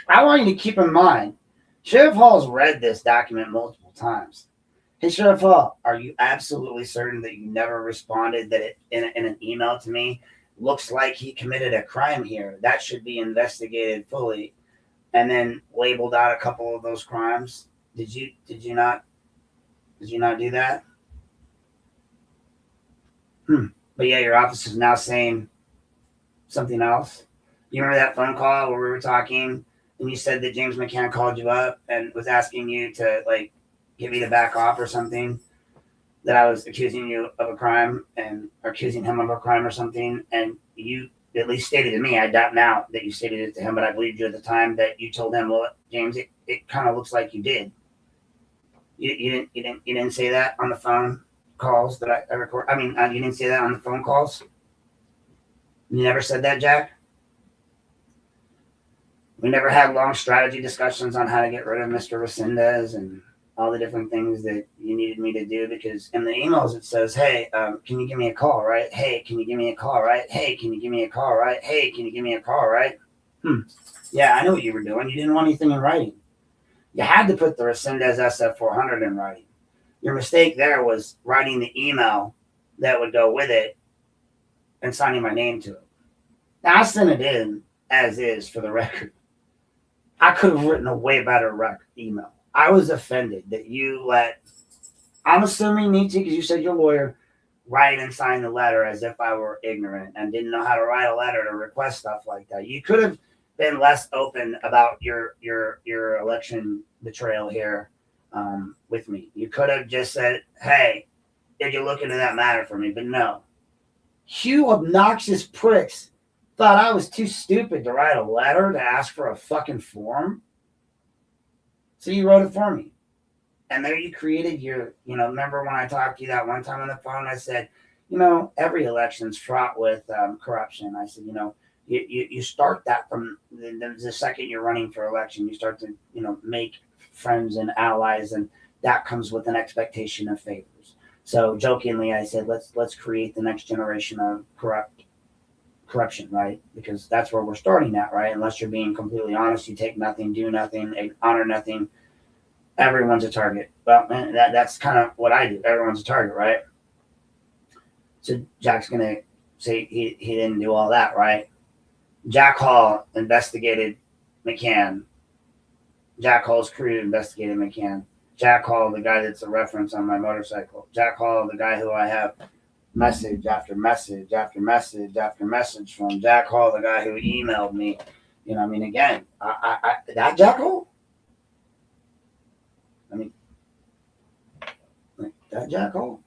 I want you to keep in mind, Sheriff Hall's read this document multiple times. Hey, Sheriff Hall, are you absolutely certain that you never responded that it in an email to me? Looks like he committed a crime here. That should be investigated fully. And then labeled out a couple of those crimes. Did you not do that? But yeah, your office is now saying something else. You remember that phone call where we were talking and you said that James McCann called you up and was asking you to like get me to back off or something, that I was accusing you of a crime and accusing him of a crime or something, and you at least stated to me, I doubt now that you stated it to him, but I believed you at the time that you told him, well, James, it kind of looks like you did. You didn't say that on the phone calls that I record. I mean, you didn't say that on the phone calls. You never said that, Jack. We never had long strategy discussions on how to get rid of Mr. Resendez and all the different things that you needed me to do, because in the emails it says, hey, can you give me a call, right? Hey, can you give me a call, right? Hey, can you give me a call, right? Hey, can you give me a call, right? Yeah, I know what you were doing. You didn't want anything in writing. You had to put the Resendez SF400 in writing. Your mistake there was writing the email that would go with it and signing my name to it. Now, I sent it in as is for the record. I could have written a way better email. I was offended that you let, I'm assuming me too, because you said you're a lawyer, write and sign the letter as if I were ignorant and didn't know how to write a letter to request stuff like that. You could have been less open about your election betrayal here with me. You could have just said, hey, did you look into that matter for me? But no. You obnoxious pricks thought I was too stupid to write a letter to ask for a fucking form. So you wrote it for me. And there you created your, remember when I talked to you that one time on the phone, I said, every election's fraught with corruption. I said, you start that from the second you're running for election. You start to, make friends and allies, and that comes with an expectation of favors. So jokingly, I said, let's create the next generation of corruption, right? Because that's where we're starting at, right? Unless you're being completely honest, you take nothing, do nothing, honor nothing. Everyone's a target. Well, man, that's kind of what I do. Everyone's a target, right? So Jack's gonna say he didn't do all that, right? Jack Hall investigated McCann. Jack Hall's crew investigated McCann. Jack Hall, the guy that's a reference on my motorcycle. Jack Hall, the guy who I have message after message after message after message from. Jack Hall, the guy who emailed me. Again, I that Jack Hall? That Jack Hall?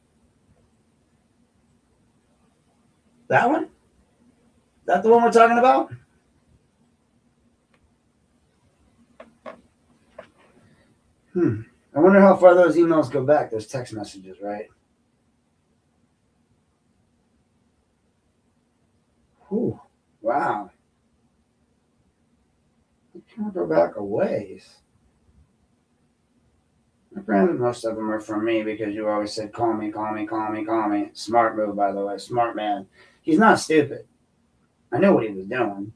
That one? That the one we're talking about? I wonder how far those emails go back, those text messages, right? Whew, wow. They kind of go back a ways. Granted, most of them are from me because you always said, call me, call me, call me, call me. Smart move, by the way. Smart man. He's not stupid. I knew what he was doing.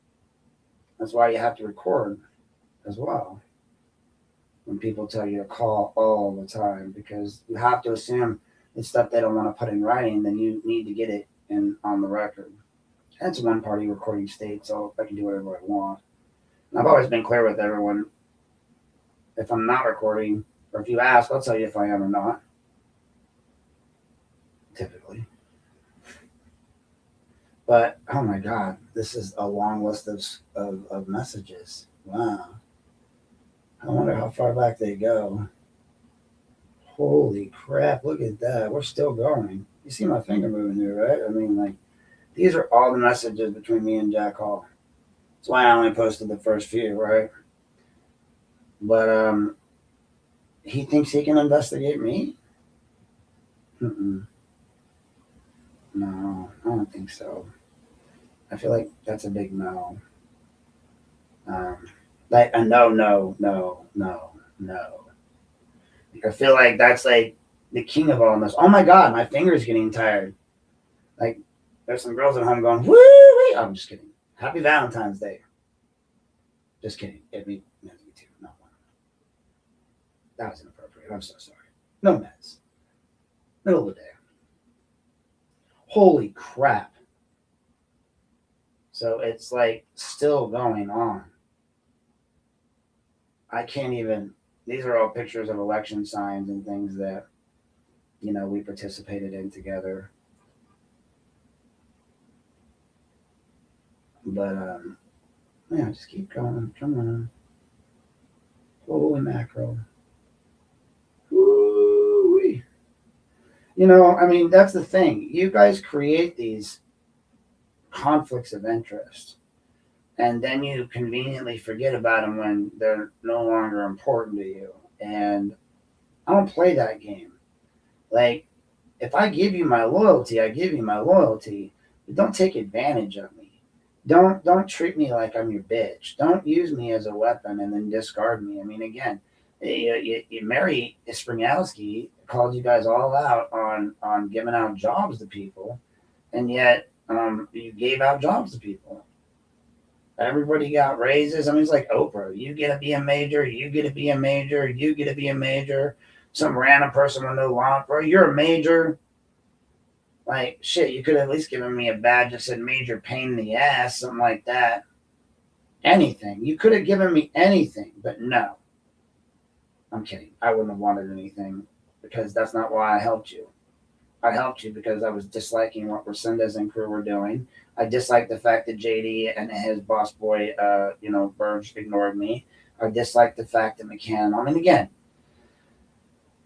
That's why you have to record as well when people tell you to call all the time, because you have to assume it's stuff they don't want to put in writing, then you need to get it on the record. And it's a one-party recording state, so I can do whatever I want. And I've always been clear with everyone. If I'm not recording, or if you ask, I'll tell you if I am or not. Typically. But, oh my God, this is a long list of messages. Wow. I wonder how far back they go. Holy crap, look at that. We're still going. You see my finger moving here, right? I mean, like, these are all the messages between me and Jack Hall. That's why I only posted the first few, right? But he thinks he can investigate me? No, I don't think so. I feel like that's a big no. Like a no. I feel like that's like the king of all this. Oh my God, my finger's getting tired. Like there's some girls at home going, woo! I'm just kidding. Happy Valentine's Day. Just kidding. Me too. Not one. That was inappropriate. I'm so sorry. No meds. Middle of the day. Holy crap. So it's like still going on. I can't even, these are all pictures of election signs and things that, we participated in together. But, just keep going. Come on. Holy mackerel. Woo-wee. That's the thing. You guys create these conflicts of interest, and then you conveniently forget about them when they're no longer important to you. And I don't play that game. Like, if I give you my loyalty, I give you my loyalty. But don't take advantage of me. Don't treat me like I'm your bitch. Don't use me as a weapon and then discard me. I mean, again, Mary Springowski called you guys all out on giving out jobs to people, and yet you gave out jobs to people. Everybody got raises. I mean, it's like Oprah. You get to be a major. You get to be a major. You get to be a major. Some random person with no law, bro. You're a major. Like, shit, you could have at least given me a badge that said major pain in the ass, something like that. Anything. You could have given me anything, but no. I'm kidding. I wouldn't have wanted anything because that's not why I helped you. I helped you because I was disliking what Resendez and crew were doing. I disliked the fact that JD and his boss boy, Burge ignored me. I disliked the fact that McCann, again,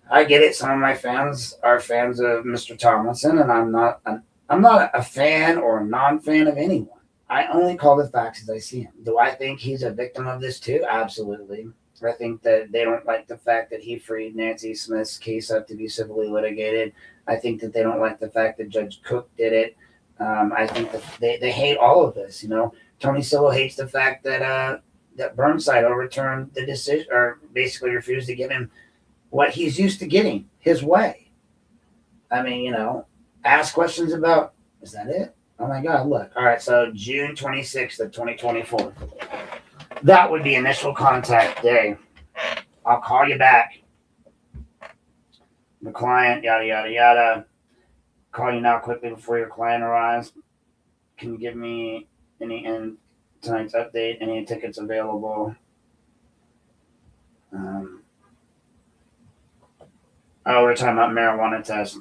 I get it. Some of my fans are fans of Mr. Tomlinson, and I'm not a fan or a non-fan of anyone. I only call the facts as I see them. Do I think he's a victim of this too? Absolutely. I think that they don't like the fact that he freed Nancy Smith's case up to be civilly litigated. I think that they don't like the fact that Judge Cook did it. I think that they hate all of this. Tony Silva hates the fact that Burnside overturned the decision, or basically refused to give him what he's used to getting his way. I mean, ask questions about, is that it? Oh my God, look. All right, so June 26th of 2024. That would be initial contact day. I'll call you back. The client, yada, yada, yada. Call you now quickly before your client arrives. Can you give me in tonight's update, any tickets available? We're talking about marijuana tests.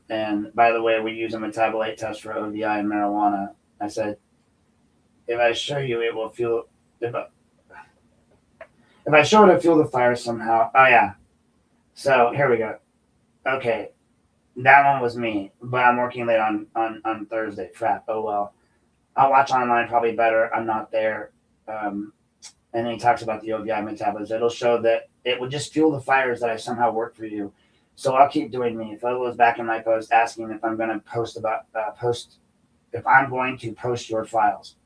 And by the way, we use a metabolite test for ODI and marijuana. I said, if I show you, it will feel, if I show it to fuel the fire somehow. Oh, yeah. So here we go. Okay. That one was me, but I'm working late on Thursday. Crap. Oh, well. I'll watch online probably better. I'm not there. And then he talks about the ODI metabolism. It'll show that it would just fuel the fires that I somehow work for you. So I'll keep doing me. If I was back in my post asking if I'm going to post your files.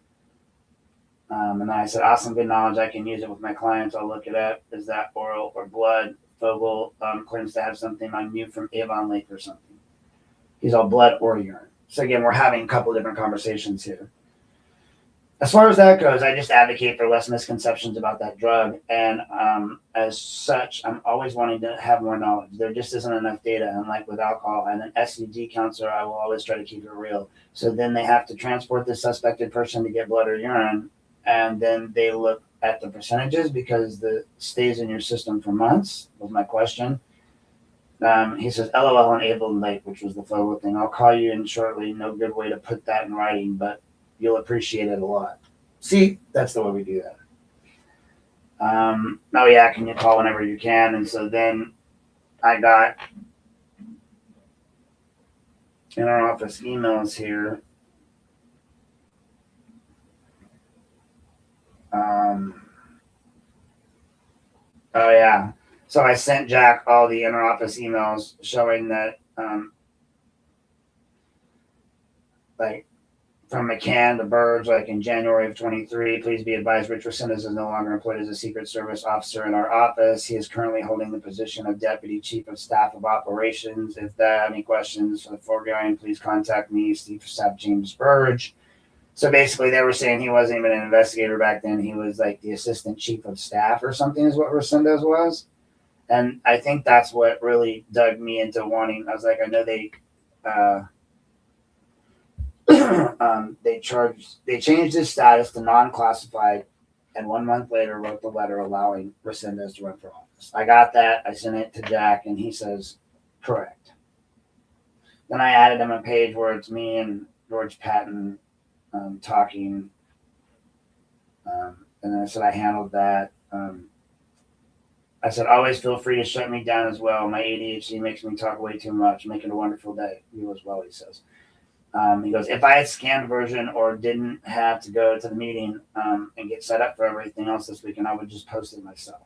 And then I said, awesome, good knowledge. I can use it with my clients. I'll look it up. Is that oral or blood? Fogel claims to have something on you from Avon Lake or something. He's all blood or urine. So again, we're having a couple different conversations here. as far as that goes, I just advocate for less misconceptions about that drug. And as such, I'm always wanting to have more knowledge. There just isn't enough data. And like with alcohol and an SCG counselor, I will always try to keep it real. So then they have to transport the suspected person to get blood or urine. And then they look at the percentages because the stays in your system for months was my question. He says, LOL on April late, which was the photo thing. I'll call you in shortly. No good way to put that in writing, but you'll appreciate it a lot. See, that's the way we do that. Oh yeah, can you call whenever you can? And so then I got in our office emails here. Oh yeah. So I sent Jack all the interoffice emails showing that like from McCann to Burge, like in January of 23, please be advised Rich Resendez is no longer employed as a Secret Service officer in our office. He is currently holding the position of Deputy Chief of Staff of Operations. If there are any questions for the foregoing, please contact me, Steve Staff James Burge. So basically they were saying he wasn't even an investigator back then. He was like the Assistant Chief of Staff or something is what Resendez was. And I think that's what really dug me into wanting. I was like, I know they they changed his status to non-classified, and 1 month later wrote the letter allowing Resendez to run for office. I got that. I sent it to Jack, and he says, correct. Then I added him a page where it's me and George Patton talking, and then I said I handled that. I said, always feel free to shut me down as well. My ADHD makes me talk way too much. Make it a wonderful day. You as well, he says. He goes, if I had scanned version or didn't have to go to the meeting and get set up for everything else this weekend, I would just post it myself.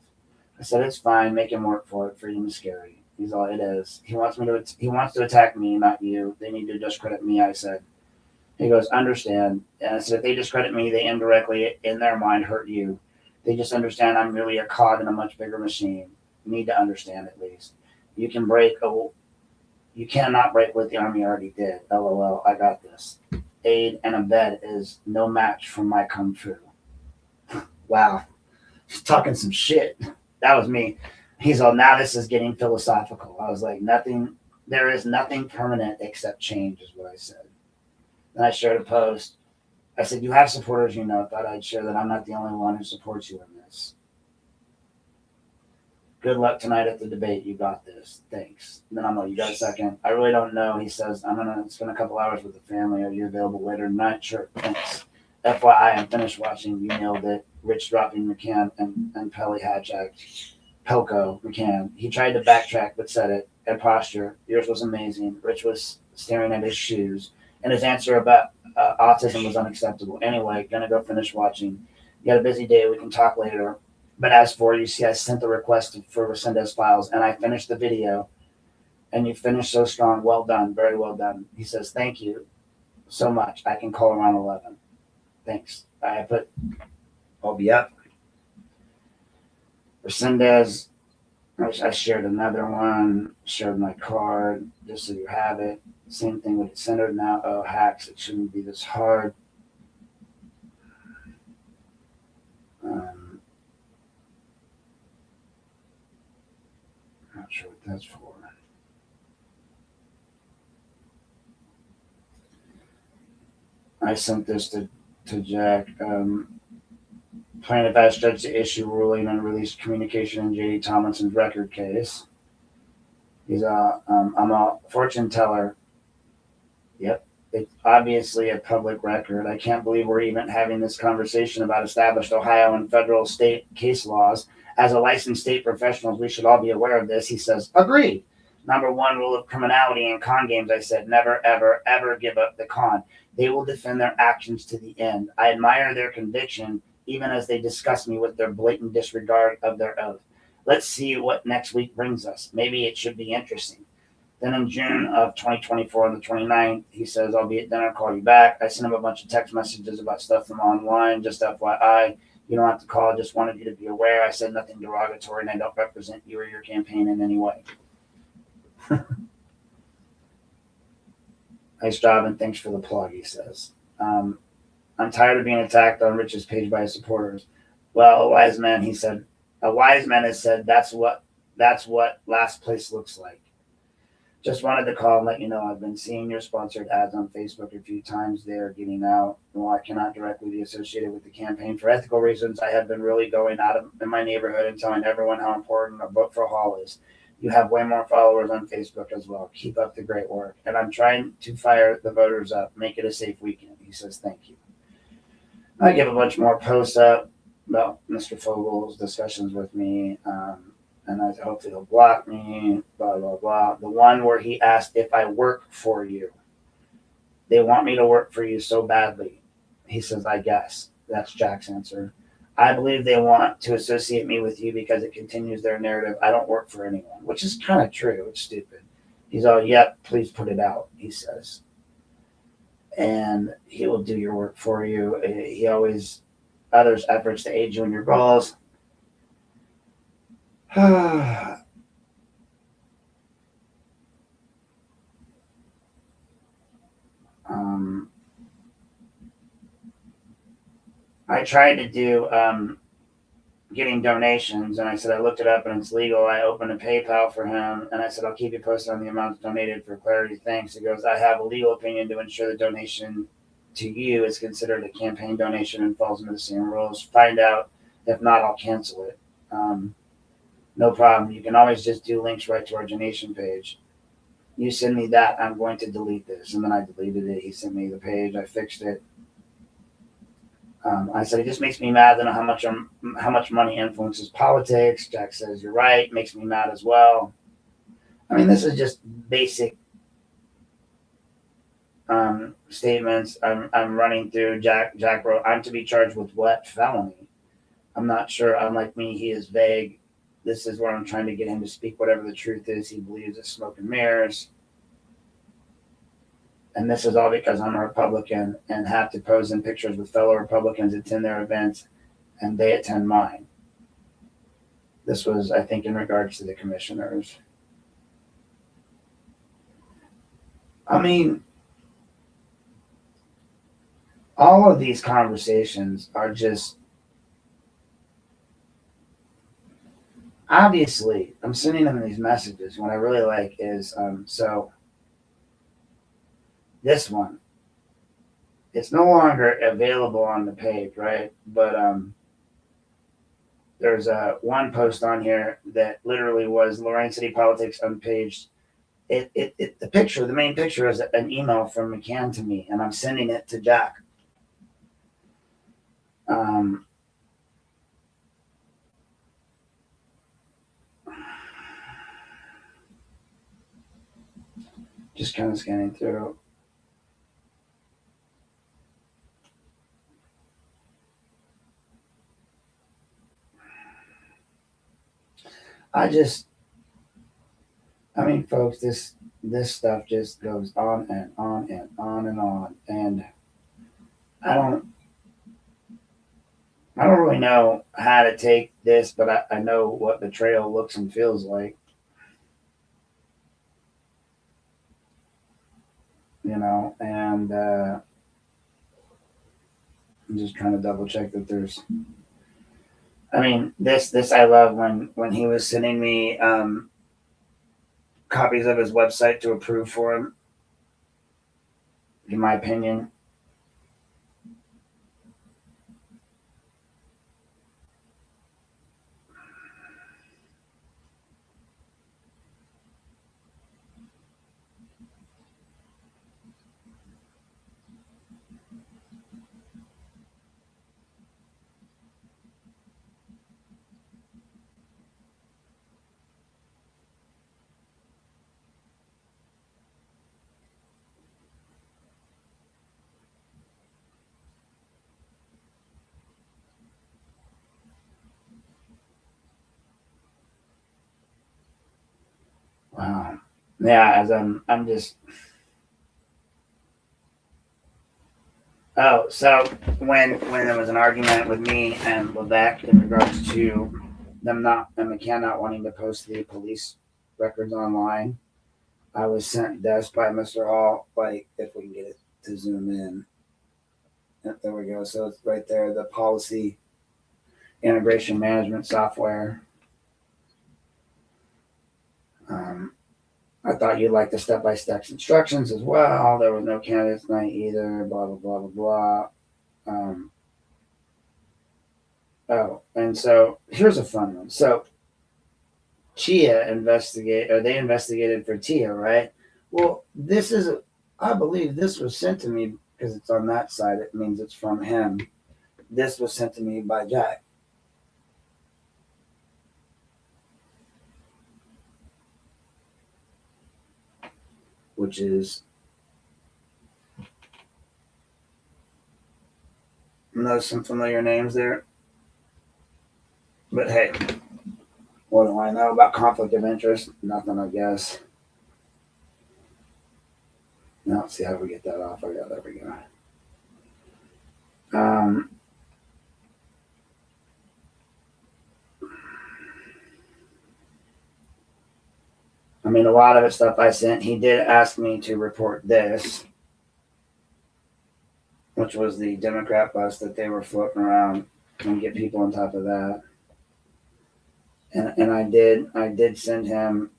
I said, it's fine. Make him work for it. Freedom is scary. He's all it is. He wants to attack me, not you. They need to discredit me, I said. He goes, understand. And I said, if they discredit me, they indirectly, in their mind, hurt you. They just understand I'm really a cog in a much bigger machine. You need to understand at least. You cannot break what the Army already did. LOL, I got this. Aid and abet is no match for my kung fu. Wow. He's talking some shit. That was me. He's all, now this is getting philosophical. I was like, there is nothing permanent except change is what I said. Then I shared a post. I said, you have supporters, thought I'd share that I'm not the only one who supports you in this. Good luck tonight at the debate. You got this. Thanks. And then I'm like, you got a second? I really don't know. He says, I'm going to spend a couple hours with the family. Are you available later tonight? Sure. Thanks. FYI, I'm finished watching. You nailed it. Rich dropping McCann and Pelly Hatchak. Pelko McCann. He tried to backtrack, but said it. And posture. Yours was amazing. Rich was staring at his shoes. And his answer about autism was unacceptable. Anyway, gonna go finish watching. You got a busy day. We can talk later. But as for you see, I sent the request for Resendez files, and I finished the video. And you finished so strong. Well done. Very well done. He says, thank you so much. I can call around 11. Thanks. I put, I'll be up. Resendez, I shared another one. Shared my card, just so you have it. Same thing with it centered now. Oh, hacks. It shouldn't be this hard. Not sure what that's for. I sent this to Jack. Plaintiff asked judge to issue ruling on released communication in J.D. Tomlinson's record case. He's I'm a fortune teller. Yep. It's obviously a public record. I can't believe we're even having this conversation about established Ohio and federal state case laws. As a licensed state professionals, we should all be aware of this. He says, agreed. Number one rule of criminality in con games, I said, never, ever, ever give up the con. They will defend their actions to the end. I admire their conviction, even as they disgust me with their blatant disregard of their oath. Let's see what next week brings us. Maybe it should be interesting. Then in June of 2024, on the 29th, he says, I'll be at dinner, call you back. I sent him a bunch of text messages about stuff from online, just FYI. You don't have to call, just wanted you to be aware. I said nothing derogatory, and I don't represent you or your campaign in any way. Nice job, and thanks for the plug, he says. I'm tired of being attacked on Rich's page by his supporters. Well, a wise man has said that's what last place looks like. Just wanted to call and let you know I've been seeing your sponsored ads on Facebook a few times. They are getting out. While I cannot directly be associated with the campaign for ethical reasons, I have been really going out in my neighborhood and telling everyone how important a vote for Hall is. You have way more followers on Facebook as well. Keep up the great work. And I'm trying to fire the voters up. Make it a safe weekend. He says, thank you. I give a bunch more posts up about Mr. Fogel's discussions with me. And I hopefully he'll block me, blah, blah, blah. The one where he asked if I work for you. They want me to work for you so badly. He says, I guess. That's Jack's answer. I believe they want to associate me with you because it continues their narrative. I don't work for anyone, which is kind of true. It's stupid. He's all, yep, please put it out, he says. And he will do your work for you. He always others' efforts to aid you in your goals. I tried to do getting donations, and I said I looked it up and it's legal. I opened a PayPal for him, and I said I'll keep you posted on the amounts donated for clarity. Thanks. He goes, I have a legal opinion to ensure the donation to you is considered a campaign donation and falls under the same rules. Find out. If not, I'll cancel it. No problem. You can always just do links right to our donation page. You send me that, I'm going to delete this. And then I deleted it. He sent me the page. I fixed it. I said, it just makes me mad to know how much money influences politics. Jack says, you're right. Makes me mad as well. I mean, this is just basic statements I'm running through. Jack wrote, I'm to be charged with what? Felony. I'm not sure. Unlike me, he is vague. This is where I'm trying to get him to speak whatever the truth is. He believes it's smoke and mirrors. And this is all because I'm a Republican and have to pose in pictures with fellow Republicans, attend their events, and they attend mine. This was, I think, in regards to the commissioners. I mean, all of these conversations are just, obviously, I'm sending them these messages. What I really like is, so this one, it's no longer available on the page, right? But there's one post on here that literally was Lorain City Politics Unpaged. The picture, the main picture is an email from McCann to me, and I'm sending it to Jack. Just kind of scanning through. I mean, folks, this stuff just goes on and on and on and on. And I don't really know how to take this, but I know what betrayal looks and feels like. You know, and I'm just trying to double check that there's, I mean, this I love when he was sending me copies of his website to approve for him, in my opinion. Wow. Yeah, as I'm just. Oh, so when there was an argument with me and Levesque in regards to them not, and McCann not wanting to post the police records online, I was sent this by Mr. Hall, like, if we can get it to zoom in. There we go. So it's right there, the policy integration management software. I thought you'd like the step-by-step instructions as well. There was no candidates tonight either. Blah blah blah blah blah. Oh, and so here's a fun one. So they investigated for Tia, right? Well, I believe this was sent to me because it's on that side. It means it's from him. This was sent to me by Jack. Which is, notice some familiar names there. But hey, what do I know about conflict of interest? Nothing, I guess. Now, let's see how we get that off. There we go. I mean, a lot of it stuff I sent. He did ask me to report this, which was the Democrat bus that they were floating around and get people on top of that. And I did send him,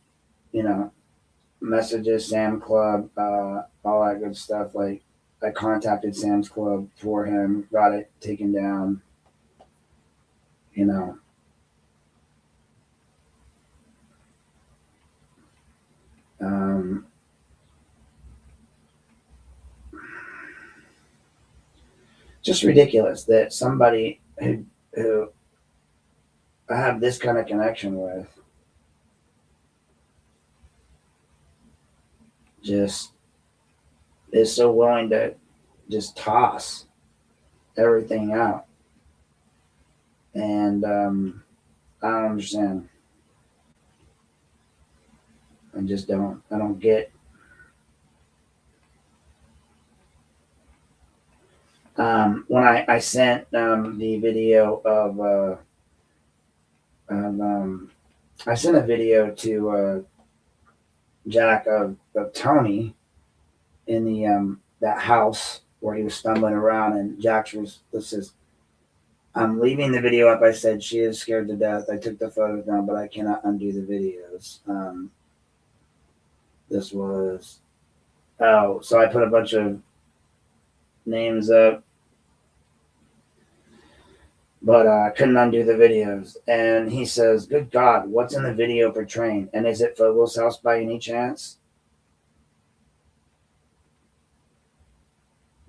messages, Sam Club, all that good stuff. Like, I contacted Sam's Club for him, got it taken down, just ridiculous that somebody who I have this kind of connection with just is so willing to just toss everything out. And I don't understand. I don't get. When I sent the video I sent a video to Jack of Tony in the that house where he was stumbling around, and Jack's says, I'm leaving the video up. I said she is scared to death. I took the photos down, but I cannot undo the videos. This was so I put a bunch of names up, but couldn't undo the videos. And he says, good God, what's in the video portraying? And is it Fogel's house by any chance?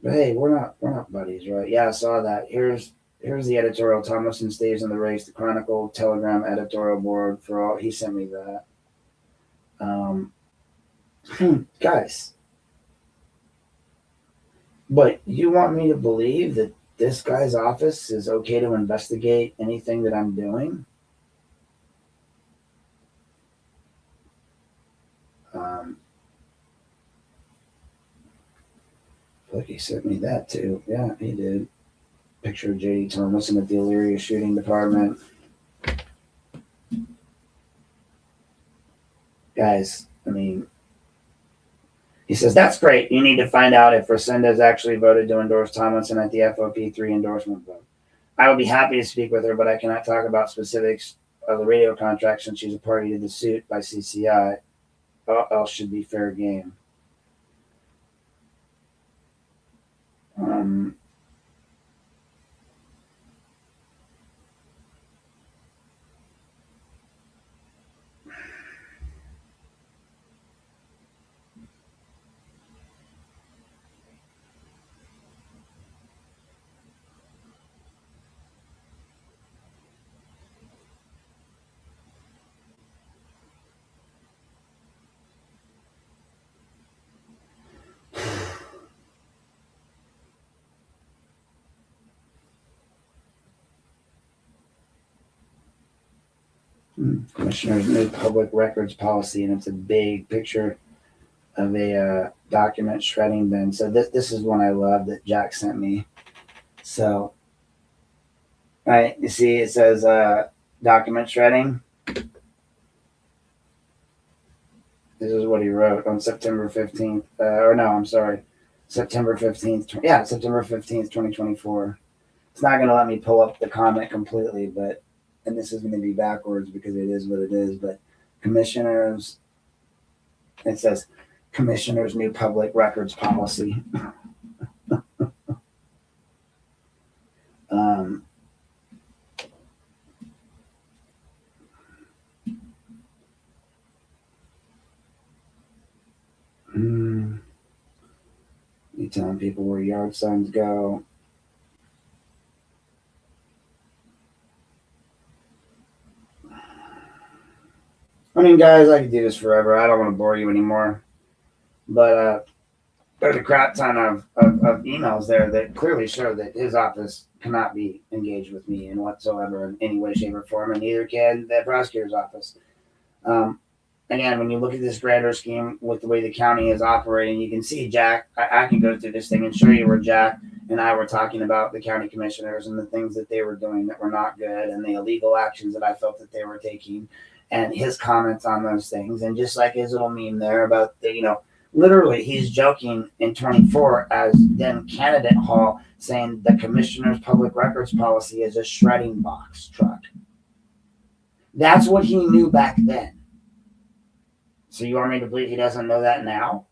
But hey, we're not buddies, right? Yeah, I saw that. Here's the editorial. Thomason stays in the race. The Chronicle Telegram editorial board for all. He sent me that. Guys, but you want me to believe that this guy's office is okay to investigate anything that I'm doing? Look, he sent me that too. Yeah, he did. Picture of J.D. Thomason at the Elyria Shooting Department. Guys, I mean, he says, that's great. You need to find out if Resendez actually voted to endorse Tomlinson at the FOP3 endorsement vote. I would be happy to speak with her, but I cannot talk about specifics of the radio contract since she's a party to the suit by CCI. Else should be fair game. Commissioner's new public records policy, and it's a big picture of a document shredding bin. So this is one I love that Jack sent me. So, right, you see it says document shredding. This is what he wrote on September 15th. I'm sorry, September 15th. Yeah, September 15th, 2024. It's not going to let me pull up the comment completely, but, and this is going to be backwards because it is what it is, but commissioners, it says commissioners' new public records policy. You telling people where yard signs go. I mean, guys, I could do this forever. I don't want to bore you anymore. But there's a crap ton of emails there that clearly show that his office cannot be engaged with me in whatsoever in any way, shape, or form, and neither can the prosecutor's office. Again, when you look at this grander scheme with the way the county is operating, you can see Jack. I can go through this thing and show you where Jack and I were talking about the county commissioners and the things that they were doing that were not good and the illegal actions that I felt that they were taking and his comments on those things. And just like his little meme there about the, literally he's joking in 24 as then candidate Hall saying the commissioner's public records policy is a shredding box truck. That's what he knew back then. So you want me to believe he doesn't know that now?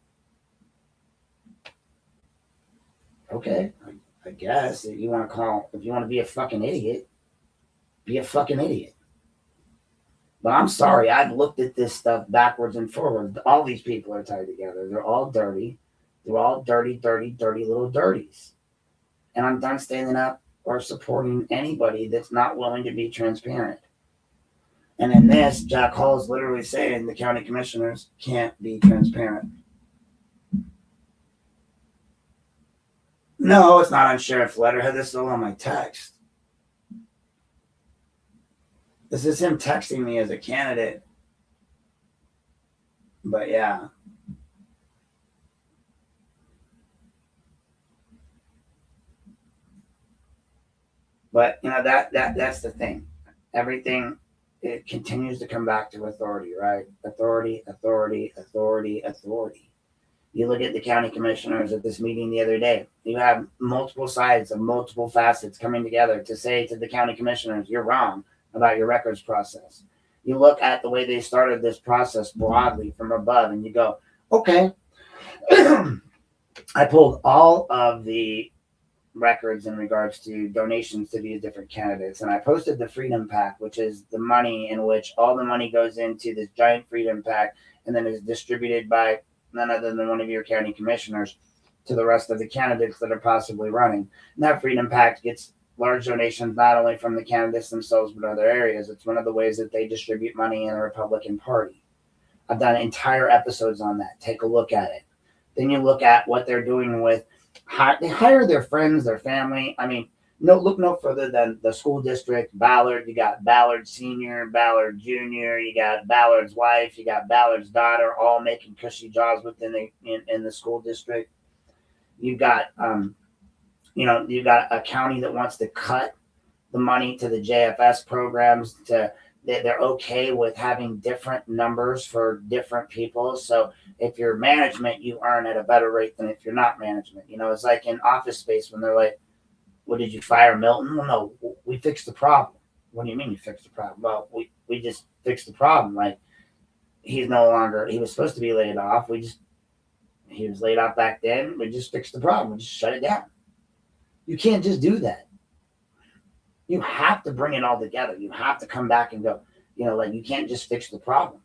Okay, I guess if you want to be a fucking idiot, be a fucking idiot. But I'm sorry, I've looked at this stuff backwards and forward. All these people are tied together. They're all dirty. They're all dirty, dirty, dirty little dirties. And I'm done standing up or supporting anybody that's not willing to be transparent. And in this, Jack Hall is literally saying the county commissioners can't be transparent. No, it's not on sheriff's letterhead. This is all on my text. This is him texting me as a candidate. But yeah. But that's the thing. Everything, it continues to come back to authority, right? Authority, authority, authority, authority. You look at the county commissioners at this meeting the other day. You have multiple sides of multiple facets coming together to say to the county commissioners, you're wrong about your records process. You look at the way they started this process broadly from above and you go, okay. I pulled all of the records in regards to donations to these different candidates. And I posted the Freedom Pack, which is the money in which all the money goes into this giant Freedom Pack and then is distributed by none other than one of your county commissioners to the rest of the candidates that are possibly running. And that Freedom Pack gets large donations, not only from the candidates themselves, but other areas. It's one of the ways that they distribute money in the Republican Party. I've done entire episodes on that. Take a look at it. Then you look at what they're doing with they hire their friends, their family. I mean, look no further than the school district, Ballard. You got Ballard Senior, Ballard Junior. You got Ballard's wife. You got Ballard's daughter, all making cushy jobs within in the school district. You've got, you got a county that wants to cut the money to the JFS programs. They're okay with having different numbers for different people. So if you're management, you earn at a better rate than if you're not management. It's like in Office Space when they're like, "What, did you fire Milton?" Well, no, we fixed the problem. What do you mean you fixed the problem? Well, we just fixed the problem. Like, he was supposed to be laid off. He was laid off back then. We just fixed the problem. We just shut it down. You can't just do that. You have to bring it all together. You have to come back and go, you can't just fix the problem.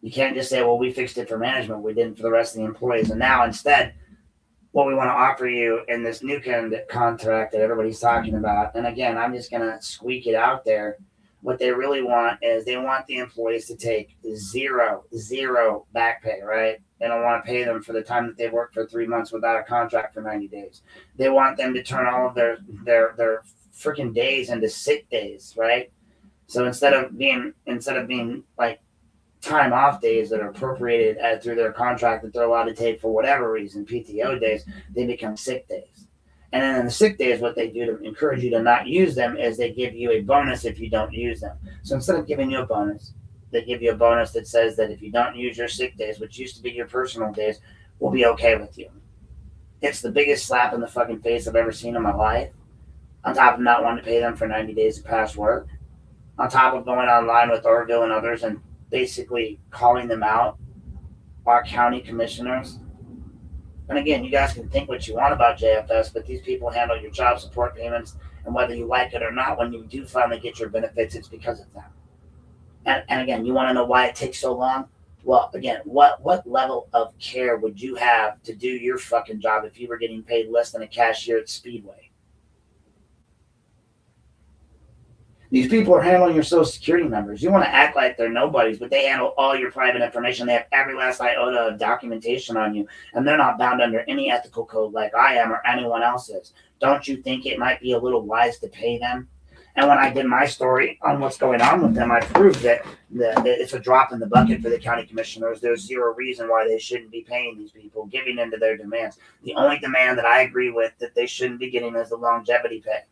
You can't just say, well, we fixed it for management. We didn't for the rest of the employees. And now instead, what we want to offer you in this new candidate contract that everybody's talking about. And again, I'm just going to squeak it out there. What they really want is they want the employees to take zero back pay, right? They don't want to pay them for the time that they worked for 3 months without a contract for 90 days. They want them to turn all of their freaking days into sick days, right? So instead of being like time off days that are appropriated through their contract that they're allowed to take for whatever reason, PTO days, they become sick days. And then in the sick days, what they do to encourage you to not use them is they give you a bonus if you don't use them. So instead of giving you a bonus, they give you a bonus that says that if you don't use your sick days, which used to be your personal days, we'll be okay with you. it's the biggest slap in the fucking face I've ever seen in my life. On top of not wanting to pay them for 90 days of past work. On top of going online with Orville and others and basically calling them out, our county commissioners. And again, you guys can think what you want about JFS, but these people handle your child support payments, and whether you like it or not, when you do finally get your benefits, it's because of them. And again, you want to know why it takes so long? Well, again, what level of care would you have to do your fucking job if you were getting paid less than a cashier at Speedway? These people are handling your social security numbers. You want to act like they're nobodies, but they handle all your private information. They have every last iota of documentation on you, and they're not bound under any ethical code like I am or anyone else is. Don't you think it might be a little wise to pay them? And when I did my story on what's going on with them, I proved that it's a drop in the bucket for the county commissioners. There's zero reason why they shouldn't be paying these people, giving into their demands. The only demand that I agree with that they shouldn't be getting is the longevity pay.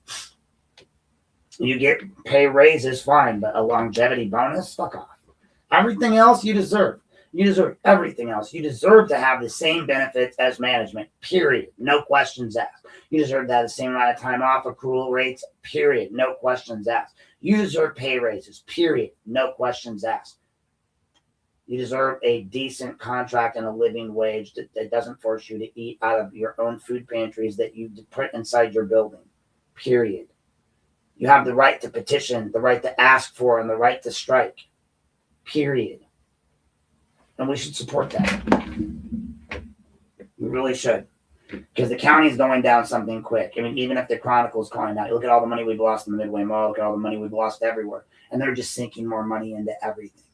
You get pay raises, fine, but a longevity bonus, fuck off. Everything else you deserve. You deserve everything else. You deserve to have the same benefits as management, period. No questions asked. You deserve to have the same amount of time off, accrual rates, period. No questions asked. You deserve pay raises, period. No questions asked. You deserve a decent contract and a living wage that doesn't force you to eat out of your own food pantries that you put inside your building, period. You have the right to petition, the right to ask for, and the right to strike, period. And we should support that. We really should. Because the county's going down something quick. I mean, even if the Chronicle's calling out, look at all the money we've lost in the Midway Mall, look at all the money we've lost everywhere. And they're just sinking more money into everything.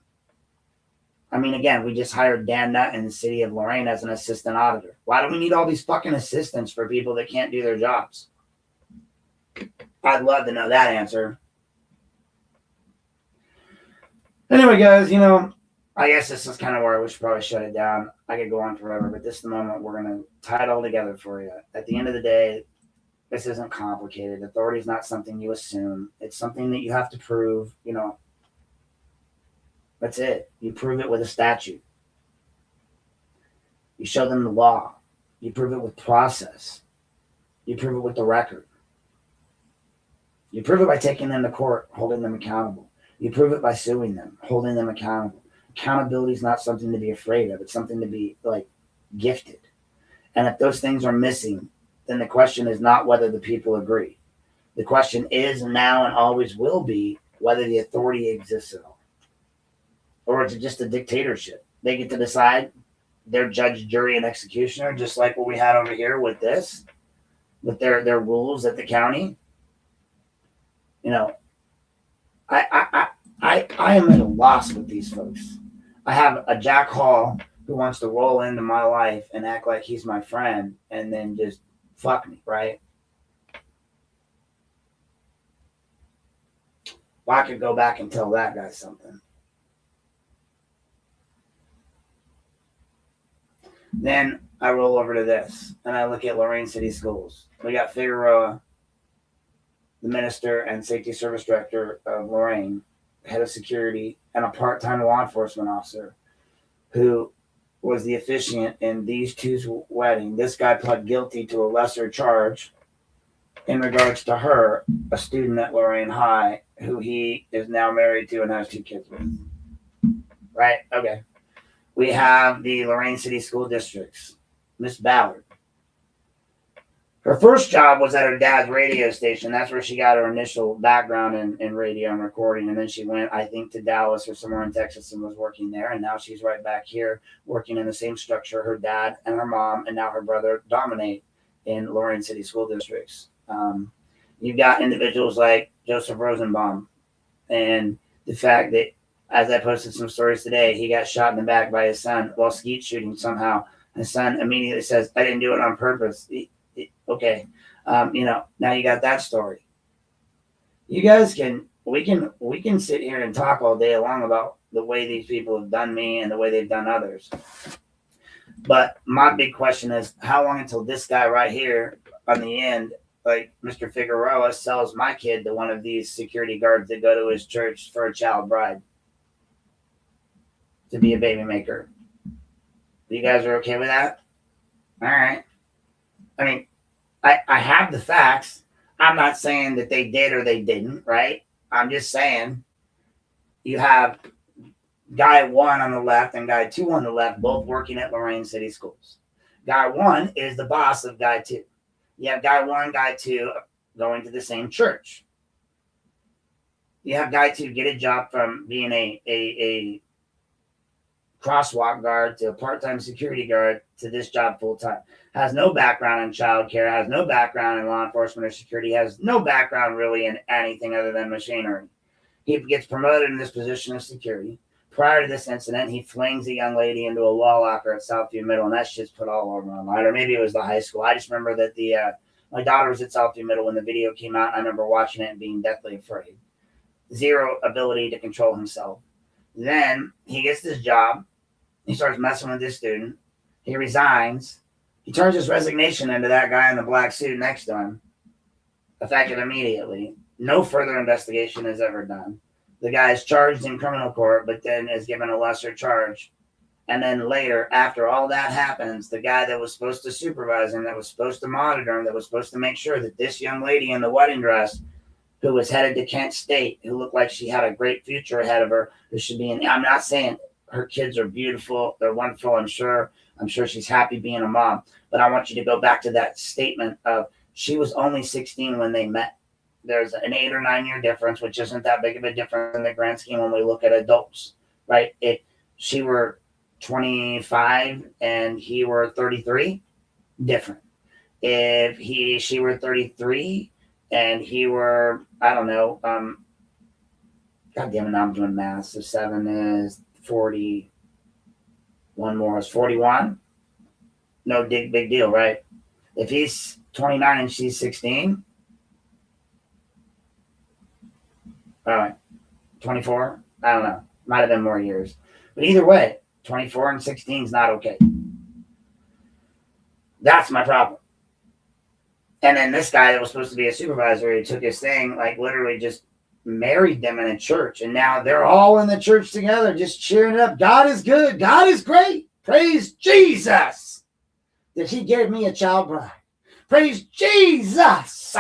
I mean, again, we just hired Dan Nutt in the city of Lorain as an assistant auditor. Why do we need all these fucking assistants for people that can't do their jobs? I'd love to know that answer. Anyway, guys, I guess this is kind of where we should probably shut it down. I could go on forever, but this is the moment we're going to tie it all together for you. At the end of the day, this isn't complicated. Authority is not something you assume. It's something that you have to prove, That's it. You prove it with a statute. You show them the law. You prove it with process. You prove it with the record. You prove it by taking them to court, holding them accountable. You prove it by suing them, holding them accountable. Accountability is not something to be afraid of. It's something to be gifted. And if those things are missing, then the question is not whether the people agree. The question is now and always will be whether the authority exists at all. Or is it just a dictatorship? They get to decide. They're judge, jury, and executioner, just like what we had over here with this, with their rules at the county. I am at a loss with these folks. I have a Jack Hall who wants to roll into my life and act like he's my friend and then just fuck me, right? Well, I could go back and tell that guy something. Then I roll over to this and I look at Lorain City Schools. We got Figueroa, the minister and safety service director of Lorain, head of security, and a part-time law enforcement officer who was the officiant in these two's wedding. This guy pled guilty to a lesser charge in regards to her, a student at Lorain High, who he is now married to and has 2 kids with. Right? Okay. We have the Lorain City School Districts. Miss Ballard. Her first job was at her dad's radio station. That's where she got her initial background in radio and recording. And then she went, I think, to Dallas or somewhere in Texas and was working there. And now she's right back here working in the same structure her dad and her mom and now her brother dominate in Lorain City School Districts. You've got individuals like Joseph Rosenbaum and the fact that, as I posted some stories today, he got shot in the back by his son while skeet shooting somehow. His son immediately says, I didn't do it on purpose. Okay. Now you got that story. You guys we can sit here and talk all day long about the way these people have done me and the way they've done others. But my big question is, how long until this guy right here on the end, like Mr. Figueroa, sells my kid to one of these security guards that go to his church for a child bride to be a baby maker? You guys are okay with that? All right. I mean, I have the facts. I'm not saying that they did or they didn't, right? I'm just saying you have guy 1 on the left and guy 2 on the left, both working at Lorain City Schools. Guy 1 is the boss of guy 2. You have guy 1, guy 2 going to the same church. You have guy 2 get a job from being a crosswalk guard to a part-time security guard to this job full-time. Has no background in childcare, has no background in law enforcement or security, has no background really in anything other than machinery. He gets promoted in this position of security. Prior to this incident, he flings a young lady into a law locker at Southview Middle, and that shit's put all over online. Or maybe it was the high school. I just remember that my daughter was at Southview Middle when the video came out, and I remember watching it and being deathly afraid. Zero ability to control himself. Then he gets this job. He starts messing with this student. He resigns. He turns his resignation into that guy in the black suit next to him. Effective immediately. No further investigation is ever done. The guy is charged in criminal court, but then is given a lesser charge. And then later, after all that happens, the guy that was supposed to supervise him, that was supposed to monitor him, that was supposed to make sure that this young lady in the wedding dress, who was headed to Kent State, who looked like she had a great future ahead of her, who should be in, I'm not saying her kids are beautiful, they're wonderful, I'm sure she's happy being a mom. But I want you to go back to that statement of she was only 16 when they met. There's an 8 or 9 year difference, which isn't that big of a difference in the grand scheme when we look at adults, right? If she were 25 and he were 33, different. If she were 33 and he were, I don't know, God damn it, now I'm doing math. So 7 is 40. One more is 41. No big deal, right? If he's 29 and she's 16, all right, 24, I don't know. Might have been more years. But either way, 24 and 16 is not okay. That's my problem. And then this guy that was supposed to be a supervisor, he took his thing, like literally just married them in a church. And now they're all in the church together, just cheering it up. God is good. God is great. Praise Jesus that he gave me a child bride. Praise Jesus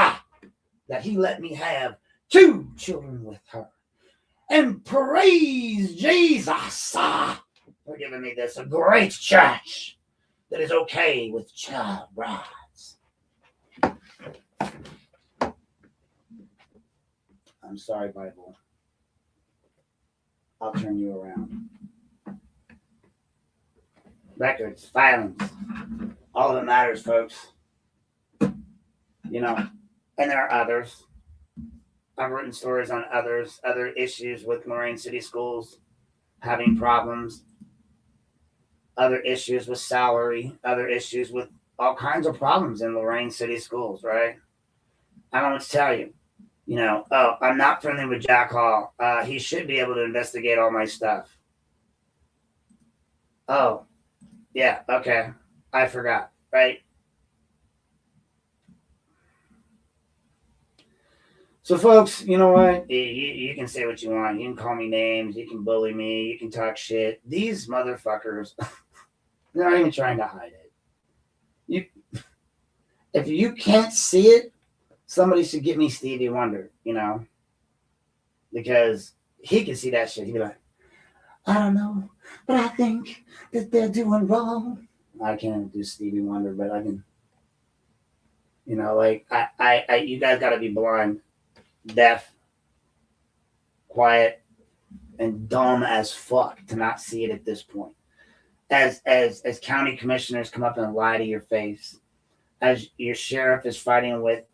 that he let me have 2 children with her. And praise Jesus for giving me this, a great church that is okay with child brides. I'm sorry, Bible. I'll turn you around. Records, filings, all of it matters, folks. You know, and there are others. I've written stories on other issues with Lorain City Schools having problems, other issues with salary, other issues with all kinds of problems in Lorain City Schools, right? I don't want to tell you, you know, oh, I'm not friendly with Jack Hall. He should be able to investigate all my stuff. Oh, yeah, okay. I forgot, right? So, folks, you know what? You can say what you want. You can call me names. You can bully me. You can talk shit. These motherfuckers, they're not even trying to hide it. If you can't see it, somebody should give me Stevie Wonder, you know? Because he can see that shit. He'd be like, I don't know, but I think that they're doing wrong. I can't do Stevie Wonder, but I can, you know, like, I you guys got to be blind, deaf, quiet, and dumb as fuck to not see it at this point. As county commissioners come up and lie to your face, as your sheriff is fighting with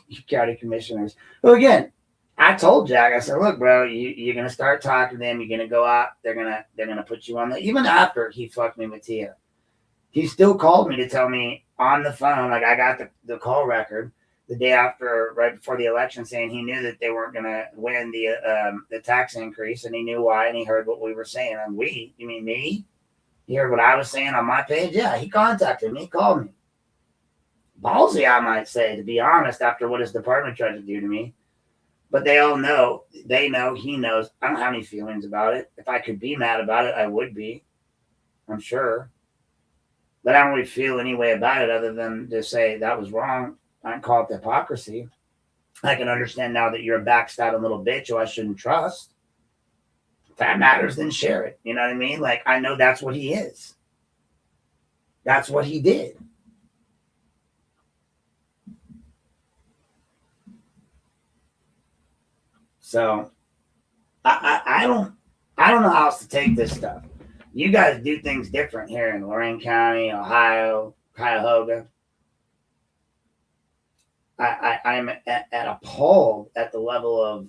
your county commissioners, who again, I told Jack, I said, look, bro, you're gonna start talking to them, you're gonna go out, they're gonna put you on the, even after he fucked me with Tia, he still called me to tell me on the phone, like I got the call record the day after, right before the election, saying he knew that they weren't gonna win the tax increase, and he knew why, and he heard what we were saying. And we, you mean me? He heard what I was saying on my page? Yeah, he contacted me, he called me. Ballsy, I might say, to be honest, after what his department tried to do to me. But they all know, they know, he knows. I don't have any feelings about it. If I could be mad about it, I would be. I'm sure. But I don't really feel any way about it other than to say that was wrong. I can call it hypocrisy. I can understand now that you're a backstabbing little bitch who I shouldn't trust. If that matters, then share it. You know what I mean? Like, I know that's what he is. That's what he did. So I don't know how else to take this stuff. You guys do things different here in Lorain County, Ohio, Cuyahoga. I'm at appalled at the level of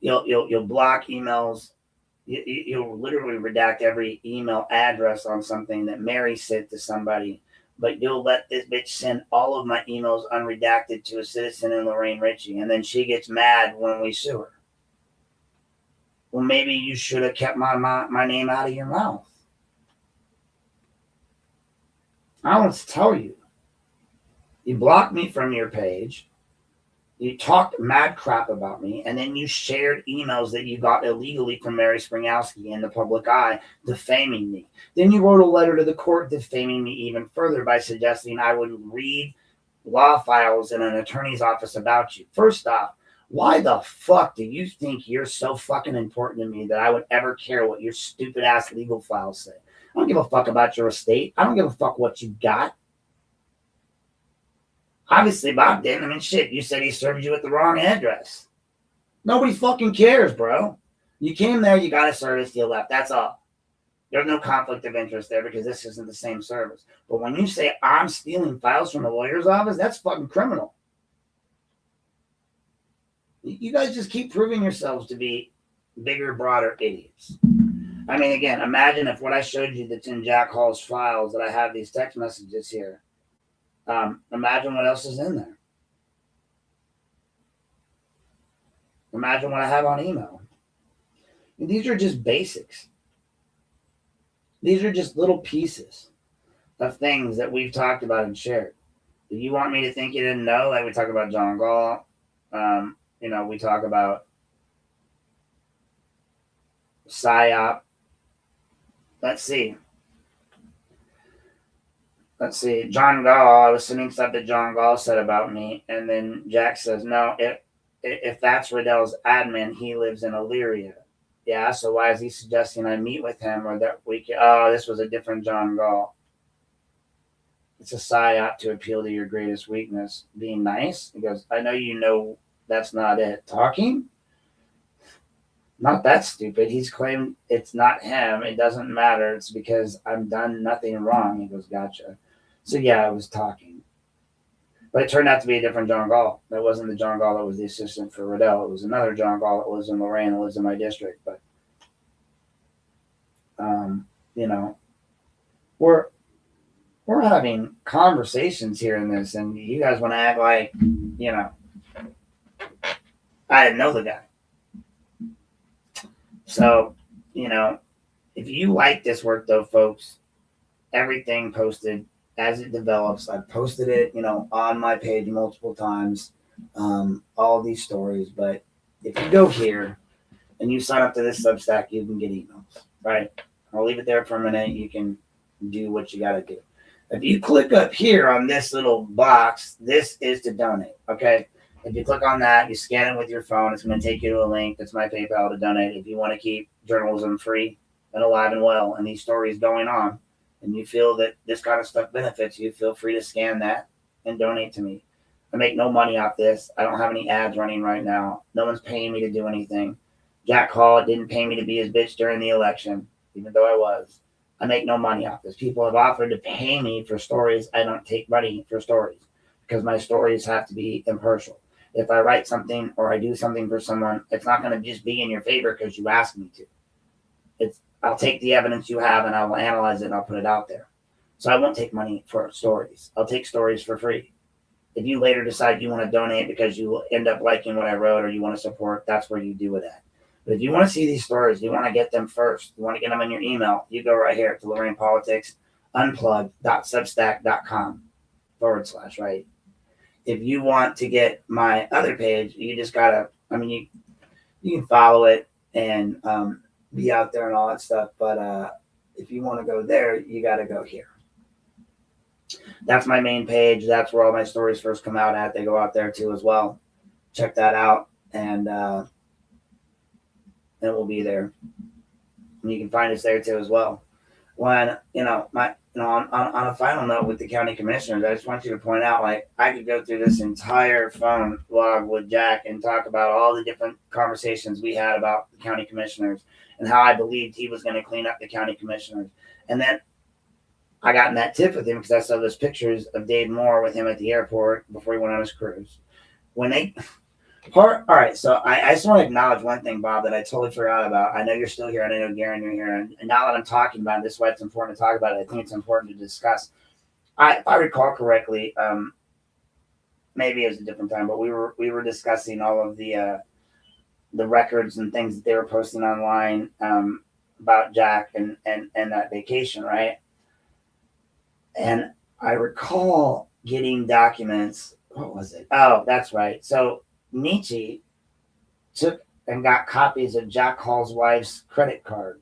you'll block emails. You'll literally redact every email address on something that Mary sent to somebody, but you'll let this bitch send all of my emails unredacted to a citizen in Lorain Ritchie, and then she gets mad when we sue her. Well, maybe you should have kept my name out of your mouth. I want to tell you. You blocked me from your page. You talked mad crap about me, and then you shared emails that you got illegally from Mary Springowski in the public eye, defaming me. Then you wrote a letter to the court defaming me even further by suggesting I would read law files in an attorney's office about you. First off, why the fuck do you think you're so fucking important to me that I would ever care what your stupid ass legal files say? I don't give a fuck about your estate. I don't give a fuck what you got. Obviously, Bob didn't. I mean, shit, you said he served you at the wrong address. Nobody fucking cares, bro. You came there, you got a service, you left. That's all. There's no conflict of interest there because this isn't the same service. But when you say I'm stealing files from the lawyer's office, that's fucking criminal. You guys just keep proving yourselves to be bigger, broader idiots. I mean, again, imagine if what I showed you that's in Jack Hall's files, that I have these text messages here. Imagine what else is in there. Imagine what I have on email. And these are just basics. These are just little pieces of things that we've talked about and shared. Do you want me to think you didn't know? Like we talk about John Gall. We talk about PSYOP. Let's see. John Gall, I was sending stuff that John Gall said about me, and then Jack says, no, if that's Riddell's admin, he lives in Elyria. Yeah, so why is he suggesting I meet with him or that we can? Oh, this was a different John Gall. It's a PSYOP to appeal to your greatest weakness. Being nice? He goes, I know you know that's not it. Talking? Not that stupid. He's claimed it's not him. It doesn't matter. It's because I've done nothing wrong. He goes, gotcha. So yeah, I was talking. But it turned out to be a different John Gall. That wasn't the John Gall that was the assistant for Riddell. It was another John Gall that lives in Lorain, that lives in my district. But, we're having conversations here in this, and you guys want to act like, I didn't know the guy. So, if you like this work, though, folks, everything posted as it develops. I've posted it, on my page multiple times, all these stories. But if you go here and you sign up to this Substack, you can get emails, right? I'll leave it there for a minute. You can do what you got to do. If you click up here on this little box, this is to donate, okay? If you click on that, you scan it with your phone, it's going to take you to a link. That's my PayPal to donate. If you want to keep journalism free and alive and well and these stories going on, and you feel that this kind of stuff benefits you, feel free to scan that and donate to me. I make no money off this. I don't have any ads running right now. No one's paying me to do anything. Jack Hall didn't pay me to be his bitch during the election, even though I was. I make no money off this. People have offered to pay me for stories. I don't take money for stories because my stories have to be impartial. If I write something or I do something for someone, it's not going to just be in your favor because you asked me to. I'll take the evidence you have and I will analyze it and I'll put it out there. So I won't take money for stories. I'll take stories for free. If you later decide you want to donate because you end up liking what I wrote or you want to support, that's where you do it at. But if you want to see these stories, you want to get them first, you want to get them in your email, you go right here to Lorain Politics, unplugged.substack.com / right? If you want to get my other page, you just gotta, you can follow it and be out there and all that stuff. But if you want to go there, you got to go here. That's my main page. That's where all my stories first come out at. They go out there too as well. Check that out, and it will be there. And you can find us there too as well. When on a final note with the county commissioners, I just want you to point out, like, I could go through this entire phone log with Jack and talk about all the different conversations we had about the county commissioners and how I believed he was going to clean up the county commissioners. And then I got in that tip with him because I saw those pictures of Dave Moore with him at the airport before he went on his cruise. All right, so I just want to acknowledge one thing, Bob, that I totally forgot about. I know you're still here, and I know, Garen, you're here. And now that I'm talking about it, this is why it's important to talk about it. I think it's important to discuss. If I recall correctly, maybe it was a different time, but we were discussing all of the records and things that they were posting online about Jack and that vacation, right? And I recall getting documents. What was it? Oh, that's right. So Nietzsche took and got copies of Jack Hall's wife's credit card,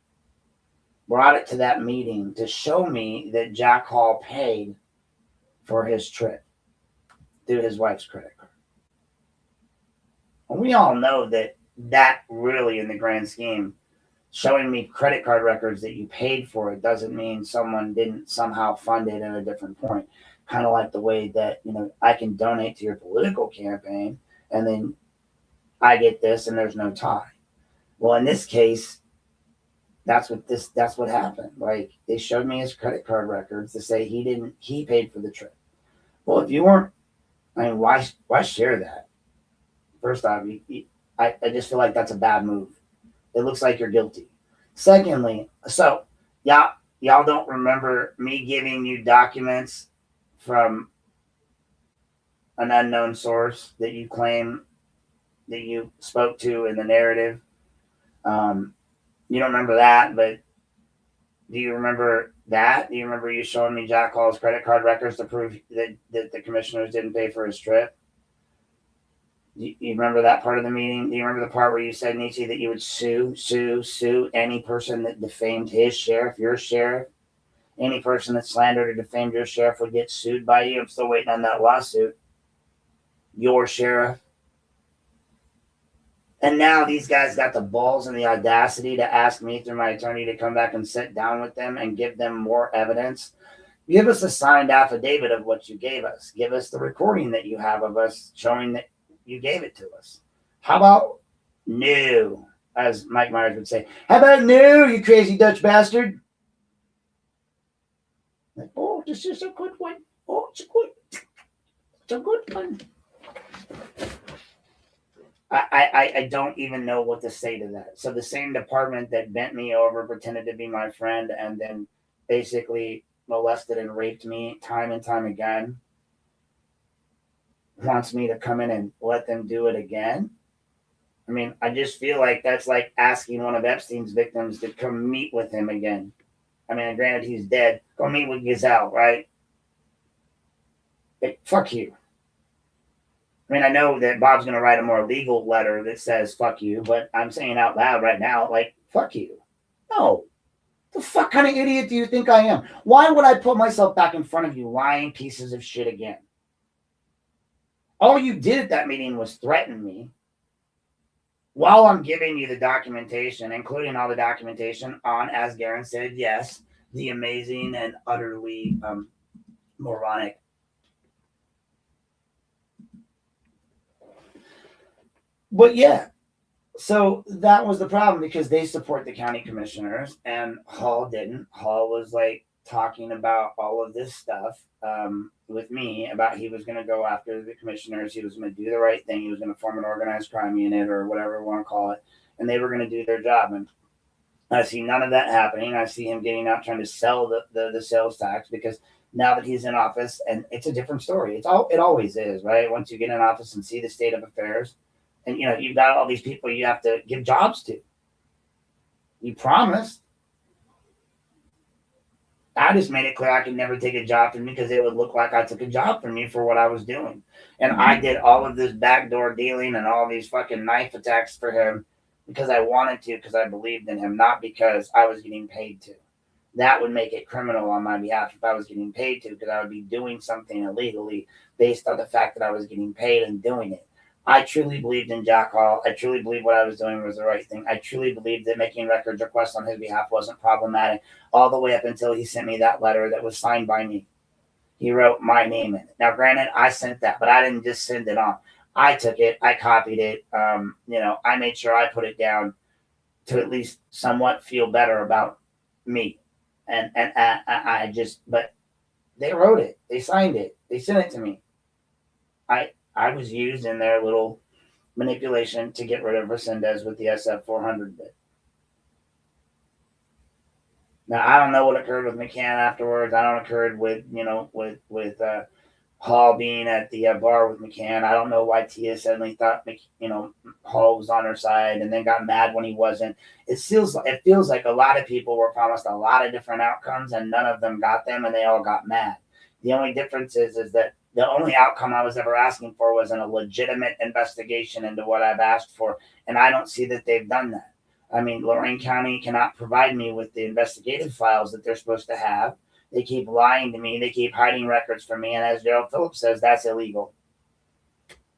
brought it to that meeting to show me that Jack Hall paid for his trip through his wife's credit card. And we all know that really, in the grand scheme, showing me credit card records that you paid for it doesn't mean someone didn't somehow fund it at a different point. Kind of like the way that, I can donate to your political campaign and then I get this and there's no tie. Well, in this case, that's what happened. Like, they showed me his credit card records to say he paid for the trip. Well, if you weren't, why share that? First off, I just feel like that's a bad move. It looks like you're guilty. Secondly, so y'all don't remember me giving you documents from an unknown source that you claim that you spoke to in the narrative. You don't remember that, but do you remember that? Do you remember you showing me Jack Hall's credit card records to prove that the commissioners didn't pay for his trip? You remember that part of the meeting? Do you remember the part where you said, Nietzsche, that you would sue any person that defamed his sheriff, your sheriff? Any person that slandered or defamed your sheriff would get sued by you. I'm still waiting on that lawsuit. Your sheriff. And now these guys got the balls and the audacity to ask me through my attorney to come back and sit down with them and give them more evidence. Give us a signed affidavit of what you gave us. Give us the recording that you have of us showing that you gave it to us. How about no, as Mike Myers would say? How about no, you crazy Dutch bastard? Like, oh, this is a good one. Oh, it's a good one. I don't even know what to say to that. So the same department that bent me over, pretended to be my friend, and then basically molested and raped me time and time again, wants me to come in and let them do it again. I mean, I just feel like that's like asking one of Epstein's victims to come meet with him again. I mean, granted, he's dead. Go meet with Gazelle, right? Fuck you. I mean, I know that Bob's going to write a more legal letter that says fuck you, but I'm saying out loud right now, like, fuck you. No. The fuck kind of idiot do you think I am? Why would I put myself back in front of you lying pieces of shit again? All you did at that meeting was threaten me while I'm giving you the documentation, including all the documentation on, as Garen said, yes, the amazing and utterly moronic. But yeah, so that was the problem because they support the county commissioners and Hall didn't. Hall was like talking about all of this stuff with me about he was going to go after the commissioners. He was going to do the right thing. He was going to form an organized crime unit or whatever we want to call it. And they were going to do their job. And I see none of that happening. I see him getting out trying to sell the sales tax because now that he's in office, and it's a different story. It always is, right? Once you get in office and see the state of affairs, and you've got all these people you have to give jobs to. You promised. I just made it clear I could never take a job from you because it would look like I took a job from you for what I was doing. And I did all of this backdoor dealing and all these fucking knife attacks for him because I wanted to, because I believed in him, not because I was getting paid to. that would make it criminal on my behalf if I was getting paid to, because I would be doing something illegally based on the fact that I was getting paid and doing it. I truly believed in Jack Hall. I truly believed what I was doing was the right thing. I truly believed that making records requests on his behalf wasn't problematic, all the way up until he sent me that letter that was signed by me. He wrote my name in it. Now, granted, I sent that, but I didn't just send it on. I took it, I copied it, I made sure I put it down to at least somewhat feel better about me. And I just, but they wrote it, they signed it, they sent it to me. I was used in their little manipulation to get rid of Resendez with the SF-400 bit. Now, I don't know what occurred with McCann afterwards. I don't occurred with, Hall being at the bar with McCann. I don't know why Tia suddenly thought, Hall was on her side and then got mad when he wasn't. It feels like a lot of people were promised a lot of different outcomes and none of them got them and they all got mad. The only difference is that the only outcome I was ever asking for was a legitimate investigation into what I've asked for. And I don't see that they've done that. I mean, Lorain County cannot provide me with the investigative files that they're supposed to have. They keep lying to me. They keep hiding records from me. And as Gerald Phillips says, that's illegal.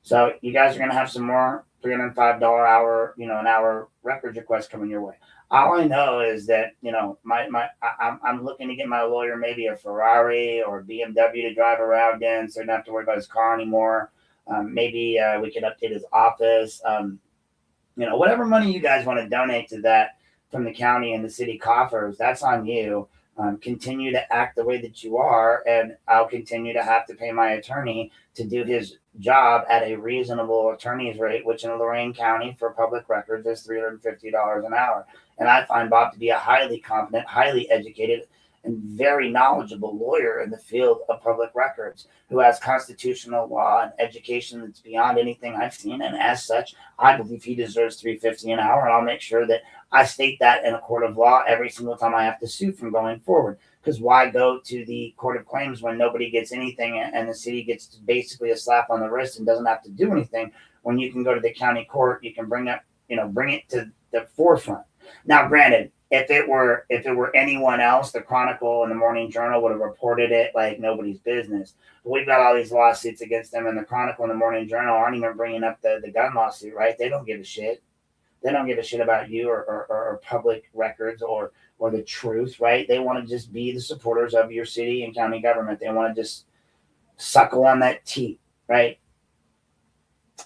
So you guys are going to have some more $305 hour, an hour records requests coming your way. All I know is that, I'm looking to get my lawyer maybe a Ferrari or a BMW to drive around in, so I don't have to worry about his car anymore. Maybe we can update his office. Whatever money you guys want to donate to that from the county and the city coffers, that's on you. Continue to act the way that you are, and I'll continue to have to pay my attorney to do his job at a reasonable attorney's rate, which in Lorain County for public records is $350 an hour. And I find Bob to be a highly competent, highly educated, and very knowledgeable lawyer in the field of public records who has constitutional law and education that's beyond anything I've seen. And as such, I believe he deserves $350 an hour. And I'll make sure that I state that in a court of law every single time I have to sue from going forward. Because why go to the court of claims when nobody gets anything and the city gets basically a slap on the wrist and doesn't have to do anything, when you can go to the county court, you can bring it to the forefront. Now, granted, if it were anyone else, the Chronicle and the Morning Journal would have reported it like nobody's business. But we've got all these lawsuits against them, and the Chronicle and the Morning Journal aren't even bringing up the gun lawsuit, right? They don't give a shit. They don't give a shit about you or public records or the truth, right? They want to just be the supporters of your city and county government. They want to just suckle on that teat, right?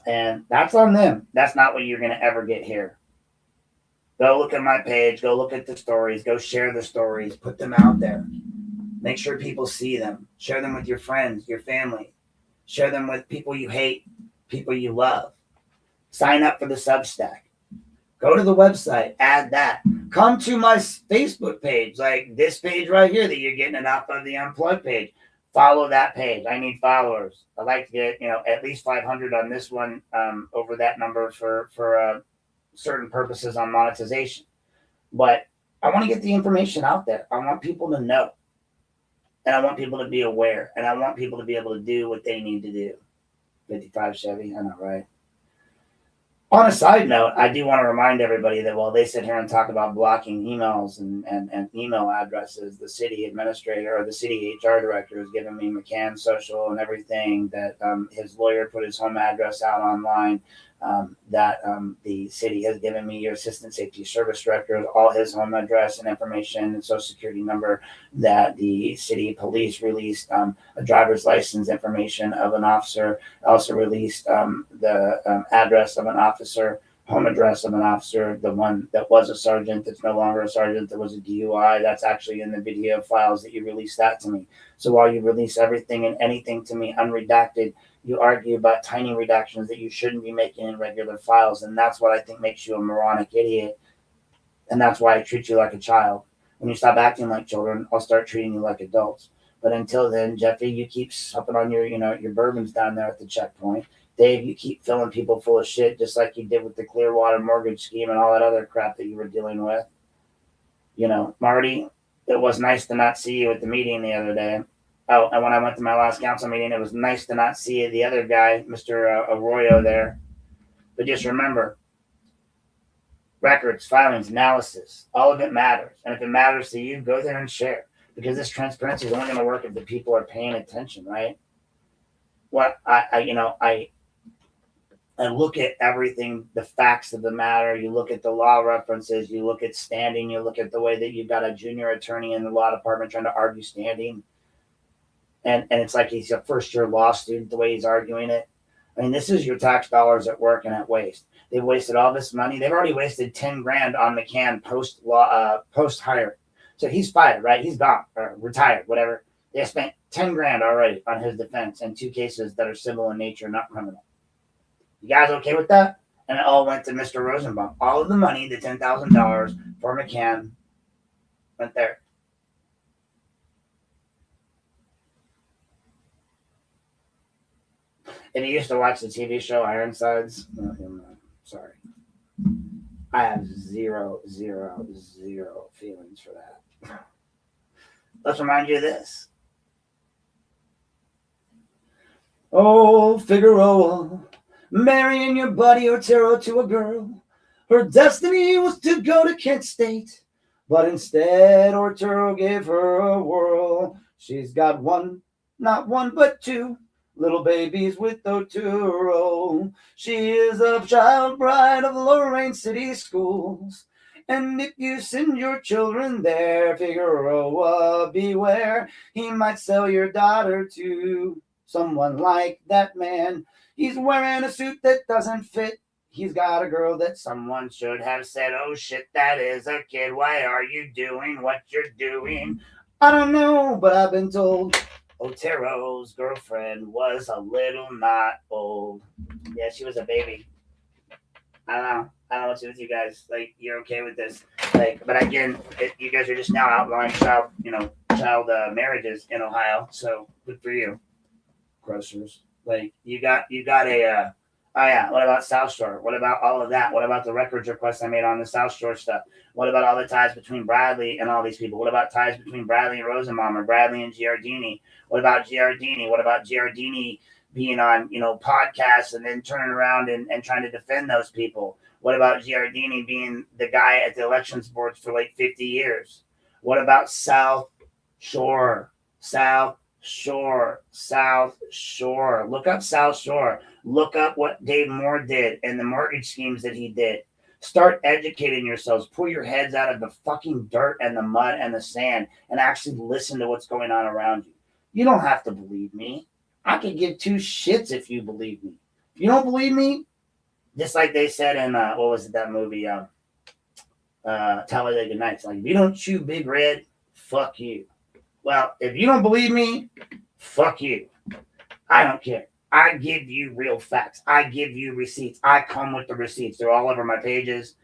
And that's on them. That's not what you're going to ever get here. Go look at my page. Go look at the stories. Go share the stories. Put them out there. Make sure people see them. Share them with your friends, your family. Share them with people you hate, people you love. Sign up for the Substack. Go to the website. Add that. Come to my Facebook page, like this page right here that you're getting it off of the Unplugged page. Follow that page. I need followers. I'd like to get at least 500 on this one, over that number for certain purposes on monetization. But I want to get the information out there. I want people to know. And I want people to be aware. And I want people to be able to do what they need to do. 55 Chevy, I know, right? On a side note, I do want to remind everybody that while they sit here and talk about blocking emails and email addresses, the city administrator or the city HR director has given me McCann's social and everything, that his lawyer put his home address out online, that the city has given me your assistant safety service director, all his home address and information and social security number, that the city police released a driver's license information of an officer, also released the address of an officer, home address of an officer, the one that was a sergeant that's no longer a sergeant, that was a DUI. That's actually in the video files that you released that to me. So while you release everything and anything to me unredacted, you argue about tiny redactions that you shouldn't be making in regular files. And that's what I think makes you a moronic idiot. And that's why I treat you like a child. When you stop acting like children, I'll start treating you like adults. But until then, Jeffy, you keep supping on your bourbons down there at the checkpoint. Dave, you keep filling people full of shit, just like you did with the Clearwater mortgage scheme and all that other crap that you were dealing with. Marty, it was nice to not see you at the meeting the other day. Oh, and when I went to my last council meeting, it was nice to not see the other guy, Mr. Arroyo, there. But just remember, records, filings, analysis. All of it matters. And if it matters to you, go there and share. Because this transparency is only going to work if the people are paying attention, right? What I look at everything, the facts of the matter. You look at the law references. You look at standing. You look at the way that you've got a junior attorney in the law department trying to argue standing. And it's like he's a first-year law student, the way he's arguing it. I mean, this is your tax dollars at work and at waste. They've wasted all this money. They've already wasted $10,000 on McCann post hire. So he's fired, right? He's gone or retired, whatever. They spent $10,000 already on his defense in 2 cases that are civil in nature, not criminal. You guys okay with that? And it all went to Mr. Rosenbaum. All of the money, the $10,000 for McCann, went there. And you used to watch the TV show Ironsides. Sorry. I have zero feelings for that. Let's remind you of this. Oh, Figueroa, marrying your buddy Otero to a girl. Her destiny was to go to Kent State, but instead Otero gave her a whirl. She's got not one, but 2 little babies with Otero. She is a child bride of Lorain City Schools. And if you send your children there, Figueroa, beware. He might sell your daughter to someone like that man. He's wearing a suit that doesn't fit. He's got a girl that someone should have said, oh shit, that is a kid. Why are you doing what you're doing? I don't know, but I've been told Otero's girlfriend was a little not old. Yeah, she was a baby. I don't know what's with you guys. Like, you're okay with this. Like, but again, you guys are just now outlawing child marriages in Ohio. So good for you. Grocers. Like, you got a oh yeah, what about South Shore? What about all of that? What about the records requests I made on the South Shore stuff? What about all the ties between Bradley and all these people? What about ties between Bradley and Rosenbaum or Bradley and Giardini? What about Giardini? What about Giardini being on, podcasts and then turning around and trying to defend those people? What about Giardini being the guy at the elections boards for like 50 years? What about South Shore? South Shore. Look up South Shore. Look up what Dave Moore did and the mortgage schemes that he did. Start educating yourselves. Pull your heads out of the fucking dirt and the mud and the sand and actually listen to what's going on around you. You don't have to believe me. I could give 2 shits if you believe me. If you don't believe me, just like they said in, what was it, that movie, Talladega Nights. Like, if you don't chew Big Red, fuck you. Well, if you don't believe me, fuck you. I don't care. I give you real facts. I give you receipts. I come with the receipts. They're all over my pages.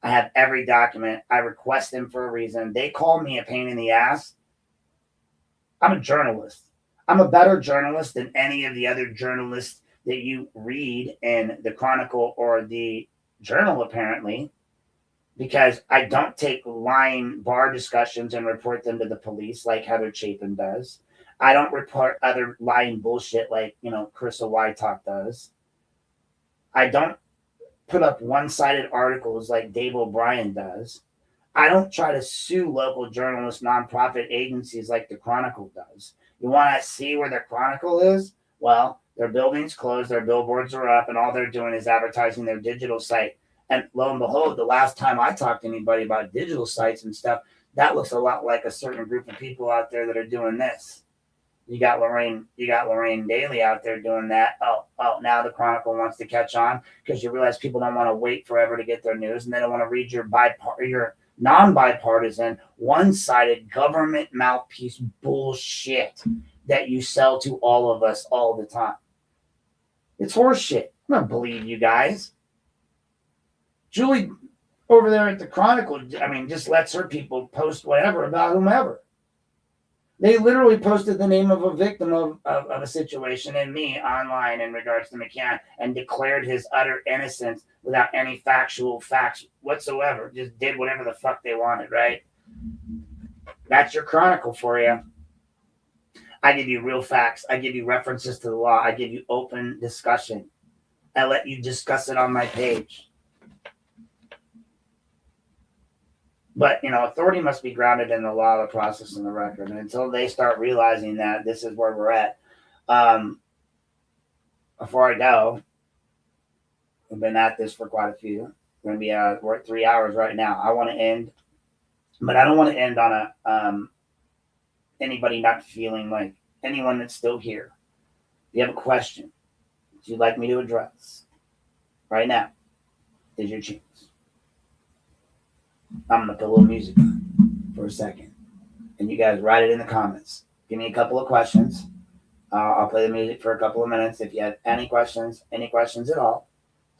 I have every document. I request them for a reason. They call me a pain in the ass. I'm a journalist. I'm a better journalist than any of the other journalists that you read in the Chronicle or the Journal, apparently, because I don't take lying bar discussions and report them to the police like Heather Chapin does. I don't report other lying bullshit like, Carissa Wytalk does. I don't put up one-sided articles like Dave O'Brien does. I don't try to sue local journalists, nonprofit agencies like the Chronicle does. You want to see where the Chronicle is? Well, their building's closed, their billboards are up, and all they're doing is advertising their digital site. And lo and behold, the last time I talked to anybody about digital sites and stuff, that looks a lot like a certain group of people out there that are doing this. You got Lorain Daly out there doing that. Oh, now the Chronicle wants to catch on because you realize people don't want to wait forever to get their news, and they don't want to read your non-bipartisan, one-sided government mouthpiece bullshit that you sell to all of us all the time. It's horseshit. I don't believe you guys. Julie over there at the Chronicle, just lets her people post whatever about whomever. They literally posted the name of a victim of a situation and me online in regards to McCann and declared his utter innocence without any factual facts whatsoever. Just did whatever the fuck they wanted, right? That's your Chronicle for you. I give you real facts. I give you references to the law. I give you open discussion. I let you discuss it on my page. But authority must be grounded in the law, the process, and the record. And until they start realizing that this is where we're at, before I go, we've been at this for quite a few. We're gonna be we're at 3 hours right now. I want to end, but I don't want to end on a anybody not feeling like anyone that's still here. If you have a question that you'd like me to address right now, is your chance. I'm gonna put a little music on for a second, and you guys write it in the comments. Give me a couple of questions. I'll play the music for a couple of minutes. If you have any questions at all,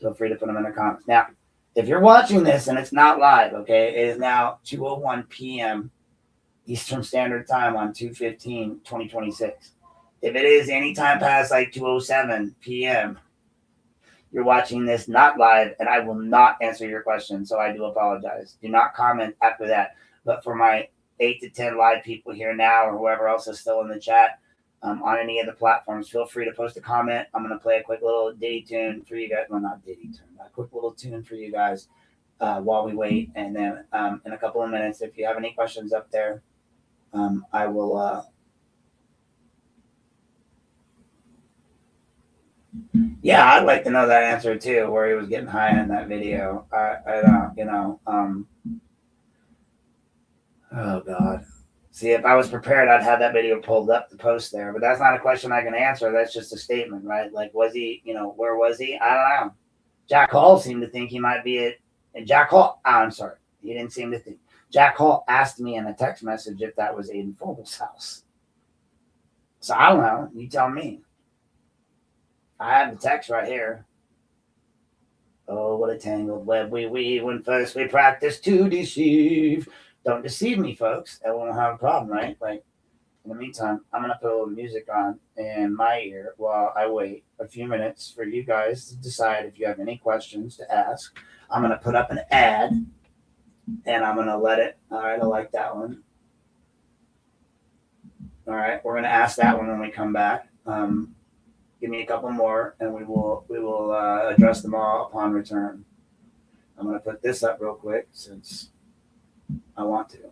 feel free to put them in the comments. Now, if you're watching this and it's not live, okay, it is now 2:01 p.m. Eastern Standard Time on 2/15/2026. If it is any time past like 2:07 p.m., you're watching this not live, and I will not answer your question, so I do apologize. Do not comment after that. But for my 8 to 10 live people here now, or whoever else is still in the chat on any of the platforms, feel free to post a comment. I'm going to play a quick little ditty tune for you guys. Well, not ditty tune, a quick little tune for you guys while we wait. And then in a couple of minutes, if you have any questions up there, I will... Yeah, I'd like to know that answer too, where he was getting high in that video. I don't, oh God. See, if I was prepared, I'd have that video pulled up to post there, but that's not a question I can answer. That's just a statement, right? Like, was he, where was he? I don't know. Jack Hall seemed to think he might be at, and Jack Hall, I'm sorry. He didn't seem to think. Jack Hall asked me in a text message if that was Aiden Fogel's house. So I don't know. You tell me. I have the text right here. Oh, what a tangled web we weave when first we practice to deceive. Don't deceive me, folks. I won't have a problem, right? Like, in the meantime, I'm going to put a little music on in my ear while I wait a few minutes for you guys to decide if you have any questions to ask. I'm going to put up an ad, and I'm going to let it. All right, I like that one. All right, we're going to ask that one when we come back. Give me a couple more, and we will address them all upon return. I'm going to put this up real quick since I want to.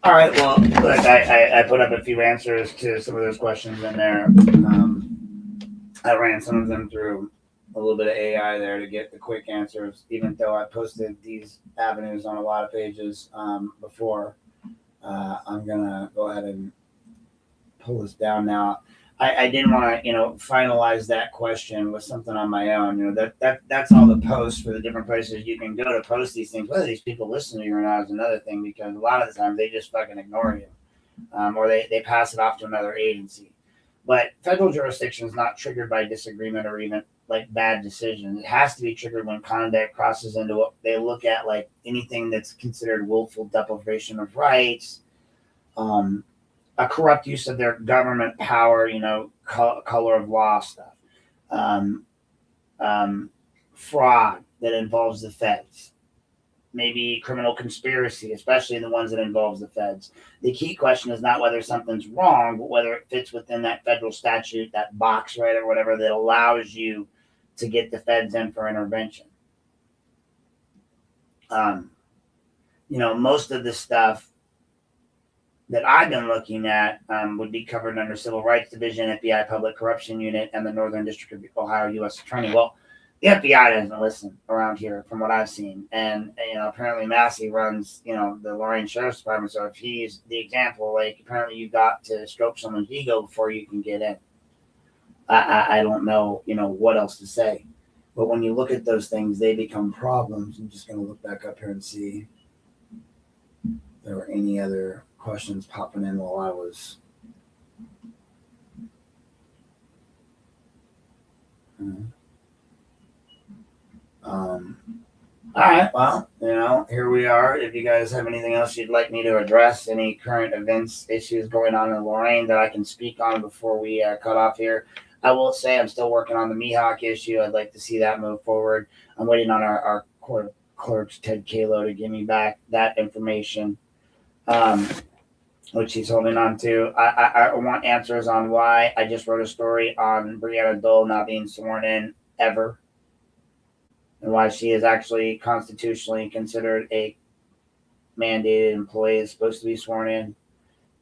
All right. Well, look, I put up a few answers to some of those questions in there. I ran some of them through a little bit of AI there to get the quick answers, even though I posted these avenues on a lot of pages before. I'm going to go ahead and pull this down now. I didn't want to, finalize that question with something on my own. That's all the posts for the different places you can go to post these things. Whether these people listen to you or not is another thing, because a lot of the time they just fucking ignore you, or they pass it off to another agency. But federal jurisdiction is not triggered by disagreement or even like bad decisions. It has to be triggered when conduct crosses into what they look at, like anything that's considered willful deprivation of rights, a corrupt use of their government power, color of law stuff, fraud that involves the feds, maybe criminal conspiracy, especially the ones that involves the feds. The key question is not whether something's wrong, but whether it fits within that federal statute, that box, right, or whatever that allows you to get the feds in for intervention. Most of the stuff that I've been looking at would be covered under Civil Rights Division, FBI Public Corruption Unit, and the Northern District of Ohio U.S. Attorney. Well, the FBI doesn't listen around here from what I've seen. And, apparently Massey runs, the Lorain Sheriff's Department. So if he's the example, like apparently you got to stroke someone's ego before you can get in. I don't know, what else to say. But when you look at those things, they become problems. I'm just going to look back up here and see if there were any other questions popping in while I was. All right, well, here we are. If you guys have anything else you'd like me to address, any current events, issues going on in Lorain that I can speak on before we cut off here, I will say I'm still working on the Mihawk issue. I'd like to see that move forward. I'm waiting on our court clerk, Ted Kalo, to give me back that information, which he's holding on to. I want answers on why. I just wrote a story on Brianna Dole not being sworn in ever, and why she is actually constitutionally considered a mandated employee, is supposed to be sworn in.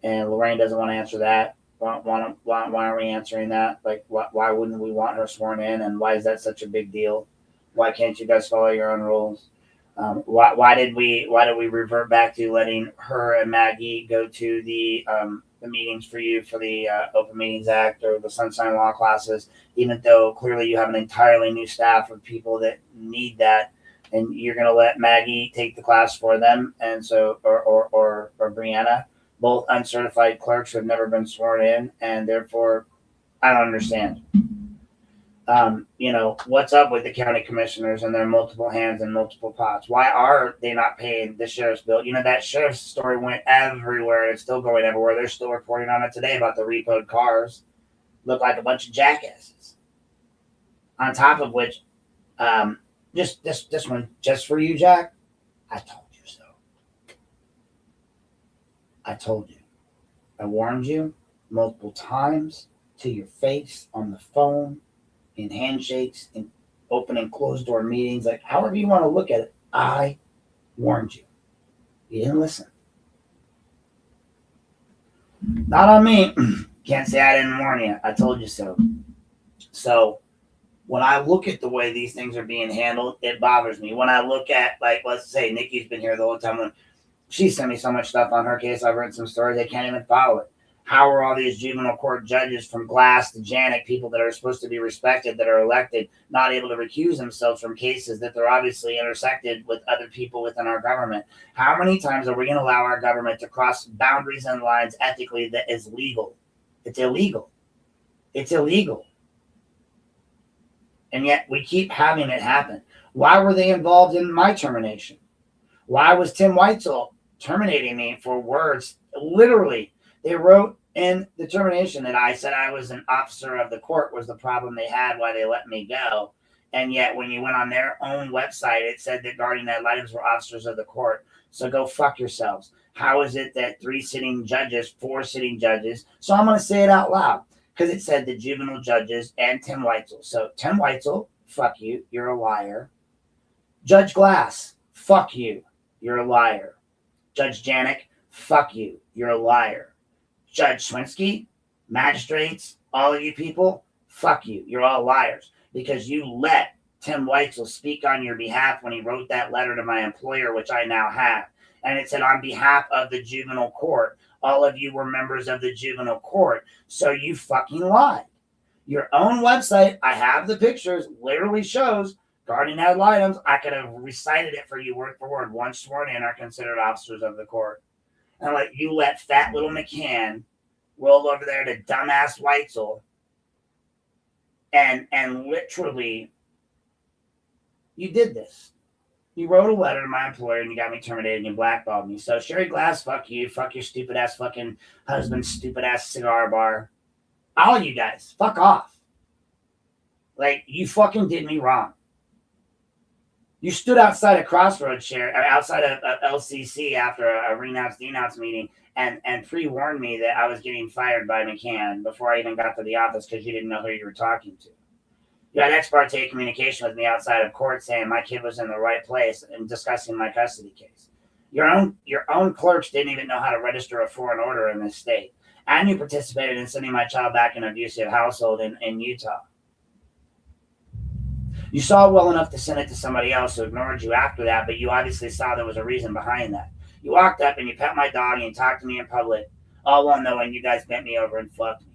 And Lorain doesn't want to answer that. Why aren't we answering that? Like, why wouldn't we want her sworn in? And why is that such a big deal? Why can't you guys follow your own rules? Why did we revert back to letting her and Maggie go to the meetings for the Open Meetings Act or the Sunshine Law classes, even though clearly you have an entirely new staff of people that need that, and you're going to let Maggie take the class for them, and so or Brianna, both uncertified clerks who have never been sworn in, and therefore I don't understand. What's up with the county commissioners and their multiple hands and multiple pots? Why are they not paying the sheriff's bill? That sheriff's story went everywhere. It's still going everywhere. They're still reporting on it today about the repoed cars. Look like a bunch of jackasses. On top of which, just this one, just for you, Jack, I told you so. I told you. I warned you multiple times to your face, on the phone, in handshakes, in open and closed door meetings, like however you want to look at it. I warned you. You didn't listen. Not on me. Can't say I didn't warn you. I told you so. So when I look at the way these things are being handled, it bothers me. When I look at, like, let's say Nikki's been here the whole time. When she sent me so much stuff on her case, I've read some stories, they can't even follow it. How are all these juvenile court judges from Glass to Janik, people that are supposed to be respected, that are elected, not able to recuse themselves from cases that they're obviously intersected with other people within our government? How many times are we going to allow our government to cross boundaries and lines ethically that is legal? It's illegal. It's illegal. And yet we keep having it happen. Why were they involved in my termination? Why was Tim Weitzel terminating me for words? Literally, they wrote in the termination that I said I was an officer of the court was the problem they had, why they let me go. And yet when you went on their own website, it said that guardian ad litem's were officers of the court. So go fuck yourselves. How is it that 4 sitting judges, so I'm going to say it out loud because it said the juvenile judges and Tim Weitzel. So Tim Weitzel, fuck you, you're a liar. Judge Glass, fuck you, you're a liar. Judge Janik, fuck you. You're a liar. Judge Swinsky, magistrates, all of you people, fuck you. You're all liars because you let Tim Weitzel speak on your behalf when he wrote that letter to my employer, which I now have. And it said, on behalf of the juvenile court, all of you were members of the juvenile court. So you fucking lied. Your own website, I have the pictures, literally shows guardian ad litem. I could have recited it for you word for word. Once sworn in are considered officers of the court. And like you let fat little McCann roll over there to dumbass Weitzel and literally you did this. You wrote a letter to my employer and you got me terminated and you blackballed me. So Sherry Glass, fuck you. Fuck your stupid ass fucking husband, stupid ass cigar bar. All you guys, fuck off. Like, you fucking did me wrong. You stood outside a Crossroads outside of LCC after a renounce-denounce meeting and pre-warned me that I was getting fired by McCann before I even got to the office because you didn't know who you were talking to. You had ex parte communication with me outside of court saying my kid was in the right place and discussing my custody case. Your own clerks didn't even know how to register a foreign order in this state. And you participated in sending my child back in an abusive household in Utah. You saw well enough to send it to somebody else who ignored you after that, but you obviously saw there was a reason behind that. You walked up and you pet my dog and you talked to me in public, all while knowing you guys bent me over and fucked me.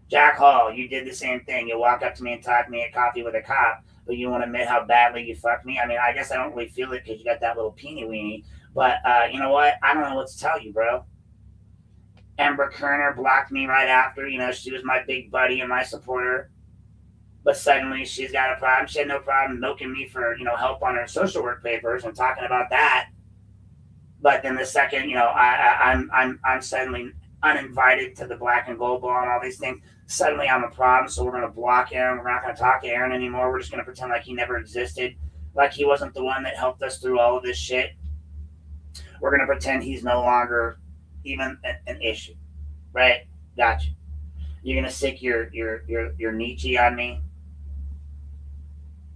Jack Hall, you did the same thing. You walk up to me and talk to me at coffee with a cop, but you want to admit how badly you fucked me? I mean, I guess I don't really feel it because you got that little peeny weenie, but you know what? I don't know what to tell you, bro. Amber Kerner blocked me right after. You know, she was my big buddy and my supporter. But suddenly she's got a problem. She had no problem milking me for, you know, help on her social work papers and talking about that. But then the second, you know, I'm suddenly uninvited to the Black and Gold Ball and all these things. Suddenly I'm a problem, so we're going to block Aaron. We're not going to talk to Aaron anymore. We're just going to pretend like he never existed, like he wasn't the one that helped us through all of this shit. We're going to pretend he's no longer even an issue, right? Gotcha. You're going to sick your Nietzsche on me.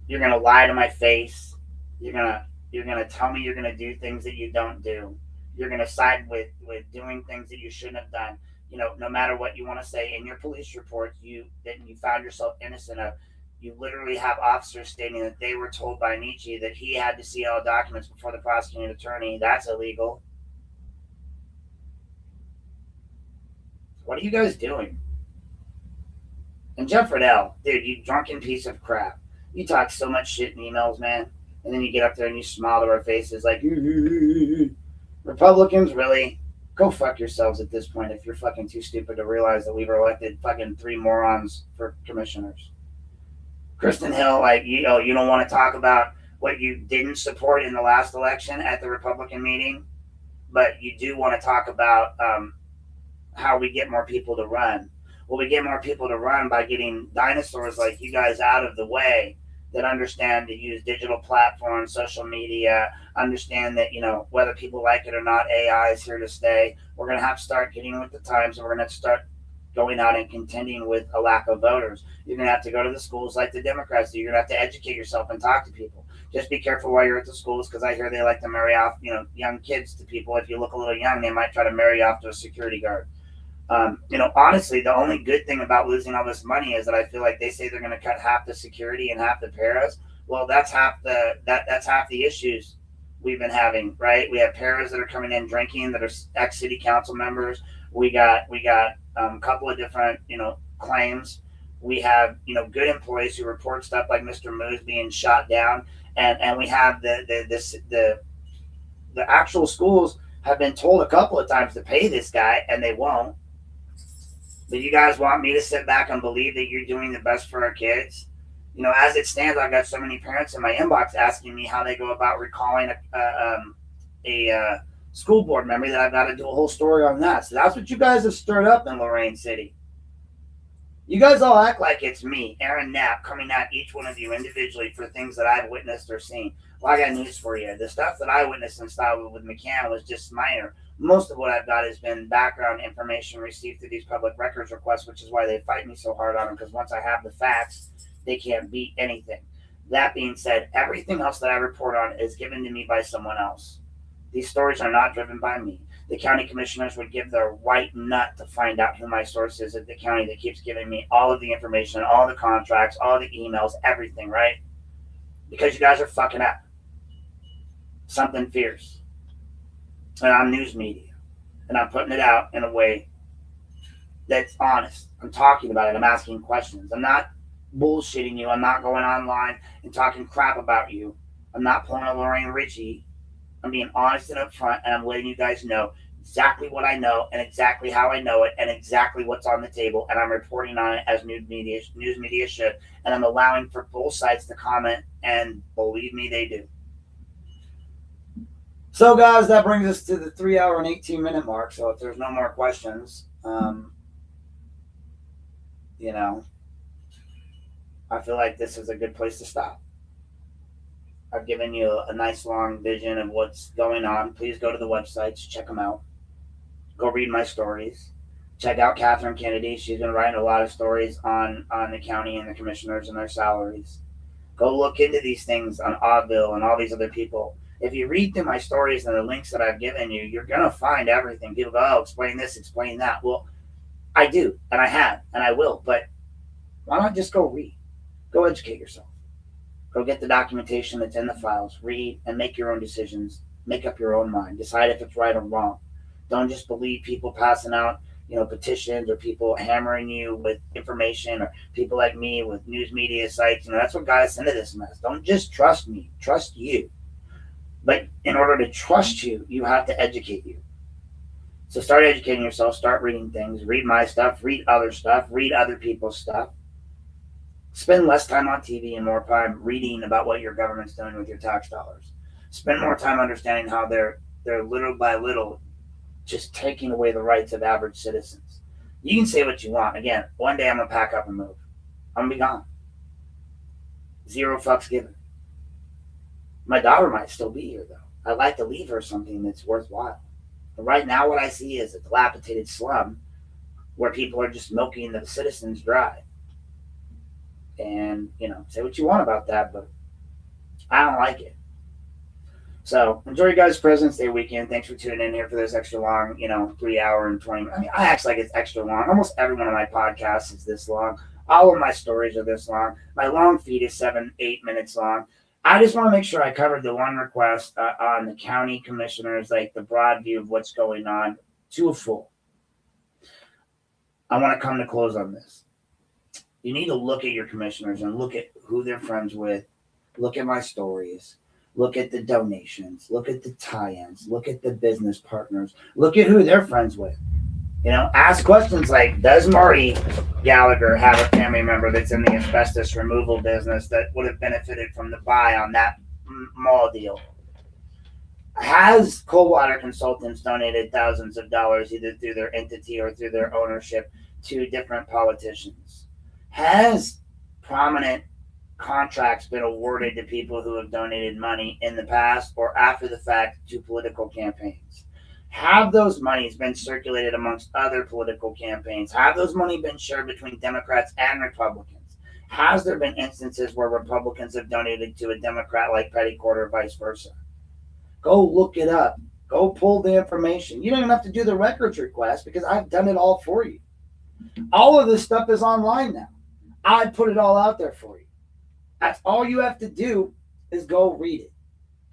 You're going to lie to my face. You're going to tell me you're going to do things that you don't do. You're going to side with doing things that you shouldn't have done. You know, no matter what you want to say in your police reports, you found yourself innocent of. You literally have officers stating that they were told by Nietzsche that he had to see all documents before the prosecuting attorney. That's illegal. What are you guys doing? And Jeff Riddell, dude, you drunken piece of crap. You talk so much shit in emails, man. And then you get up there and you smile to our faces like, Republicans, really? Go fuck yourselves at this point if you're fucking too stupid to realize that we've elected fucking 3 morons for commissioners. Kristen Hill, like, you don't want to talk about what you didn't support in the last election at the Republican meeting, but you do want to talk about how we get more people to run. Well, we get more people to run by getting dinosaurs like you guys out of the way that understand to use digital platforms, social media, understand that, you know, whether people like it or not, AI is here to stay. We're going to have to start getting with the times, and we're going to start going out and contending with a lack of voters. You're going to have to go to the schools like the Democrats do. You're going to have to educate yourself and talk to people. Just be careful while you're at the schools, because I hear they like to marry off, you know, young kids to people. If you look a little young, they might try to marry off to a security guard. You know, honestly, the only good thing about losing all this money is that I feel like they say they're going to cut half the security and half the paras. Well, that's half the issues we've been having, right? We have paras that are coming in drinking that are ex-city council members. We got a couple of different, you know, claims. We have, you know, good employees who report stuff like Mr. Moose being shot down, and we have the actual schools have been told a couple of times to pay this guy, and they won't. But you guys want me to sit back and believe that you're doing the best for our kids? You know, as it stands, I've got so many parents in my inbox asking me how they go about recalling a school board member that I've got to do a whole story on that. So that's what you guys have stirred up in Lorain City. You guys all act like it's me, Aaron Knapp, coming at each one of you individually for things that I've witnessed or seen. Well, I got news for you. The stuff that I witnessed and saw with McCann was just minor. Most of what I've got has been background information received through these public records requests, which is why they fight me so hard on them, because once I have the facts, they can't beat anything. That being said, everything else that I report on is given to me by someone else. These stories are not driven by me. the county commissioners would give their white nut to find out who my source is at the county that keeps giving me all of the information, all the contracts, all the emails, everything, right? Because you guys are fucking up. Something fierce. And I'm news media. And I'm putting it out in a way that's honest. I'm talking about it. I'm asking questions. I'm not bullshitting you. I'm not going online and talking crap about you. I'm not pulling a Lorain Ritchie. I'm being honest and upfront, and I'm letting you guys know exactly what I know and exactly how I know it and exactly what's on the table, and I'm reporting on it as news media should, and I'm allowing for both sides to comment, and believe me, they do. So, guys, that brings us to the 3 hour and 18-minute mark. So, if there's no more questions, you know, I feel like this is a good place to stop. I've given you a nice long vision of what's going on. Please go to the websites, check them out. Go read my stories. Check out Catherine Kennedy. She's been writing a lot of stories on the county and the commissioners and their salaries. Go look into these things on Oddville and all these other people. If you read through my stories and the links that I've given you, you're going to find everything. People go, oh, explain this, explain that. Well, I do, and I have, and I will. But why not just go read? Go educate yourself. Go get the documentation that's in the files. Read and make your own decisions. Make up your own mind. Decide if it's right or wrong. Don't just believe people passing out, petitions, or people hammering you with information, or people like me with news media sites. That's what got us into this mess. Don't just trust me. Trust you. But in order to trust you, you have to educate you. So start educating yourself. Start reading things. Read my stuff. Read other stuff. Read other people's stuff. Spend less time on TV and more time reading about what your government's doing with your tax dollars. Spend more time understanding how they're little by little just taking away the rights of average citizens. You can say what you want. Again, one day I'm going to pack up and move. I'm going to be gone. 0 fucks given. My daughter might still be here, though. I'd like to leave her something that's worthwhile. But right now, what I see is a dilapidated slum where people are just milking the citizens dry. And, say what you want about that, but I don't like it. So enjoy your guys' President's Day weekend. Thanks for tuning in here for this extra long, 3 hour and 20 minutes. I act like it's extra long. Almost every one of my podcasts is this long. All of my stories are this long. My long feed is 7-8 minutes long. I just want to make sure I covered the one request on the county commissioners, like the broad view of what's going on, to a full. I want to come to close on this. You need to look at your commissioners and look at who they're friends with. Look at my stories. Look at the donations. Look at the tie-ins. Look at the business partners. Look at who they're friends with. Ask questions like, does Marty Gallagher have a family member that's in the asbestos removal business that would have benefited from the buy on that mall deal? Has Coldwater Consultants donated thousands of dollars either through their entity or through their ownership to different politicians? Has prominent contracts been awarded to people who have donated money in the past or after the fact to political campaigns? Have those monies been circulated amongst other political campaigns? Have those money been shared between Democrats and Republicans? Has there been instances where Republicans have donated to a Democrat like Petticourt or vice versa? Go look it up. Go pull the information. You don't even have to do the records request because I've done it all for you. All of this stuff is online now. I put it all out there for you. That's all you have to do is go read it.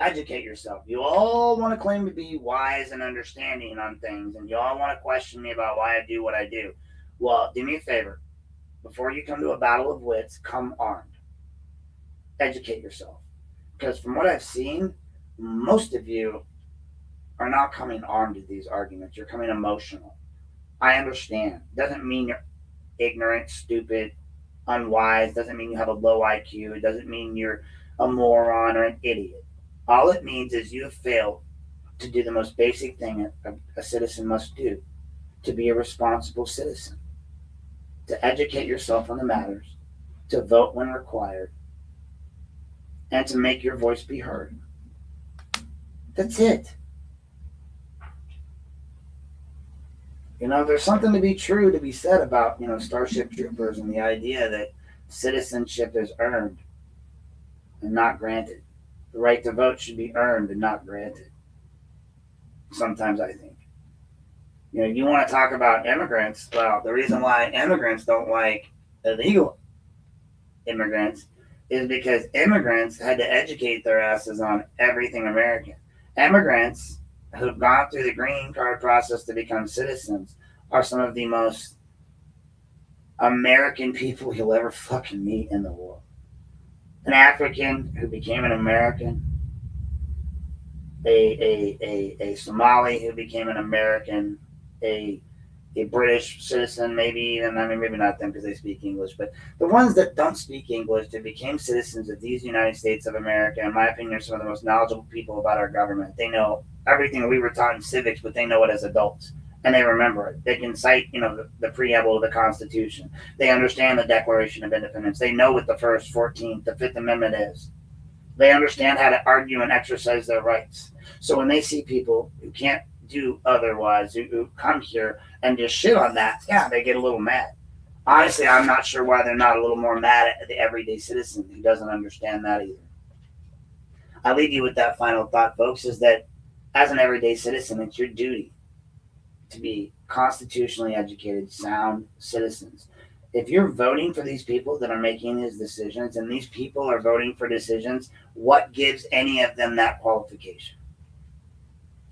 Educate yourself. You all want to claim to be wise and understanding on things, and you all want to question me about why I do what I do. Well, do me a favor. Before you come to a battle of wits, come armed. Educate yourself. Because from what I've seen, most of you are not coming armed to these arguments. You're coming emotional. I understand. Doesn't mean you're ignorant, stupid, unwise. Doesn't mean you have a low IQ. It doesn't mean you're a moron or an idiot. All it means is you have failed to do the most basic thing a citizen must do, to be a responsible citizen, to educate yourself on the matters, to vote when required, and to make your voice be heard. That's it. There's something to be said about, Starship Troopers and the idea that citizenship is earned and not granted. The right to vote should be earned and not granted. Sometimes I think. You know, you want to talk about immigrants. Well, the reason why immigrants don't like illegal immigrants is because immigrants had to educate their asses on everything American. Immigrants who've gone through the green card process to become citizens are some of the most American people you'll ever fucking meet in the world. An African who became an American, a Somali who became an American, a British citizen, maybe even, I mean, maybe not them because they speak English, but the ones that don't speak English that became citizens of these United States of America, in my opinion, are some of the most knowledgeable people about our government. They know everything we were taught in civics, but they know it as adults. And they remember it. They can cite, the preamble of the Constitution. They understand the Declaration of Independence. They know what the First, 14th, the Fifth Amendment is. They understand how to argue and exercise their rights. So when they see people who can't do otherwise, who come here and just shit on that, yeah, they get a little mad. Honestly, I'm not sure why they're not a little more mad at the everyday citizen who doesn't understand that either. I leave you with that final thought, folks, is that as an everyday citizen, it's your duty to be constitutionally educated, sound citizens. If you're voting for these people that are making these decisions, and these people are voting for decisions, what gives any of them that qualification?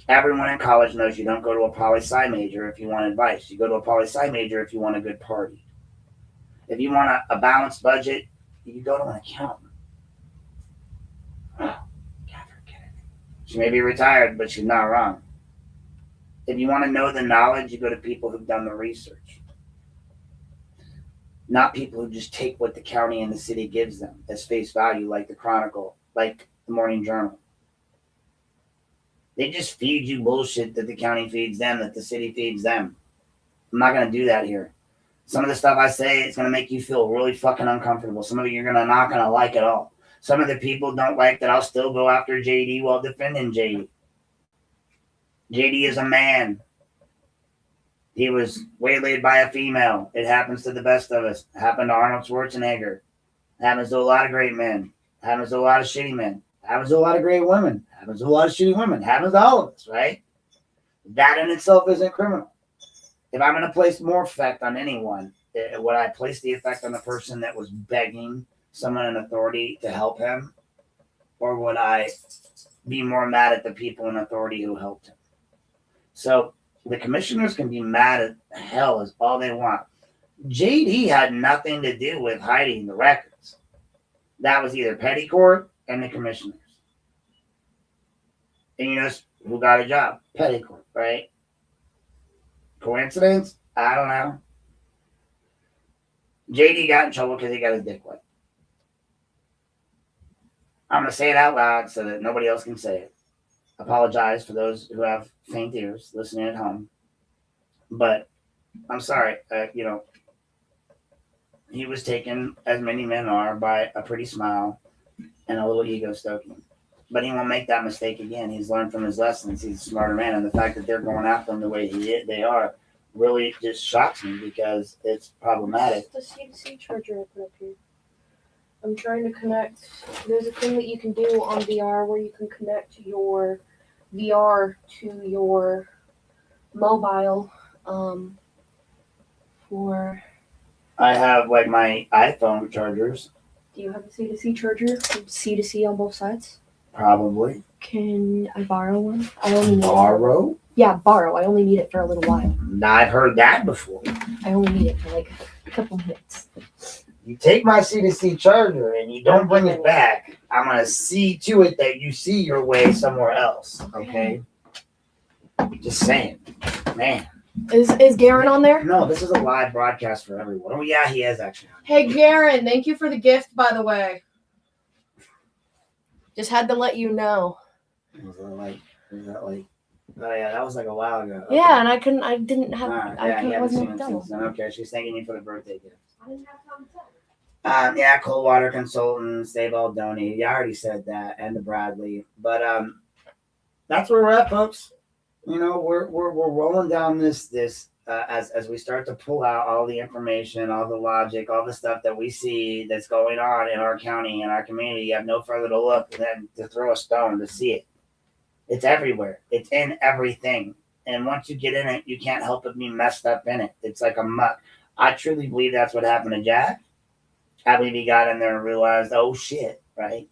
Everyone in college knows you don't go to a poli-sci major if you want advice. You go to a poli-sci major if you want a good party. If you want a balanced budget, you go to an accountant. Oh, Catherine Kennedy. She may be retired, but she's not wrong. If you want to know the knowledge, you go to people who've done the research. Not people who just take what the county and the city gives them as face value, like the Chronicle, like the Morning Journal. They just feed you bullshit that the county feeds them, that the city feeds them. I'm not going to do that here. Some of the stuff I say is going to make you feel really fucking uncomfortable. Some of it you're not going to like at all. Some of the people don't like that I'll still go after JD while defending JD. JD is a man. He was waylaid by a female. It happens to the best of us. It happened to Arnold Schwarzenegger. It happens to a lot of great men. It happens to a lot of shitty men. It happens to a lot of great women. It happens to a lot of shitty women. It happens to all of us, right? That in itself isn't criminal. If I'm going to place more effect on anyone, would I place the effect on the person that was begging someone in authority to help him? Or would I be more mad at the people in authority who helped him? So the commissioners can be mad as hell as all they want. JD had nothing to do with hiding the records. That was either petty court and the commissioners. And you know who got a job? Petty court, right? Coincidence? I don't know. JD got in trouble because he got his dick wet. I'm going to say it out loud so that nobody else can say it. Apologize for those who have faint ears listening at home. But I'm sorry. He was taken, as many men are, by a pretty smile and a little ego stoking. But he won't make that mistake again. He's learned from his lessons. He's a smarter man. And the fact that they're going after him the way they are really just shocks me because it's problematic. The C2C charger I put up here. I'm trying to connect. There's a thing that you can do on VR where you can connect your VR to your mobile. I have like my iPhone chargers. Do you have a C2C charger? C2C on both sides? Probably. Can I borrow one? I only need Borrow? Yeah, borrow. I only need it for a little while. I've heard that before. I only need it for like a couple minutes. You take my C2C charger and you don't bring it back, I'm going to see to it that you see your way somewhere else. Okay? Just saying. Man. Is Garen on there? No, this is a live broadcast for everyone. Oh, yeah, he is actually. Hey, Garen, thank you for the gift, by the way. Just had to let you know. Was that like? Oh, yeah, that was like a while ago. Okay. Yeah, and I didn't have, I wasn't done. done. Okay, she's thanking you for the birthday gift. I didn't have time to tell. Yeah, Coldwater Consultants, they've all donated. Yeah, I already said that, and to Bradley. But that's where we're at, folks. You know, we're rolling down this as we start to pull out all the information, all the logic, all the stuff that we see that's going on in our county and our community. You have no further to look than to throw a stone to see it. It's everywhere. It's in everything. And once you get in it, you can't help but be messed up in it. It's like a muck. I truly believe that's what happened to Jack. I believe he got in there and realized, oh shit, right?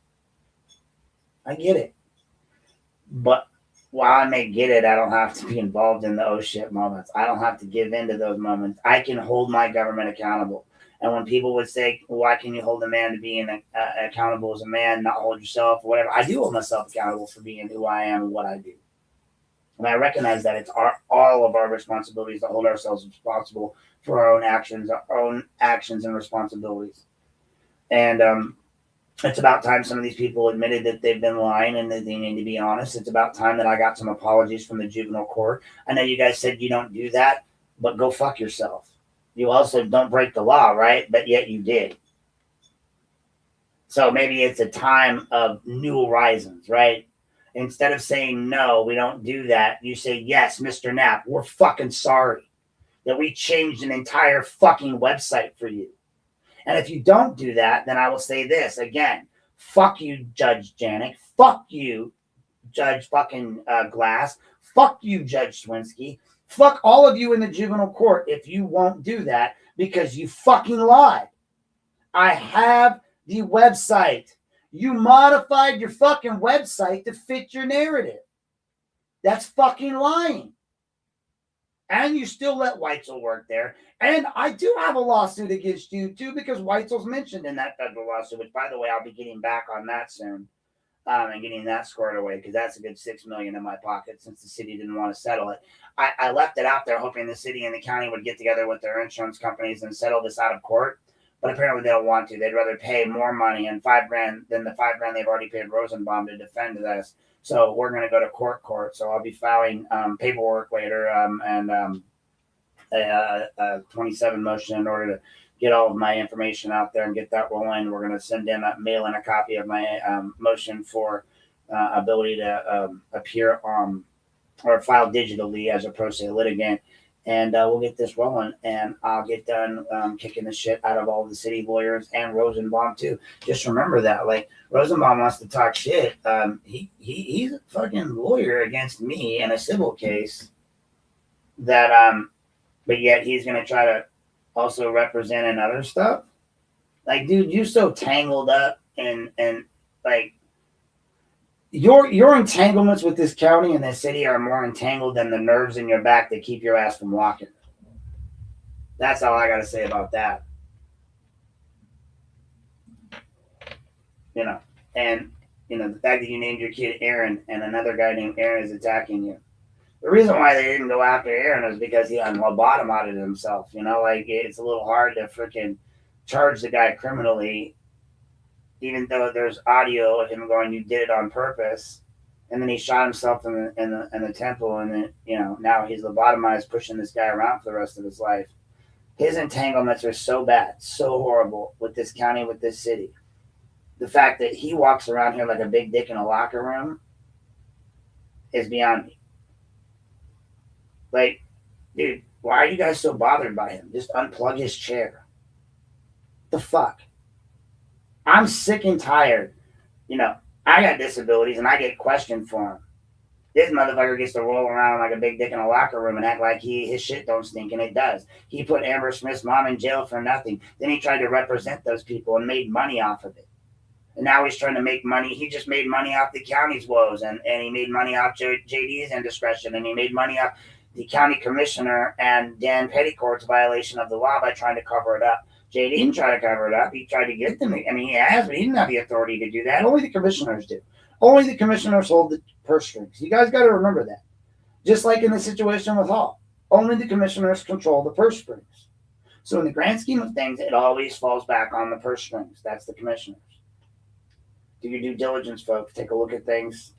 I get it. But while I may get it, I don't have to be involved in the oh shit moments. I don't have to give in to those moments. I can hold my government accountable. And when people would say, why can you hold a man to being accountable as a man, not hold yourself or whatever, I do hold myself accountable for being who I am and what I do. And I recognize that it's all of our responsibilities to hold ourselves responsible for our own actions and responsibilities. And it's about time some of these people admitted that they've been lying and that they need to be honest. It's about time that I got some apologies from the juvenile court. I know you guys said you don't do that, but go fuck yourself. You also don't break the law, right? But yet you did. So maybe it's a time of new horizons, right? Instead of saying, no, we don't do that, you say, yes, Mr. Knapp, we're fucking sorry that we changed an entire fucking website for you. And if you don't do that, then I will say this again. Fuck you, Judge Janik. Fuck you, Judge fucking Glass. Fuck you, Judge Swinsky. Fuck all of you in the juvenile court if you won't do that because you fucking lied. I have the website. You modified your fucking website to fit your narrative. That's fucking lying. And you still let Weitzel work there. And I do have a lawsuit against you, too, because Weitzel's mentioned in that federal lawsuit, which, by the way, I'll be getting back on that soon and getting that squared away because that's a good $6 million in my pocket since the city didn't want to settle it. I left it out there hoping the city and the county would get together with their insurance companies and settle this out of court. But apparently they don't want to. They'd rather pay more money and $5,000 than the $5,000 they've already paid Rosenbaum to defend this. So we're going to go to court. So I'll be filing paperwork later and a 27 motion in order to get all of my information out there and get that rolling. We're going to send in mail in a copy of my motion for ability to appear on or file digitally as a pro se litigant. And we'll get this rolling, and I'll get done kicking the shit out of all the city lawyers and Rosenbaum too. Just remember that, like Rosenbaum wants to talk shit. He's a fucking lawyer against me in a civil case. That but yet he's gonna try to also represent in other stuff. Like, dude, you're so tangled up and like. Your entanglements with this county and this city are more entangled than the nerves in your back that keep your ass from walking. That's all I got to say about that. And the fact that you named your kid Aaron and another guy named Aaron is attacking you. The reason why they didn't go after Aaron is because he lobotomized himself. Like it's a little hard to freaking charge the guy criminally. Even though there's audio of him going, you did it on purpose, and then he shot himself in the temple, and then now he's lobotomized, pushing this guy around for the rest of his life. His entanglements are so bad, so horrible with this county, with this city. The fact that he walks around here like a big dick in a locker room is beyond me. Like, dude, why are you guys so bothered by him? Just unplug his chair. The fuck. I'm sick and tired. I got disabilities and I get questioned for them. This motherfucker gets to roll around like a big dick in a locker room and act like his shit don't stink, and it does. He put Amber Smith's mom in jail for nothing. Then he tried to represent those people and made money off of it. And now he's trying to make money. He just made money off the county's woes, and he made money off JD's indiscretion, and he made money off the county commissioner and Dan Petticourt's violation of the law by trying to cover it up. Jay didn't try to cover it up. He tried to get them. I mean, he has, but he didn't have the authority to do that. Only the commissioners do. Only the commissioners hold the purse strings. You guys got to remember that. Just like in the situation with Hall, only the commissioners control the purse strings. So in the grand scheme of things, it always falls back on the purse strings. That's the commissioners. Do your due diligence, folks. Take a look at things.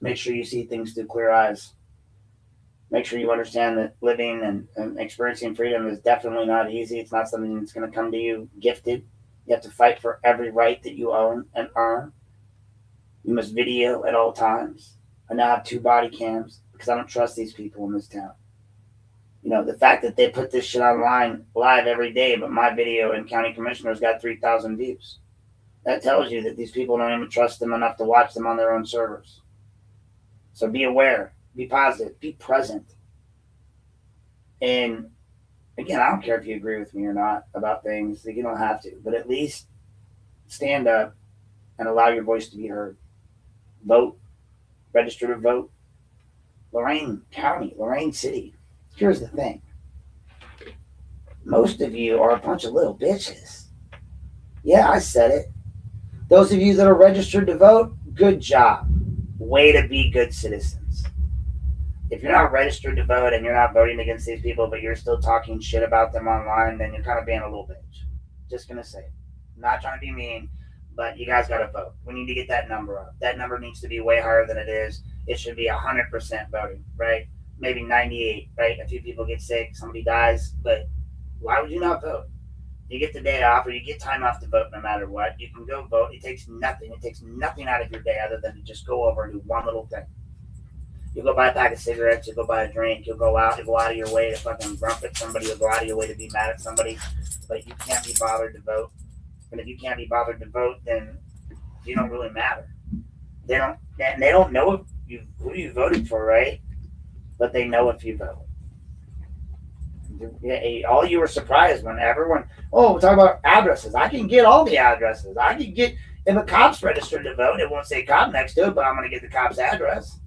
Make sure you see things through clear eyes. Make sure you understand that living and experiencing freedom is definitely not easy. It's not something that's going to come to you gifted. You have to fight for every right that you own and earn. You must video at all times. I now have 2 body cams because I don't trust these people in this town. The fact that they put this shit online live every day, but my video and county commissioners got 3,000 views. That tells you that these people don't even trust them enough to watch them on their own servers. So be aware. Be positive. Be present. And again, I don't care if you agree with me or not about things. You don't have to. But at least stand up and allow your voice to be heard. Vote. Register to vote. Lorain County, Lorain City. Here's the thing. Most of you are a bunch of little bitches. Yeah, I said it. Those of you that are registered to vote, good job. Way to be good citizens. If you're not registered to vote and you're not voting against these people, but you're still talking shit about them online, then you're kind of being a little bitch. Just going to say it. Not trying to be mean, but you guys got to vote. We need to get that number up. That number needs to be way higher than it is. It should be 100% voting, right? Maybe 98, right? A few people get sick, somebody dies, but why would you not vote? You get the day off or you get time off to vote no matter what. You can go vote. It takes nothing. It takes nothing out of your day other than to just go over and do one little thing. You'll go buy a pack of cigarettes. You'll go buy a drink. You'll go out of your way to fucking grump at somebody. You'll go out of your way to be mad at somebody. But you can't be bothered to vote. And if you can't be bothered to vote, then you don't really matter. They don't know who you voted for, right? But they know if you vote. All you were surprised when everyone, we're talking about addresses. I can get all the addresses. I can get, if a cop's registered to vote, it won't say cop next to it, but I'm going to get the cop's address.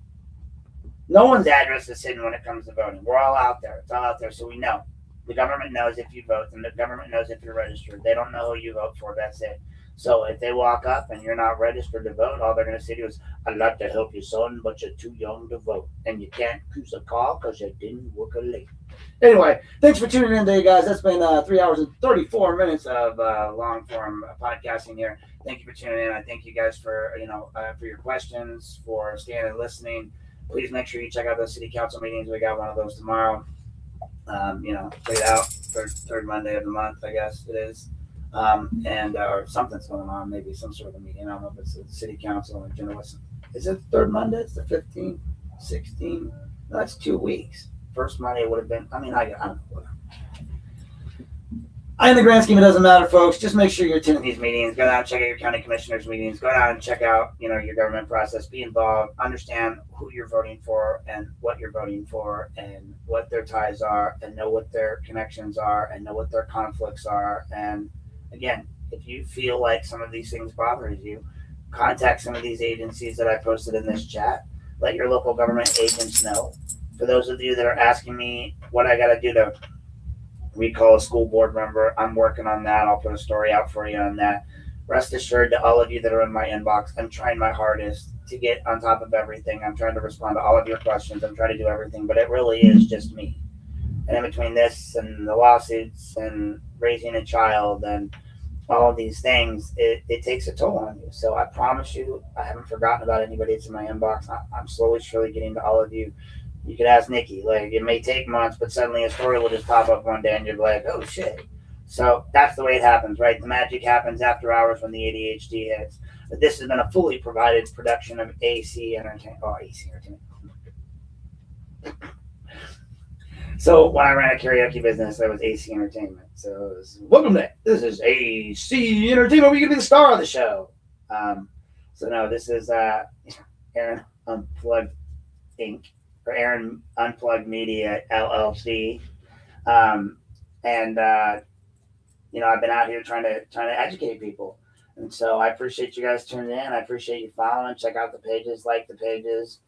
No one's address is hidden when it comes to voting. We're all out there. It's all out there, so we know. The government knows if you vote, and the government knows if you're registered. They don't know who you vote for. That's it. So if they walk up and you're not registered to vote, all they're going to say to you is, I'd like to help you, son, but you're too young to vote. And you can't use a call because you didn't work a late. Anyway, thanks for tuning in today, guys. That's been 3 hours and 34 minutes of long-form podcasting here. Thank you for tuning in. I thank you guys for your questions, for staying and listening. Please make sure you check out those city council meetings. We got one of those tomorrow. Check it out. Third Monday of the month, I guess it is. Or something's going on, maybe some sort of a meeting. I don't know if it's the city council or general. Is it the third Monday? It's the 15th, 16th. No, that's 2 weeks. First Monday would have been, I don't know. Whatever. In the grand scheme, it doesn't matter, folks. Just make sure you're attending these meetings. Go down and check out your county commissioners' meetings. Go down and check out, your government process. Be involved. Understand who you're voting for and what you're voting for and what their ties are and know what their connections are and know what their conflicts are. And again, if you feel like some of these things bothers you, contact some of these agencies that I posted in this chat. Let your local government agents know. For those of you that are asking me what I got to do to recall a school board member, I'm working on that. I'll put a story out for you on that. Rest assured to all of you that are in my inbox, I'm trying my hardest to get on top of everything. I'm trying to respond to all of your questions. I'm trying to do everything, but it really is just me. And in between this and the lawsuits and raising a child and all of these things, it takes a toll on you. So I promise you, I haven't forgotten about anybody that's in my inbox. I'm slowly, surely getting to all of you. You could ask Nikki. Like, it may take months, but suddenly a story will just pop up one day and you're like, oh shit. So that's the way it happens, right? The magic happens after hours when the ADHD hits. But this has been a fully provided production of AC Entertainment. Oh, AC Entertainment. So when I ran a karaoke business, I was AC Entertainment. So it was, welcome to this is AC Entertainment. We can be the star of the show. So no, this is Aaron Unplugged Inc. or Aaron Unplugged Media LLC. I've been out here trying to educate people. And so I appreciate you guys tuning in. I appreciate you following. Check out the pages, like the pages.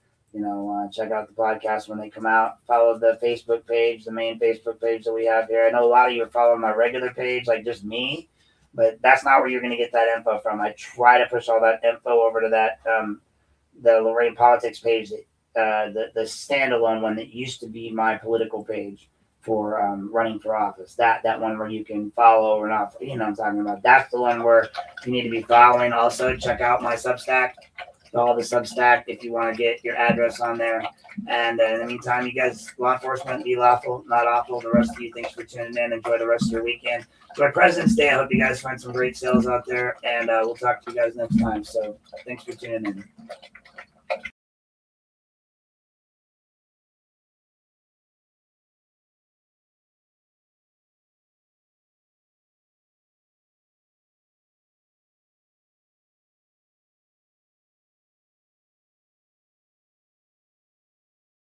Check out the podcast when they come out. Follow the Facebook page, the main Facebook page that we have here. I know a lot of you are following my regular page, like just me, but that's not where you're going to get that info from. I try to push all that info over to that the Lorain Politics page, the standalone one that used to be my political page for running for office. That one where you can follow or not, what I'm talking about. That's the one where you need to be following. Also, check out my Substack. All the Substack if you want to get your address on there. And in the meantime, you guys, law enforcement, be lawful, not awful. The rest of you, thanks for tuning in. Enjoy the rest of your weekend. Enjoy President's Day. I hope you guys find some great sales out there. And we'll talk to you guys next time. So thanks for tuning in.